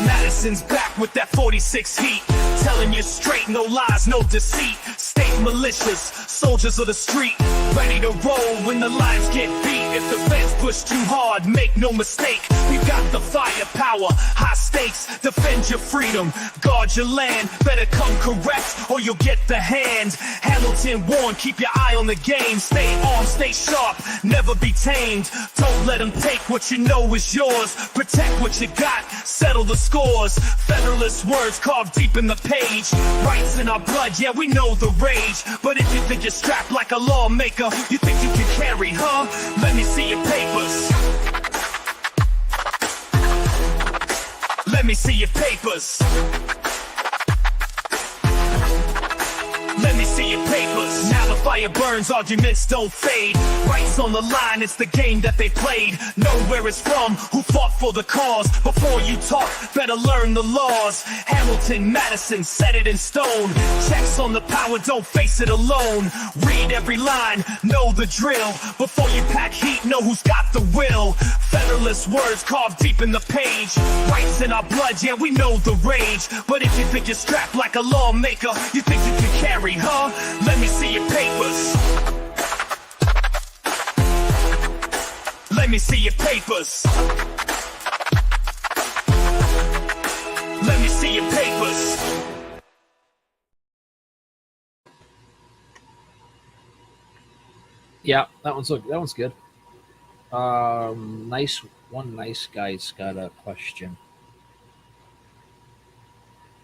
D: Madison's back with that 46 heat. Telling you straight, no lies, no deceit. State militias, soldiers of the street, ready to roll when the lines get beat. If the feds push too hard, make no mistake, we've got the firepower, high stakes. Defend your freedom, guard your land. Better come correct or you'll get the hand. Hamilton warned, keep your eye on the game. Stay armed, stay sharp, never be tamed. Don't let them take what you know is yours. Protect what you got, settle the scores. Federalist words carved deep in the page. Rights in our blood, yeah, we know the rage. But if you think you're strapped like a lawmaker, you think you can carry, huh? Let me see your papers. Let me see your papers. Let me see your papers. Now the fire burns, arguments don't fade. Rights on the line, it's the game that they played. Know where it's from, who fought for the cause. Before you talk, better learn the laws. Hamilton, Madison, set it in stone. Checks on the power, don't face it alone. Read every line, know the drill. Before you pack heat, know who's got the will. Federalist words carved deep in the page. Rights in our blood, yeah, we know the rage. But if you think you're strapped like a lawmaker, you think you can carry, huh? Let me see your papers. Let me see your papers. Let me see your papers.
B: Yeah, that one's good. Nice guy's got a question.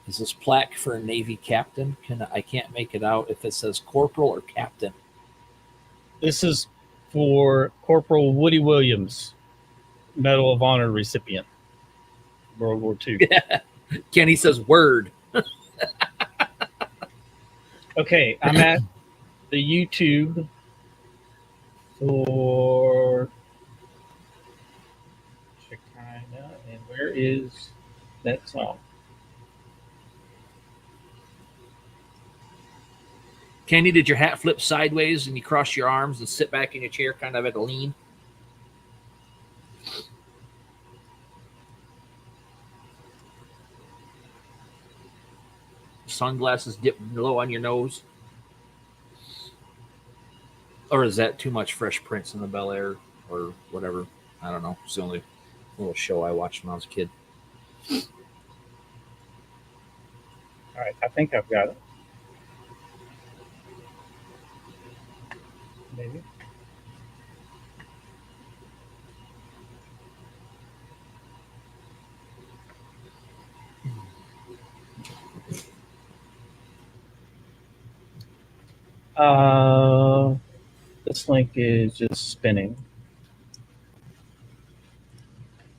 B: Is this plaque for a Navy captain? I can't make it out if it says corporal or captain.
A: This is for Corporal Woody Williams, Medal of Honor recipient, World War II.
B: Kenny says word.
A: Okay, I'm at the YouTube for Shekinah, and where is that song?
B: Kenny, did your hat flip sideways and you cross your arms and sit back in your chair kind of at a lean? Sunglasses dipped low on your nose? Or is that too much Fresh Prince in the Bel Air or whatever? I don't know. It's the only little show I watched when I was a kid.
A: All right, I think I've got it. Maybe. This link is just spinning.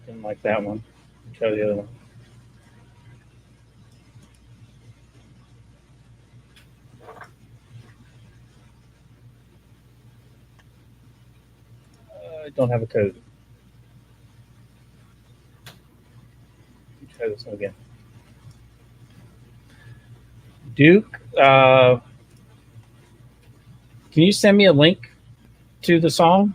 A: Didn't like that one. Try the other one. I don't have a code. Try this one again. Duke, can you send me a link to the song?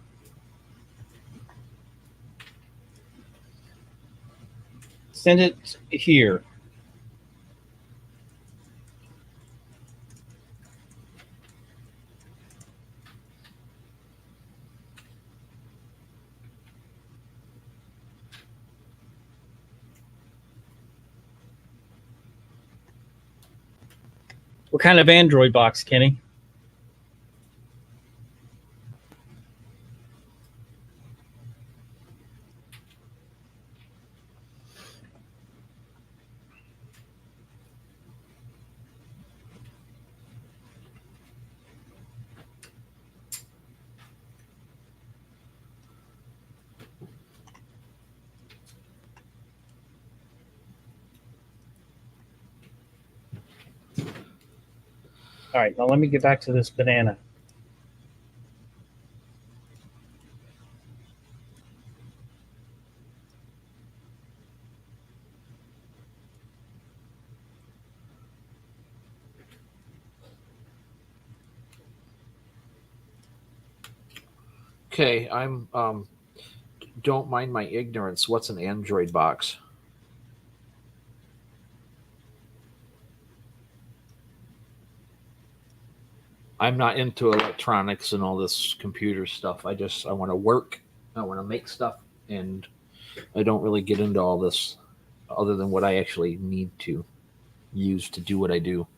A: Send it here. What kind of Android box, Kenny? All right, now let me get back to this banana.
B: Okay, I'm don't mind my ignorance. What's an Android box? I'm not into electronics and all this computer stuff. I want to work. I want to make stuff, and I don't really get into all this other than what I actually need to use to do what I do.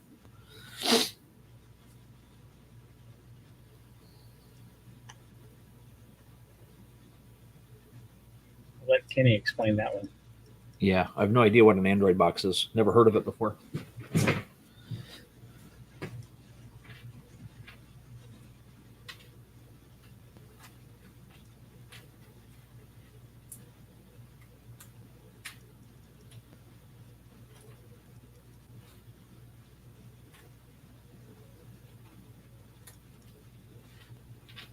A: Let Kenny explain that one.
B: Yeah, I have no idea what an Android box is. Never heard of it before.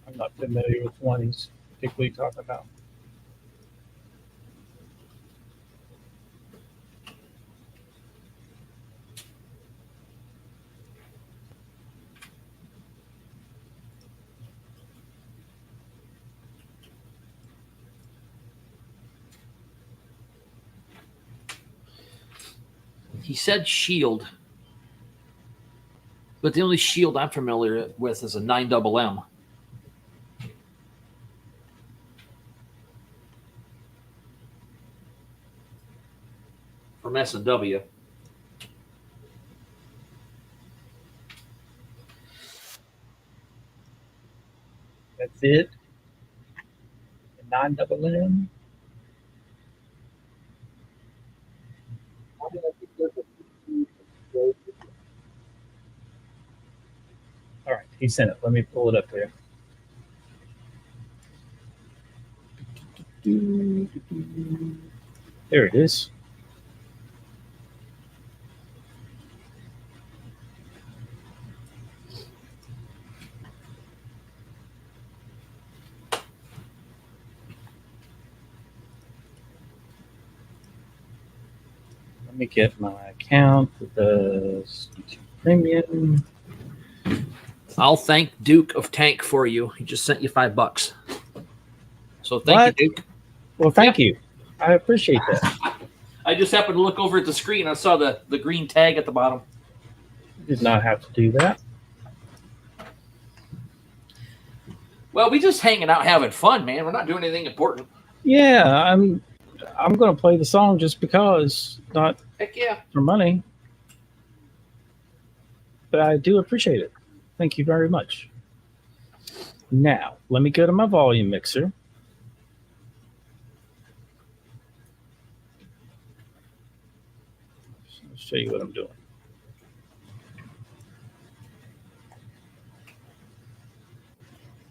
A: I'm not familiar with one he's particularly talking about.
B: He said Shield, but the only Shield I'm familiar with is a 9MM. From S&W.
A: That's it. 9MM. All right, he sent it. Let me pull it up here. There it is. Let me get my account with the premium.
B: I'll thank Duke of Tank for you. He just sent you $5. So thank you, Duke.
A: Well, thank you. I appreciate that.
B: I just happened to look over at the screen. I saw the green tag at the bottom.
A: Did not have to do that.
B: Well, we just hanging out, having fun, man. We're not doing anything important.
A: Yeah, I'm going to play the song just because, not
B: Heck yeah.
A: for money. But I do appreciate it. Thank you very much. Now, let me go to my volume mixer. I'll show you what I'm doing.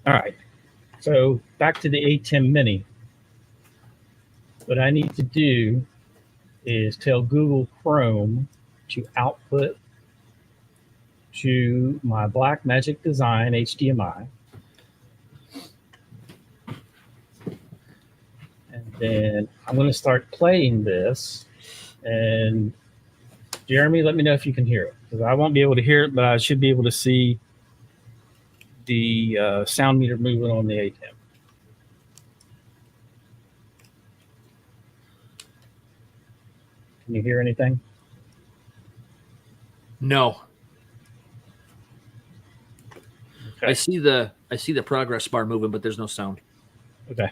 A: All right. So back to the ATEM Mini. What I need to do is tell Google Chrome to output to my Blackmagic Design HDMI. And then I'm going to start playing this. And Jeremy, let me know if you can hear it, because I won't be able to hear it, but I should be able to see the sound meter moving on the ATEM. Can you hear anything?
B: No.
A: Okay.
B: I see the progress bar moving, but there's no sound.
A: Okay.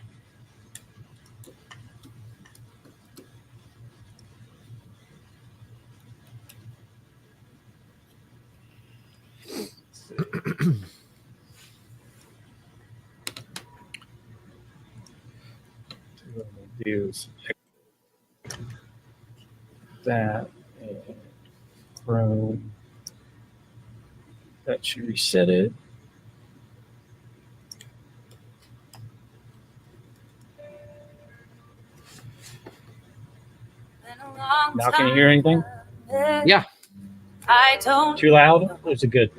A: do is that and Chrome. That should reset it. Now can you hear anything?
B: Yeah.
E: I don't.
A: Too loud? Or is it good?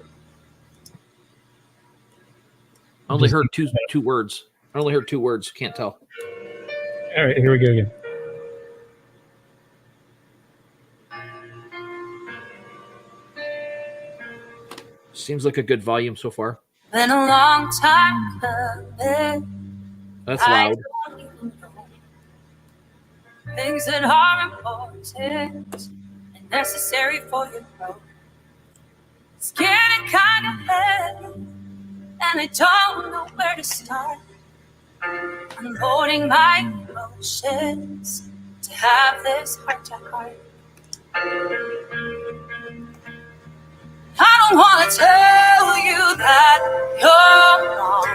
B: I only heard two words. I only heard 2 words. Can't tell.
A: All right, here we go again.
B: Seems like a good volume so far.
E: Been a long time coming.
B: That's loud.
E: Things that are important and necessary for your growth. It's getting kind of heavy, and I don't know where to start. Unloading my emotions to have this heart to heart. I don't want to tell you that you're wrong.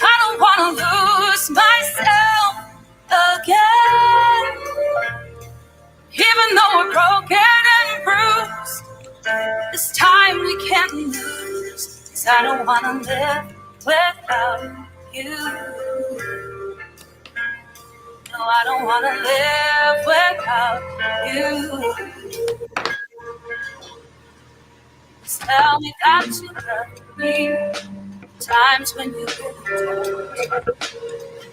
E: I don't want to lose myself again. Even though we're broken and bruised, this time we can't lose. 'Cause I don't want to live without you. No, I don't want to live without you. Just tell me that you love me. Times when you don't.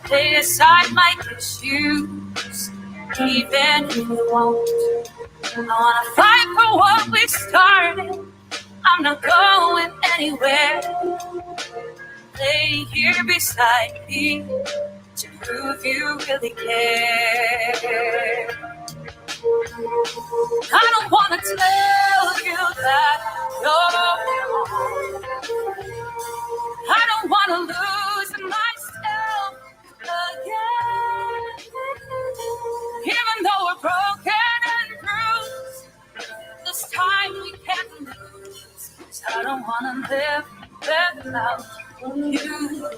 E: Lay aside my issues, even if you won't. I wanna fight for what we started. I'm not going anywhere. Lay here beside me to prove you really care. I don't wanna tell you that you're wrong. I don't wanna lose myself again. Even though we're broken and bruised, this time we can't lose. 'Cause I don't wanna live without you.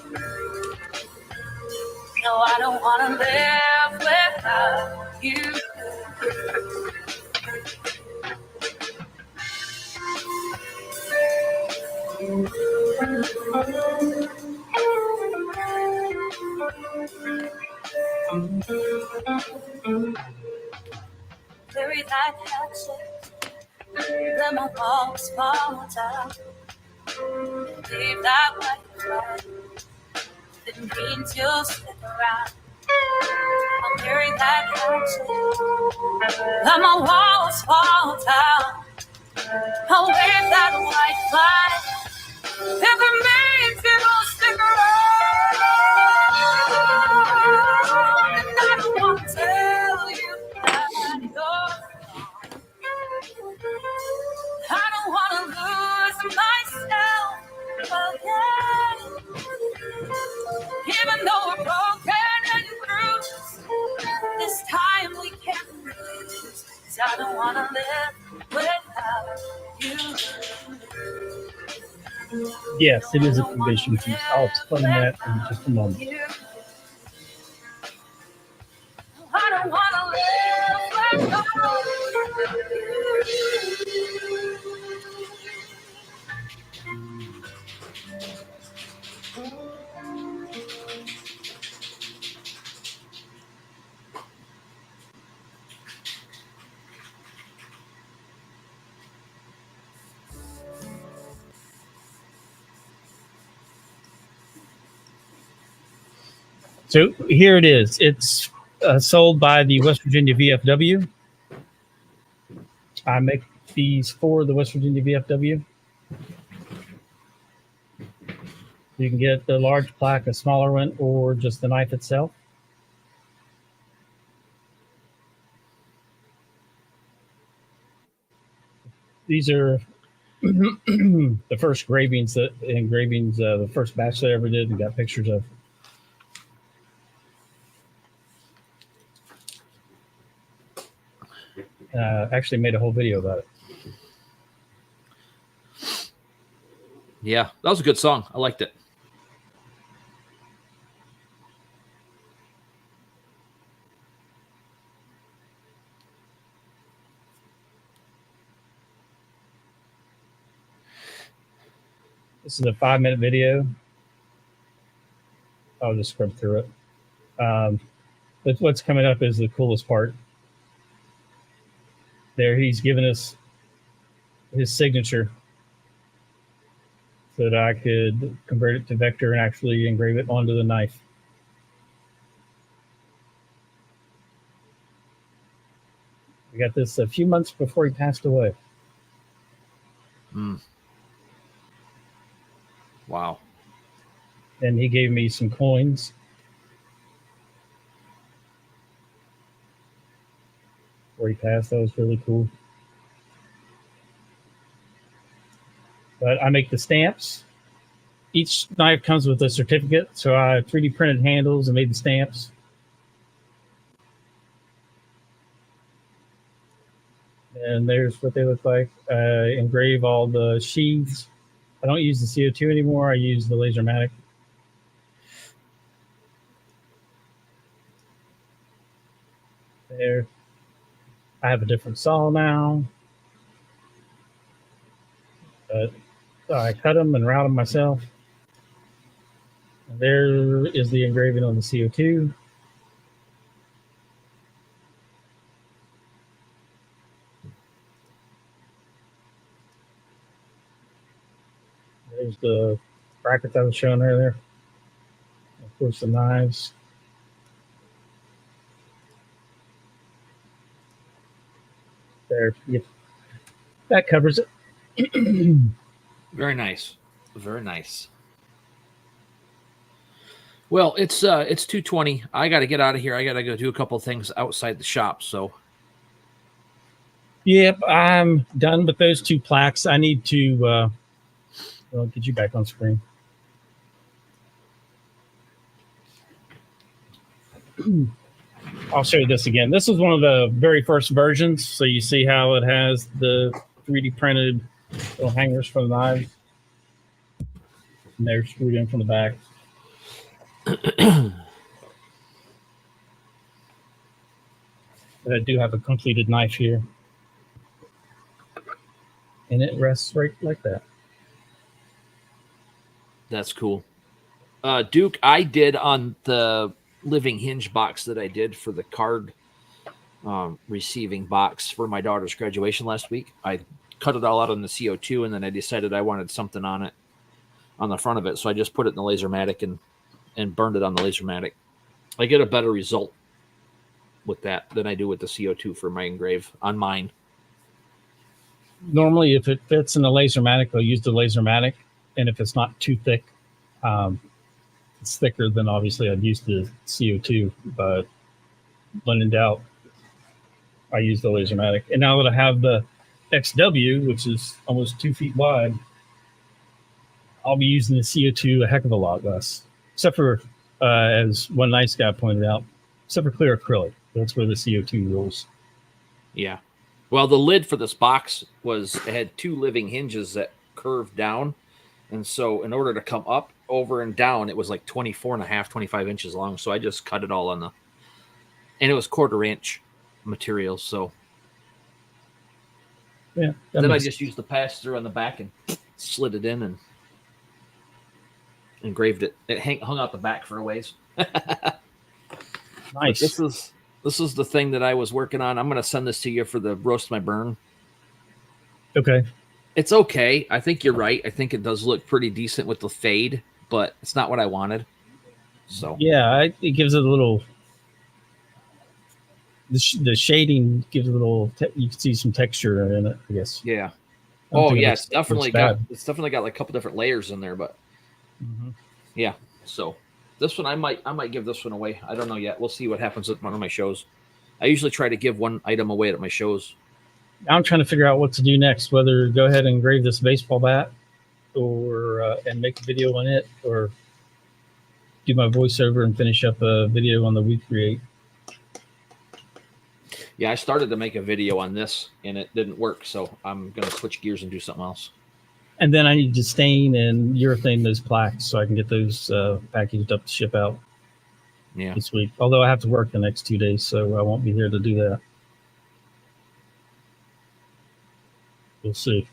E: No, I don't wanna live without you. Bury that hatchet, let my walls fall down. Leave that white flag, that means you'll stick around. I'll bury that hatchet, let my walls fall down. I'll wave that white flag, if it means you'll stick around. And I don't want to tell you that you're wrong. I don't want to lose myself again. Even though we're broken and bruised, this time we can't lose. 'Cause I don't want to live without you.
A: Yes, it is a provision piece. I'll explain that in just a moment.
E: I don't want to live without you.
A: So here it is. It's sold by the West Virginia VFW. I make these for the West Virginia VFW. You can get the large plaque, a smaller one, or just the knife itself. These are the first engravings, the first batch that I ever did and got pictures of. Actually made a whole video about it.
B: Yeah, that was a good song. I liked it.
A: This is a 5-minute video. I'll just scrub through it. But what's coming up is the coolest part. There, he's given us his signature so that I could convert it to vector and actually engrave it onto the knife. We got this a few months before he passed away.
B: Wow.
A: And he gave me some coins. Before he passed, that was really cool. But I make the stamps. Each knife comes with a certificate, so I 3D printed handles and made the stamps. And there's what they look like. Engrave all the sheaths. I don't use the CO2 anymore. I use the LaserMatic. There. I have a different saw now. But I cut them and route them myself. And there is the engraving on the CO2. There's the brackets I was showing earlier. Of course, the knives. There, yep. That covers it.
B: Very nice. Very nice. Well, it's 2:20. I got to get out of here. I got to go do a couple of things outside the shop. So,
A: yep, I'm done with those 2 plaques. I need to well, get you back on screen. I'll show you this again. This is one of the very first versions. So you see how it has the 3D printed little hangers for the knives. And they're screwed in from the back. But I do have a completed knife here. And it rests right like that.
B: that's cool. Duke, I did on the living hinge box that I did for the card receiving box for my daughter's graduation last week. I cut it all out on the CO2, and then I decided I wanted something on it, on the front of it. So I just put it in the LaserMatic and burned it on the LaserMatic. I get a better result with that than I do with the CO2 for my engrave on mine.
A: Normally, if it fits in the LaserMatic, I'll use the LaserMatic. And if it's not too thick, it's thicker, then obviously I'd use the CO2. But when in doubt, I use the LaserMatic. And now that I have the XW, which is almost 2 feet wide, I'll be using the CO2 a heck of a lot less. Except for, as one nice guy pointed out, except for clear acrylic. That's where the CO2 rules.
B: Yeah. Well, the lid for this box it had 2 living hinges that curved down. And so in order to come up, over, and down, it was like 24.5, 25 inches long. So I just cut it all on and it was 1/4 inch material. So
A: yeah.
B: Then I just used the pass through on the back and slid it in and engraved it. It hung out the back for a ways.
A: Nice.
B: This is the thing that I was working on. I'm going to send this to you for the roast my burn.
A: Okay.
B: It's okay. I think you're right. I think it does look pretty decent with the fade, but it's not what I wanted. So
A: yeah, it gives it a little. The shading gives it a little. You can see some texture in it, I guess.
B: Yeah. Oh yeah, it's definitely got like a couple different layers in there, but yeah. So this one I might give this one away. I don't know yet. We'll see what happens at one of my shows. I usually try to give one item away at my shows.
A: I'm trying to figure out what to do next, whether go ahead and engrave this baseball bat or and make a video on it, or do my voiceover and finish up a video on the We Create.
B: Yeah, I started to make a video on this and it didn't work, so I'm going to switch gears and do something else.
A: And then I need to stain and urethane those plaques so I can get those packaged up to ship out this week. Although I have to work the next 2 days, so I won't be here to do that. We'll see.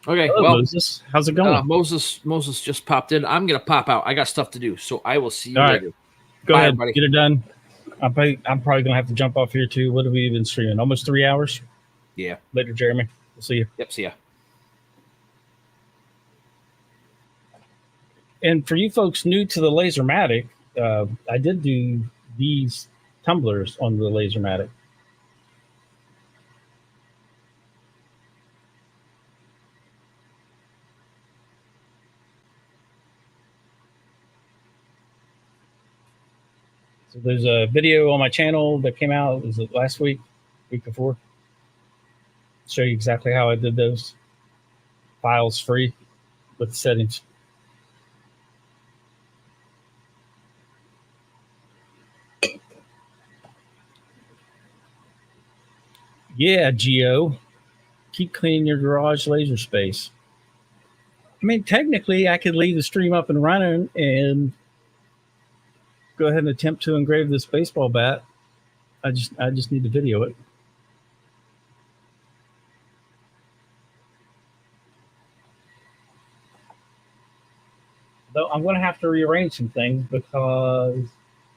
B: Okay,
A: Hello,
B: well,
A: Moses. How's it going?
B: Moses just popped in. I'm gonna pop out. I got stuff to do, so I will see you
A: All right.
B: later.
A: Go
B: Bye,
A: ahead.
B: everybody.
A: Get it done. I'm probably gonna have to jump off here too. What have we been streaming? Almost 3 hours.
B: Yeah.
A: Later, Jeremy. We'll see you.
B: Yep. See ya.
A: And for you folks new to the LaserMatic, I did do these tumblers on the LaserMatic. So there's a video on my channel that came out. Was it last week before? Show you exactly how I did those. Files free with settings. Yeah, Geo. Keep cleaning your garage laser space. I mean, technically, I could leave the stream up and running and go ahead and attempt to engrave this baseball bat. I just need to video it. Though I'm going to have to rearrange some things because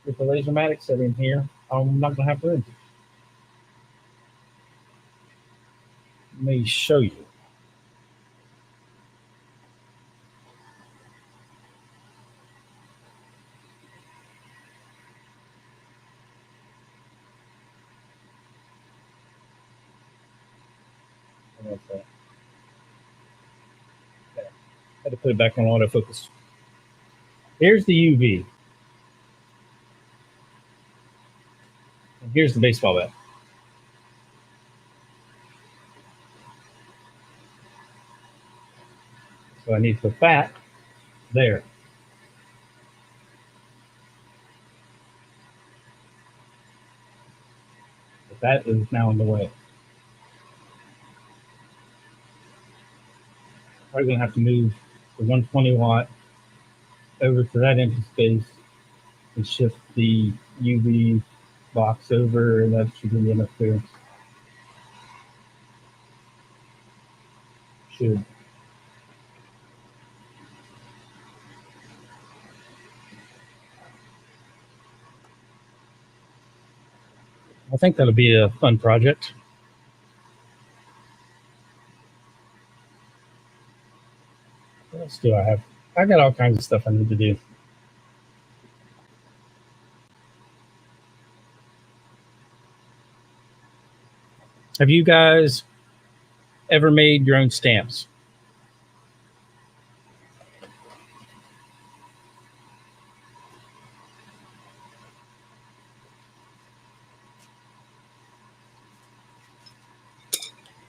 A: with the LaserMatic setting here, I'm not going to have room. Let me show you. Okay. Had to put it back on autofocus. Here's the UV. And here's the baseball bat. So I need to put that there. But that is now in the way. Probably going to have to move the 120 watt over to that empty space and shift the UV box over, and that should be enough clearance. Should. I think that'll be a fun project. What else do I have? I got all kinds of stuff I need to do. Have you guys ever made your own stamps?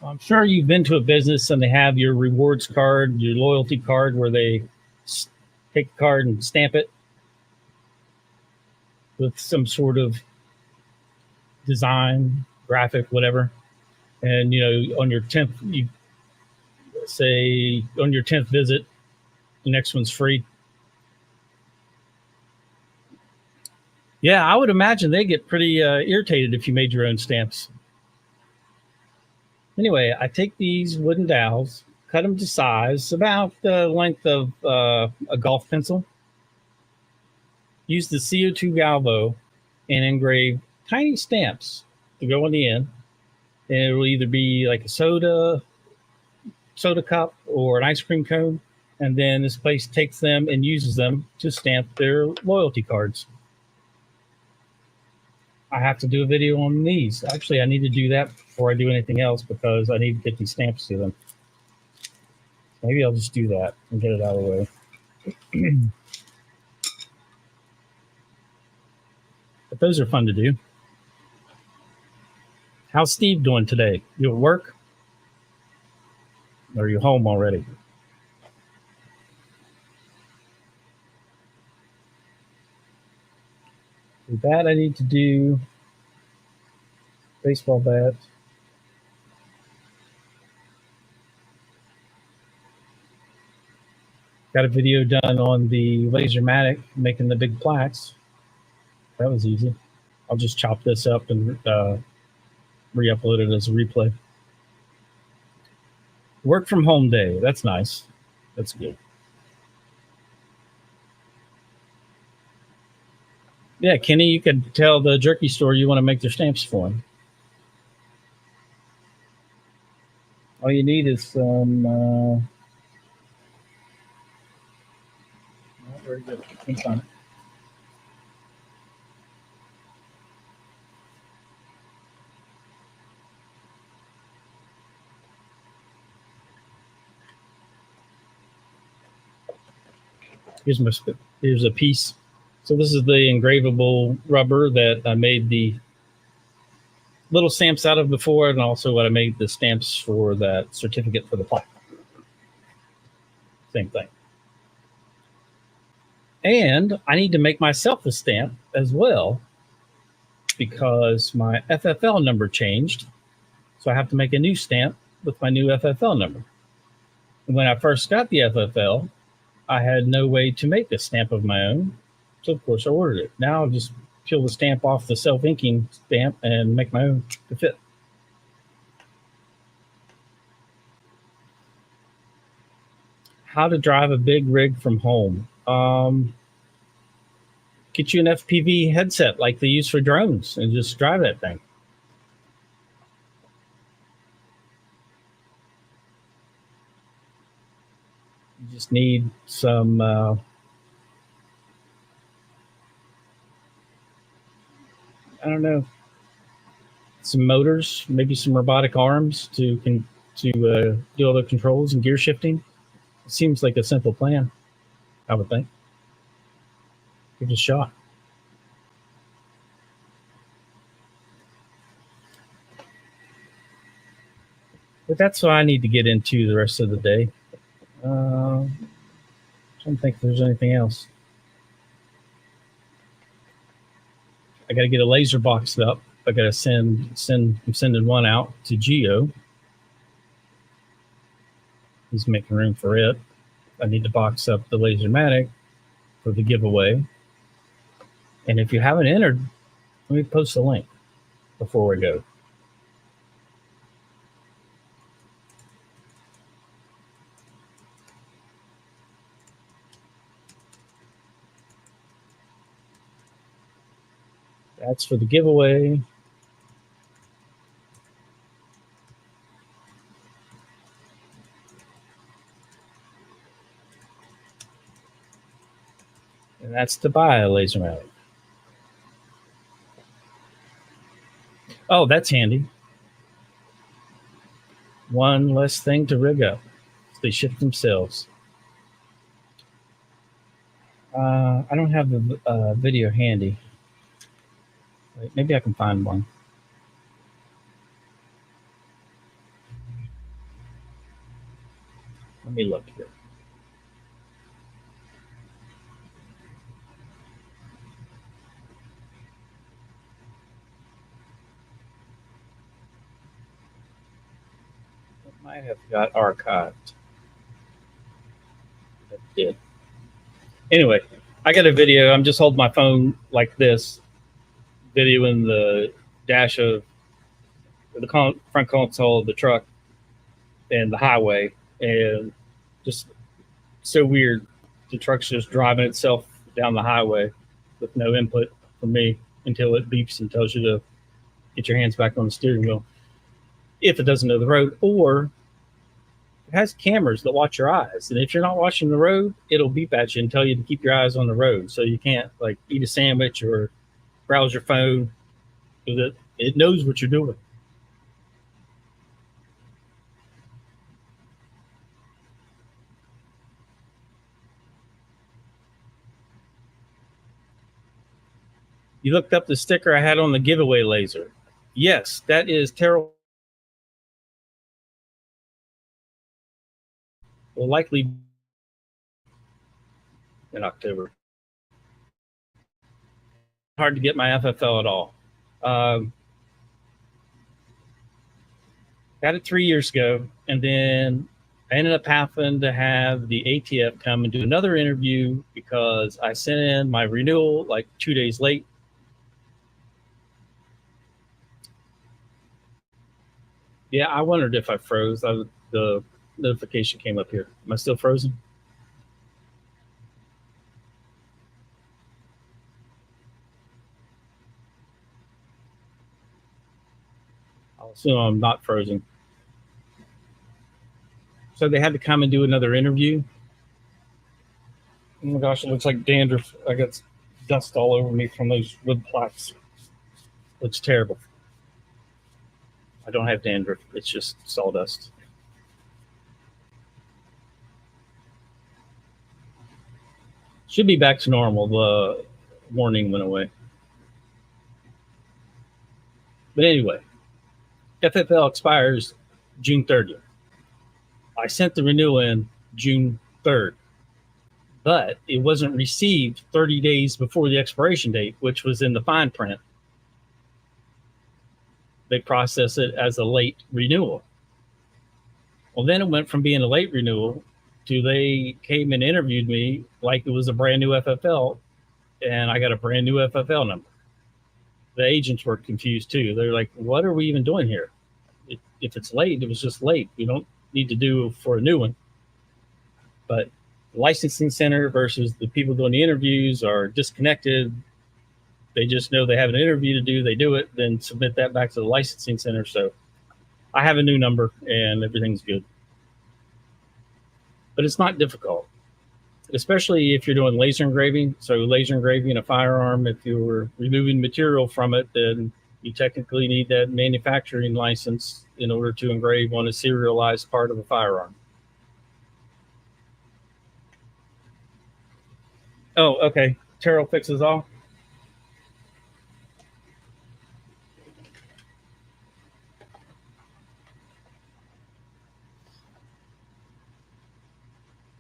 A: I'm sure you've been to a business and they have your rewards card, your loyalty card, where they take the card and stamp it with some sort of design, graphic, whatever. And, you know, on your 10th, you say on your 10th visit, the next one's free. Yeah, I would imagine they get pretty irritated if you made your own stamps. Anyway, I take these wooden dowels, cut them to size, about the length of a golf pencil. Use the CO2 Galvo and engrave tiny stamps to go on the end. And it will either be like a soda cup or an ice cream cone. And then this place takes them and uses them to stamp their loyalty cards. I have to do a video on these. Actually, I need to do that before I do anything else because I need to get these stamps to them. Maybe I'll just do that and get it out of the way. But those are fun to do. How's Steve doing today? You at work? Or are you home already? With that, I need to do baseball bat. Got a video done on the LaserMatic making the big plaques. That was easy. I'll just chop this up and re-upload it as a replay. Work from home day. That's nice. That's good. Yeah, Kenny, you could tell the jerky store you want to make their stamps for them. All you need is some. Very good. Thanks on it. Here's a piece. So this is the engravable rubber that I made the little stamps out of before, and also what I made the stamps for that certificate for the plaque. Same thing. And I need to make myself a stamp as well because my FFL number changed. So I have to make a new stamp with my new FFL number. And when I first got the FFL, I had no way to make a stamp of my own. So of course I ordered it. Now I'll just peel the stamp off the self-inking stamp and make my own to fit. How to drive a big rig from home. Get you an FPV headset like they use for drones and just drive that thing. You just need some I don't know, some motors, maybe some robotic arms to do all the controls and gear shifting. It seems like a simple plan, I would think. Give it a shot. But that's what I need to get into the rest of the day. I don't think there's anything else. I got to get a laser boxed up. I got to I'm sending one out to Geo. He's making room for it. I need to box up the LaserMatic for the giveaway. And if you haven't entered, let me post a link before we go. That's for the giveaway. And that's to buy a LaserMatic. Oh, that's handy. One less thing to rig up. They ship themselves. I don't have the video handy. Wait, maybe I can find one. Let me look here. Might have got archived. That did. Anyway, I got a video. I'm just holding my phone like this, videoing the dash of the front console of the truck and the highway, and just so weird. The truck's just driving itself down the highway with no input from me until it beeps and tells you to get your hands back on the steering wheel. If it doesn't know the road, or it has cameras that watch your eyes. And if you're not watching the road, it'll beep at you and tell you to keep your eyes on the road. So you can't like eat a sandwich or browse your phone. It knows what you're doing. You looked up the sticker I had on the giveaway laser. Yes, that is terrible. Will likely in October. Hard to get my FFL at all. Got it 3 years ago, and then I ended up having to have the ATF come and do another interview because I sent in my renewal like 2 days late. Yeah, I wondered if I froze. The notification came up here. Am I still frozen? I'll assume I'm not frozen. So they had to come and do another interview. Oh my gosh, it looks like dandruff. I got dust all over me from those wood plaques. Looks terrible. I don't have dandruff. It's just sawdust. Should be back to normal. The warning went away. But anyway, FFL expires June 30th. I sent the renewal in June 3rd, but it wasn't received 30 days before the expiration date, which was in the fine print. They process it as a late renewal. Well, then it went from being a late renewal to they came and interviewed me like it was a brand new FFL, and I got a brand new FFL number. The agents were confused too. They're like, what are we even doing here? If it's late, it was just late. We don't need to do for a new one. But the licensing center versus the people doing the interviews are disconnected. They just know they have an interview to do. They do it, then submit that back to the licensing center. So I have a new number and everything's good. But it's not difficult, especially if you're doing laser engraving. So laser engraving a firearm, if you're removing material from it, then you technically need that manufacturing license in order to engrave on a serialized part of a firearm. Oh, okay. Terrell fixes all.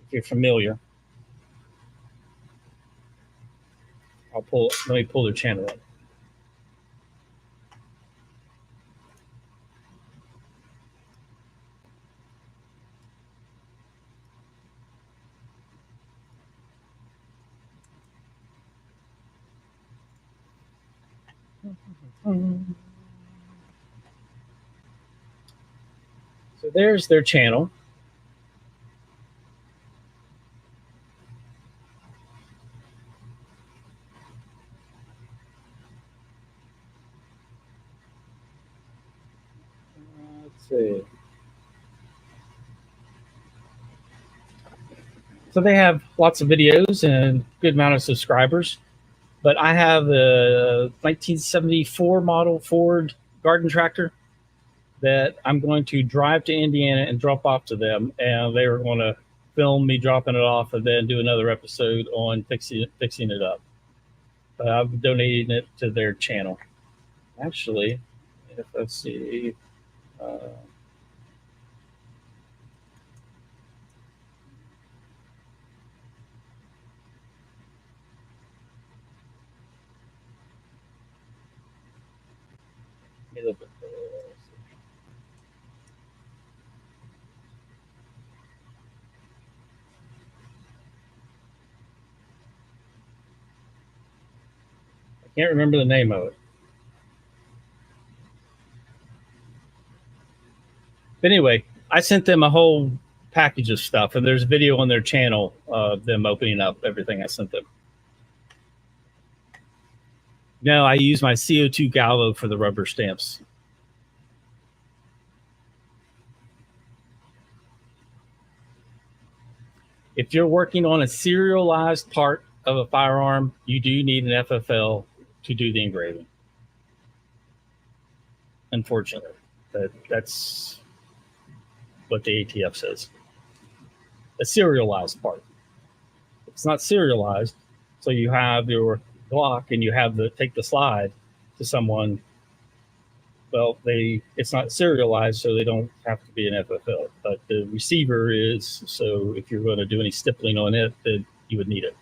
A: If you're familiar, let me pull their channel up. So there's their channel. Let's see. So they have lots of videos and good amount of subscribers. But I have a 1974 model Ford garden tractor that I'm going to drive to Indiana and drop off to them. And they were going to film me dropping it off and then do another episode on fixing it up. But I'm donating it to their channel. Actually, let's see. I can't remember the name of it. But anyway, I sent them a whole package of stuff, and there's a video on their channel of them opening up everything I sent them. No, I use my CO2 Galvo for the rubber stamps. If you're working on a serialized part of a firearm, you do need an FFL to do the engraving. Unfortunately, that's what the ATF says. A serialized part. It's not serialized, so you have your Glock and you have to take the slide to someone. Well, it's not serialized, so they don't have to be an FFL. But the receiver is, so if you're going to do any stippling on it, then you would need it.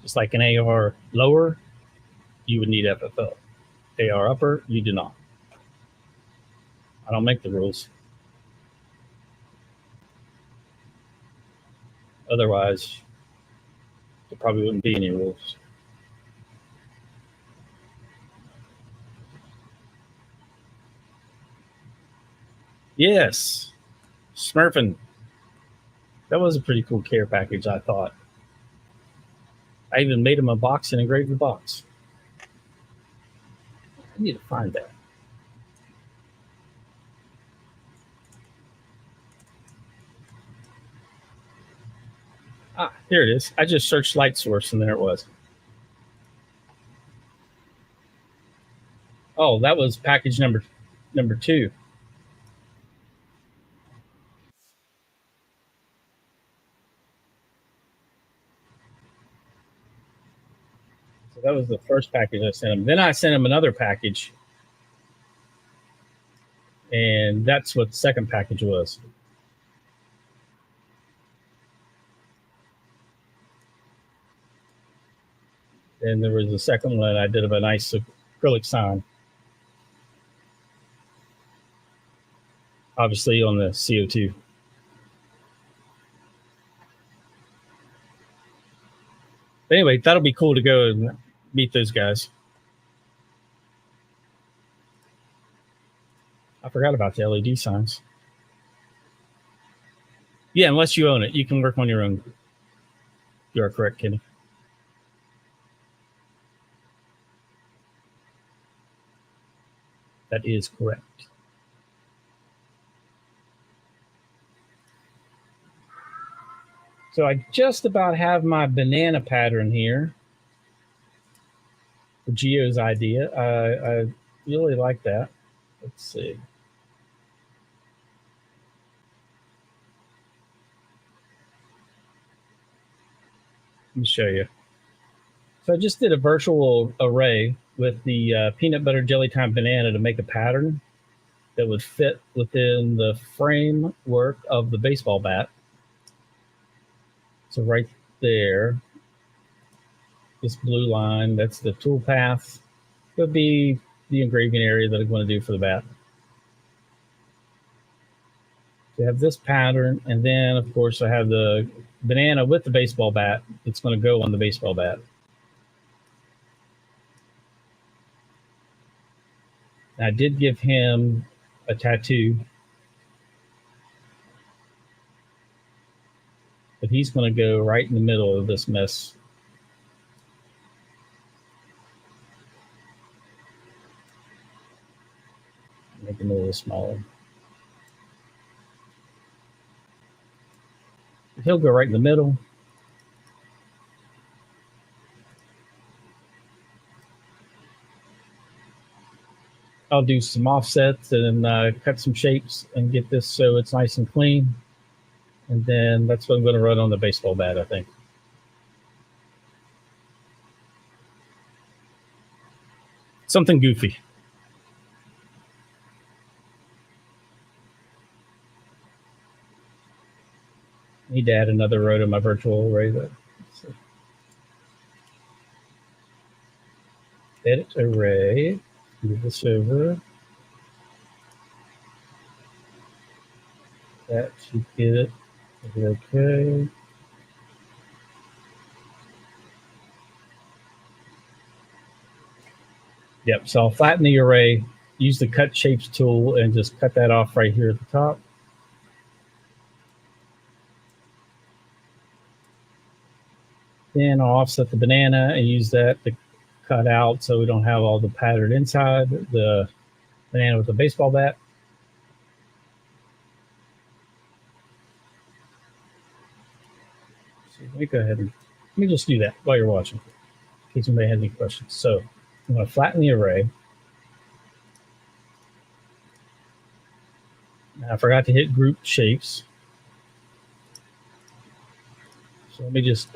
A: Just like an AR lower, you would need FFL. AR upper, you do not. I don't make the rules. Otherwise, there probably wouldn't be any rules. Yes. Smurfing. That was a pretty cool care package, I thought. I even made him a box and engraved the box. I need to find that. Ah, here it is. I just searched light source and there it was. Oh, that was package number 2. So that was the first package I sent him. Then I sent him another package, and that's what the second package was. And there was a second one I did of a nice acrylic sign. Obviously on the CO2. But anyway, that'll be cool to go and meet those guys. I forgot about the LED signs. Yeah, unless you own it, you can work on your own. You are correct, Kenny. That is correct. So I just about have my banana pattern here for Gio's idea. I really like that. Let's see. Let me show you. So I just did a virtual array with the peanut butter jelly time banana to make a pattern that would fit within the framework of the baseball bat. So right there, this blue line, that's the tool path. Would be the engraving area that I'm going to do for the bat. So I have this pattern, and then of course I have the banana with the baseball bat that's going to go on the baseball bat. I did give him a tattoo, but he's going to go right in the middle of this mess. Make him a little smaller. He'll go right in the middle. I'll do some offsets and cut some shapes and get this so it's nice and clean. And then that's what I'm going to run on the baseball bat, I think. Something goofy. I need to add another row to my virtual array though. Edit array. Move this over. That should get it. Okay. Yep, so I'll flatten the array, use the cut shapes tool, and just cut that off right here at the top. Then I'll offset the banana and use that to cut out so we don't have all the pattern inside the banana with the baseball bat. So let me go ahead and let me just do that while you're watching, in case anybody has any questions. So I'm going to flatten the array. I forgot to hit group shapes. So let me just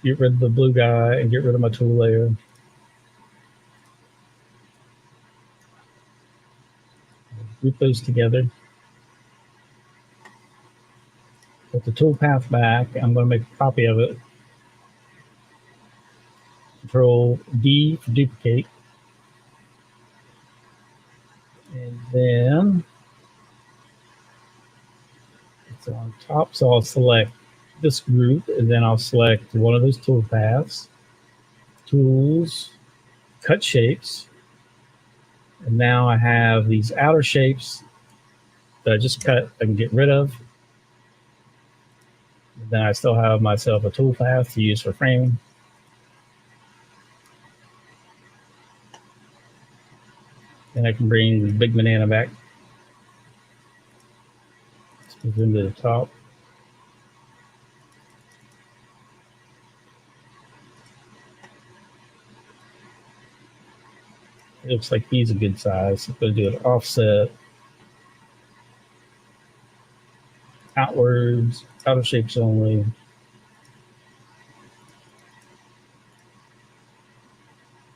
A: get rid of the blue guy and get rid of my tool layer. Group those together. Put the tool path back. I'm going to make a copy of it. Control D for duplicate. And then it's on top. So I'll select this group, and then I'll select one of those tool paths, tools, cut shapes, and now I have these outer shapes that I just cut, I can get rid of. Then I still have myself a tool path to use for framing. And I can bring the big banana back. Let's move into the top. It looks like he's a good size. I'm going to do an offset outwards, outer shapes only.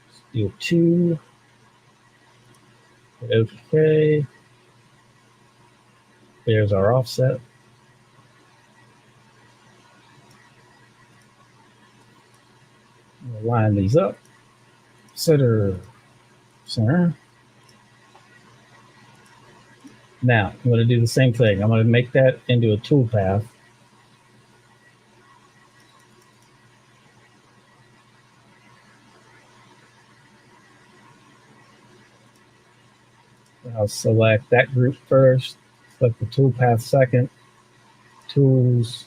A: Let's do a 2. Okay. There's our offset. We'll line these up. Center. Now, I'm going to do the same thing. I'm going to make that into a tool path. I'll select that group first, select the tool path second, tools,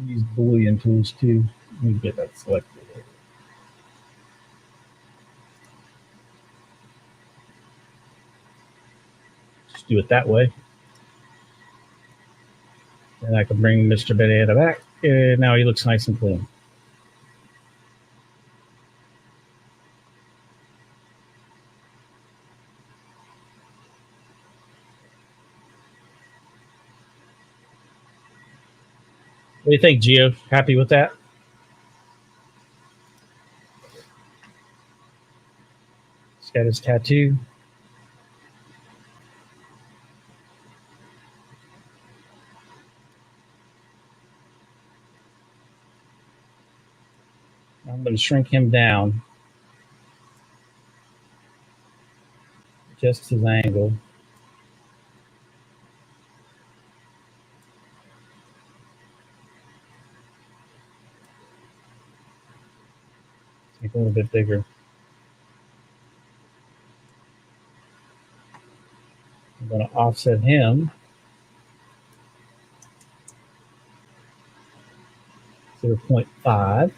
A: use Boolean tools too. Let me get that selected. Just do it that way. And I can bring Mr. Banana back. And now he looks nice and clean. What do you think, Gio? Happy with that? He's got his tattoo. I'm going to shrink him down. Just his angle. Make it a little bit bigger. I'm going to offset him. 0.5.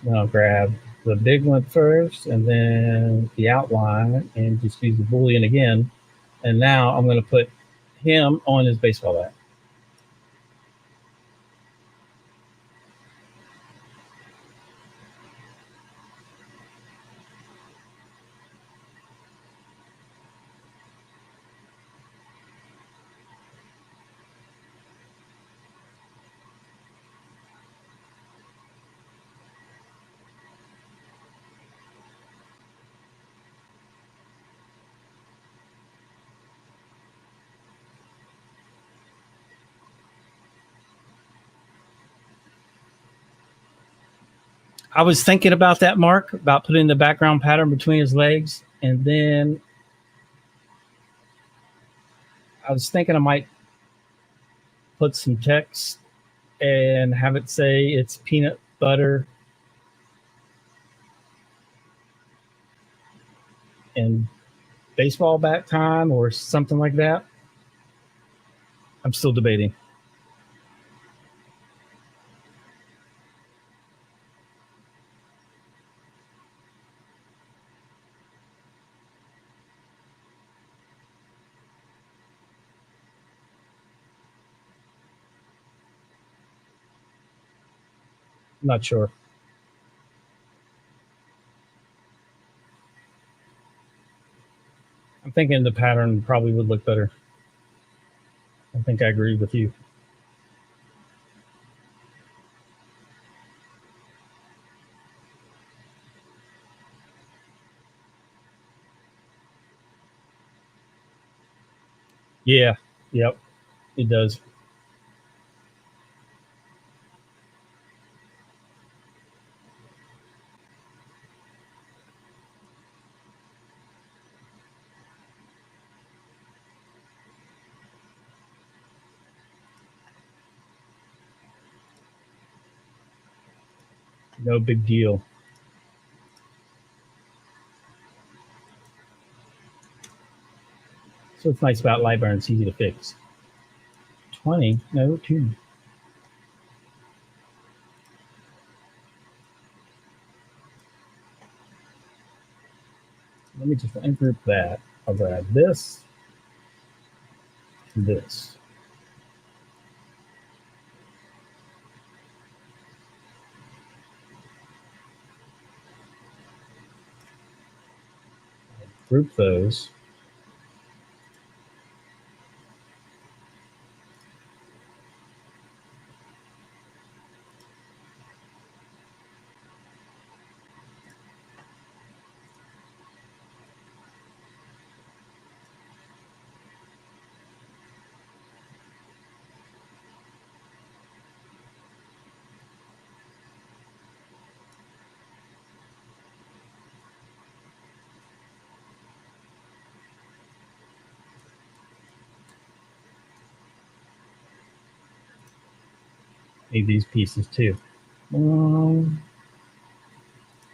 A: Then I'll grab the big one first and then the outline and just use the Boolean again. And now I'm going to put him on his baseball bat. I was thinking about that, Mark, about putting the background pattern between his legs. And then I was thinking I might put some text and have it say it's peanut butter and baseball bat time or something like that. I'm still debating. I'm not sure. I'm thinking the pattern probably would look better. I think I agree with you. Yeah, yep, it does. No big deal. So what's nice about LightBurn, it's easy to fix. 20? No, 2. Let me just ungroup that. I'll grab this and this. Group those. Need these pieces too. 1,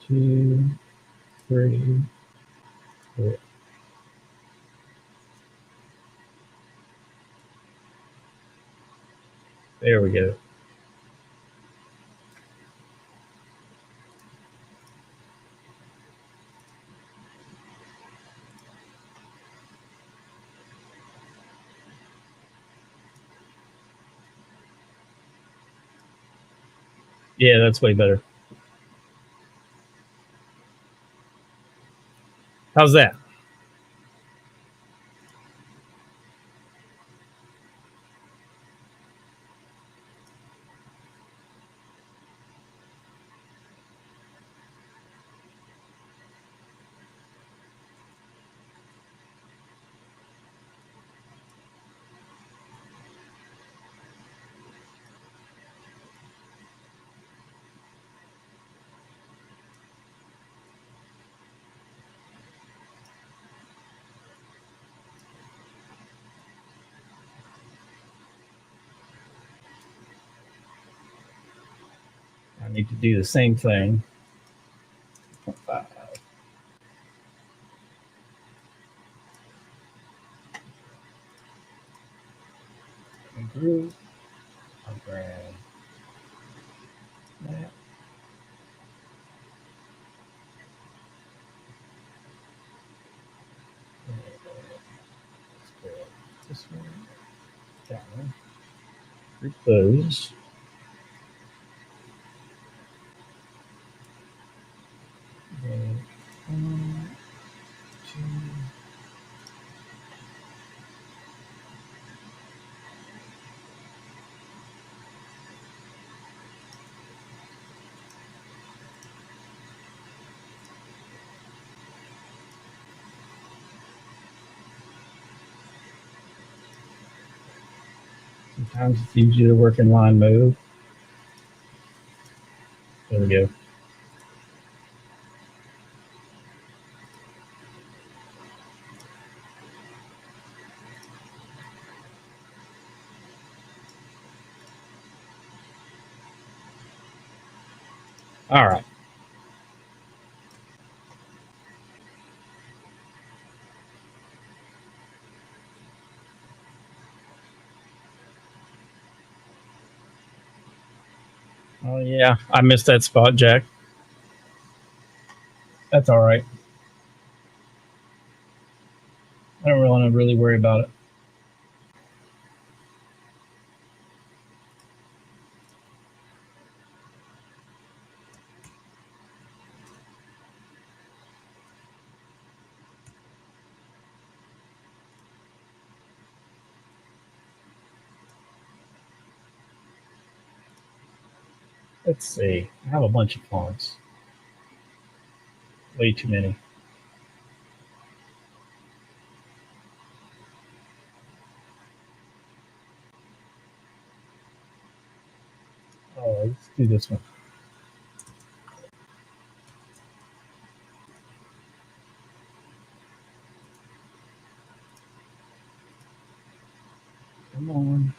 A: 2, 3, 4. There we go. Yeah, that's way better. How's that? I need to do the same thing. 5. Group. I'll grab that. Let's grab this one. That one. Group those. Then 1, 2. Sometimes it's easier to work in line mode. There we go. All right. Oh yeah, I missed that spot, Jack. That's all right. I don't want to really worry about it. Let's see. I have a bunch of fonts. Way too many. Oh, let's do this one. Come on.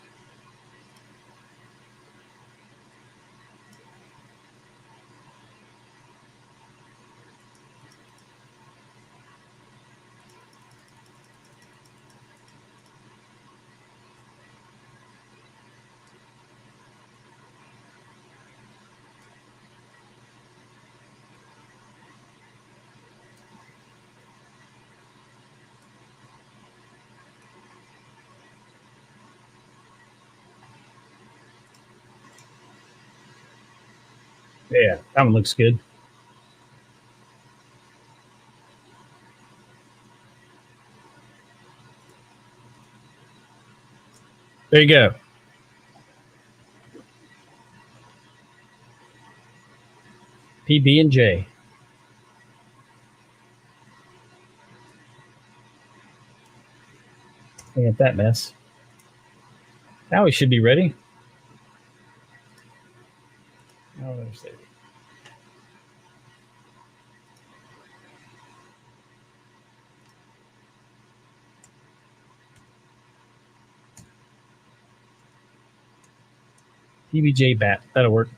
A: Yeah, that one looks good. There you go. PB and J. Look at that mess. Now we should be ready. Oh, there's that. PBJ bat. That'll work.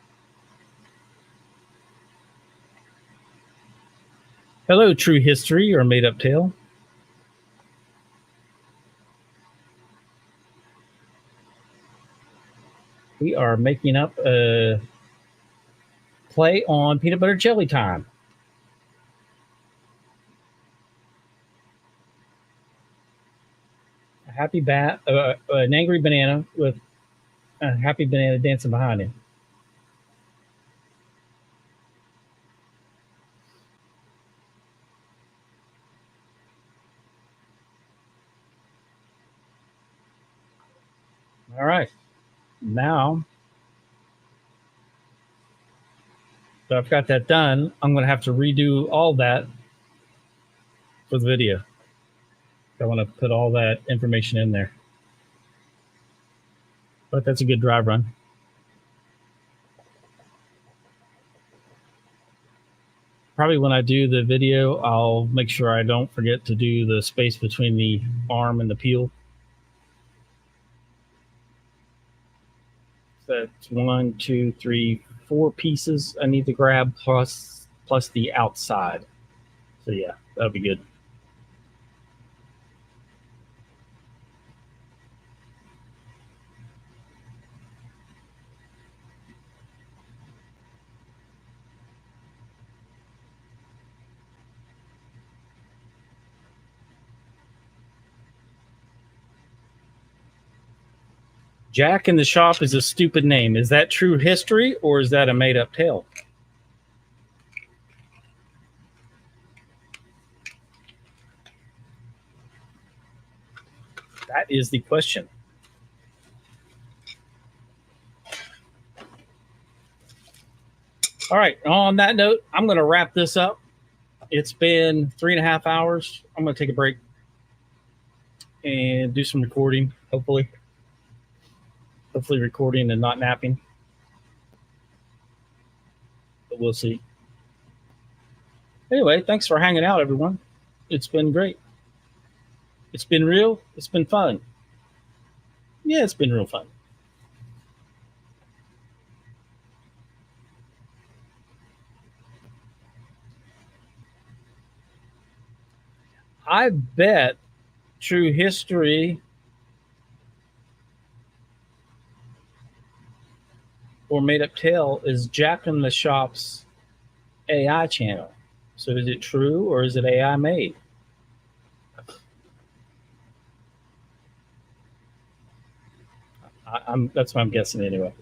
A: Hello, True History or Made Up Tale. We are making up a play on peanut butter jelly time. A happy bat, an angry banana with a happy banana dancing behind him. All right. Now that I've got that done, I'm going to have to redo all that for the video. I want to put all that information in there. But that's a good dry run. Probably when I do the video, I'll make sure I don't forget to do the space between the arm and the peel. That's 1, 2, 3, 4 pieces I need to grab plus the outside. So yeah, that'll be good. Jack in the Shop is a stupid name. Is that true history or is that a made up tale? That is the question. All right. On that note, I'm going to wrap this up. It's been 3.5 hours. I'm going to take a break and do some recording, hopefully recording and not napping. But we'll see. Anyway, thanks for hanging out, everyone. It's been great. It's been real. It's been fun. Yeah, it's been real fun. I bet True History or Made Up Tale is Jack in the Shop's AI channel. So is it true or is it AI made? That's what I'm guessing anyway.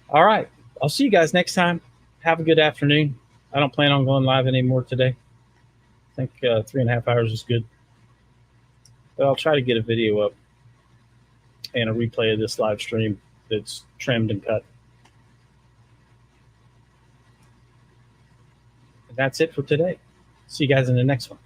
A: All right. I'll see you guys next time. Have a good afternoon. I don't plan on going live anymore today. I think 3.5 hours is good. But I'll try to get a video up and a replay of this live stream that's trimmed and cut. And that's it for today. See you guys in the next one.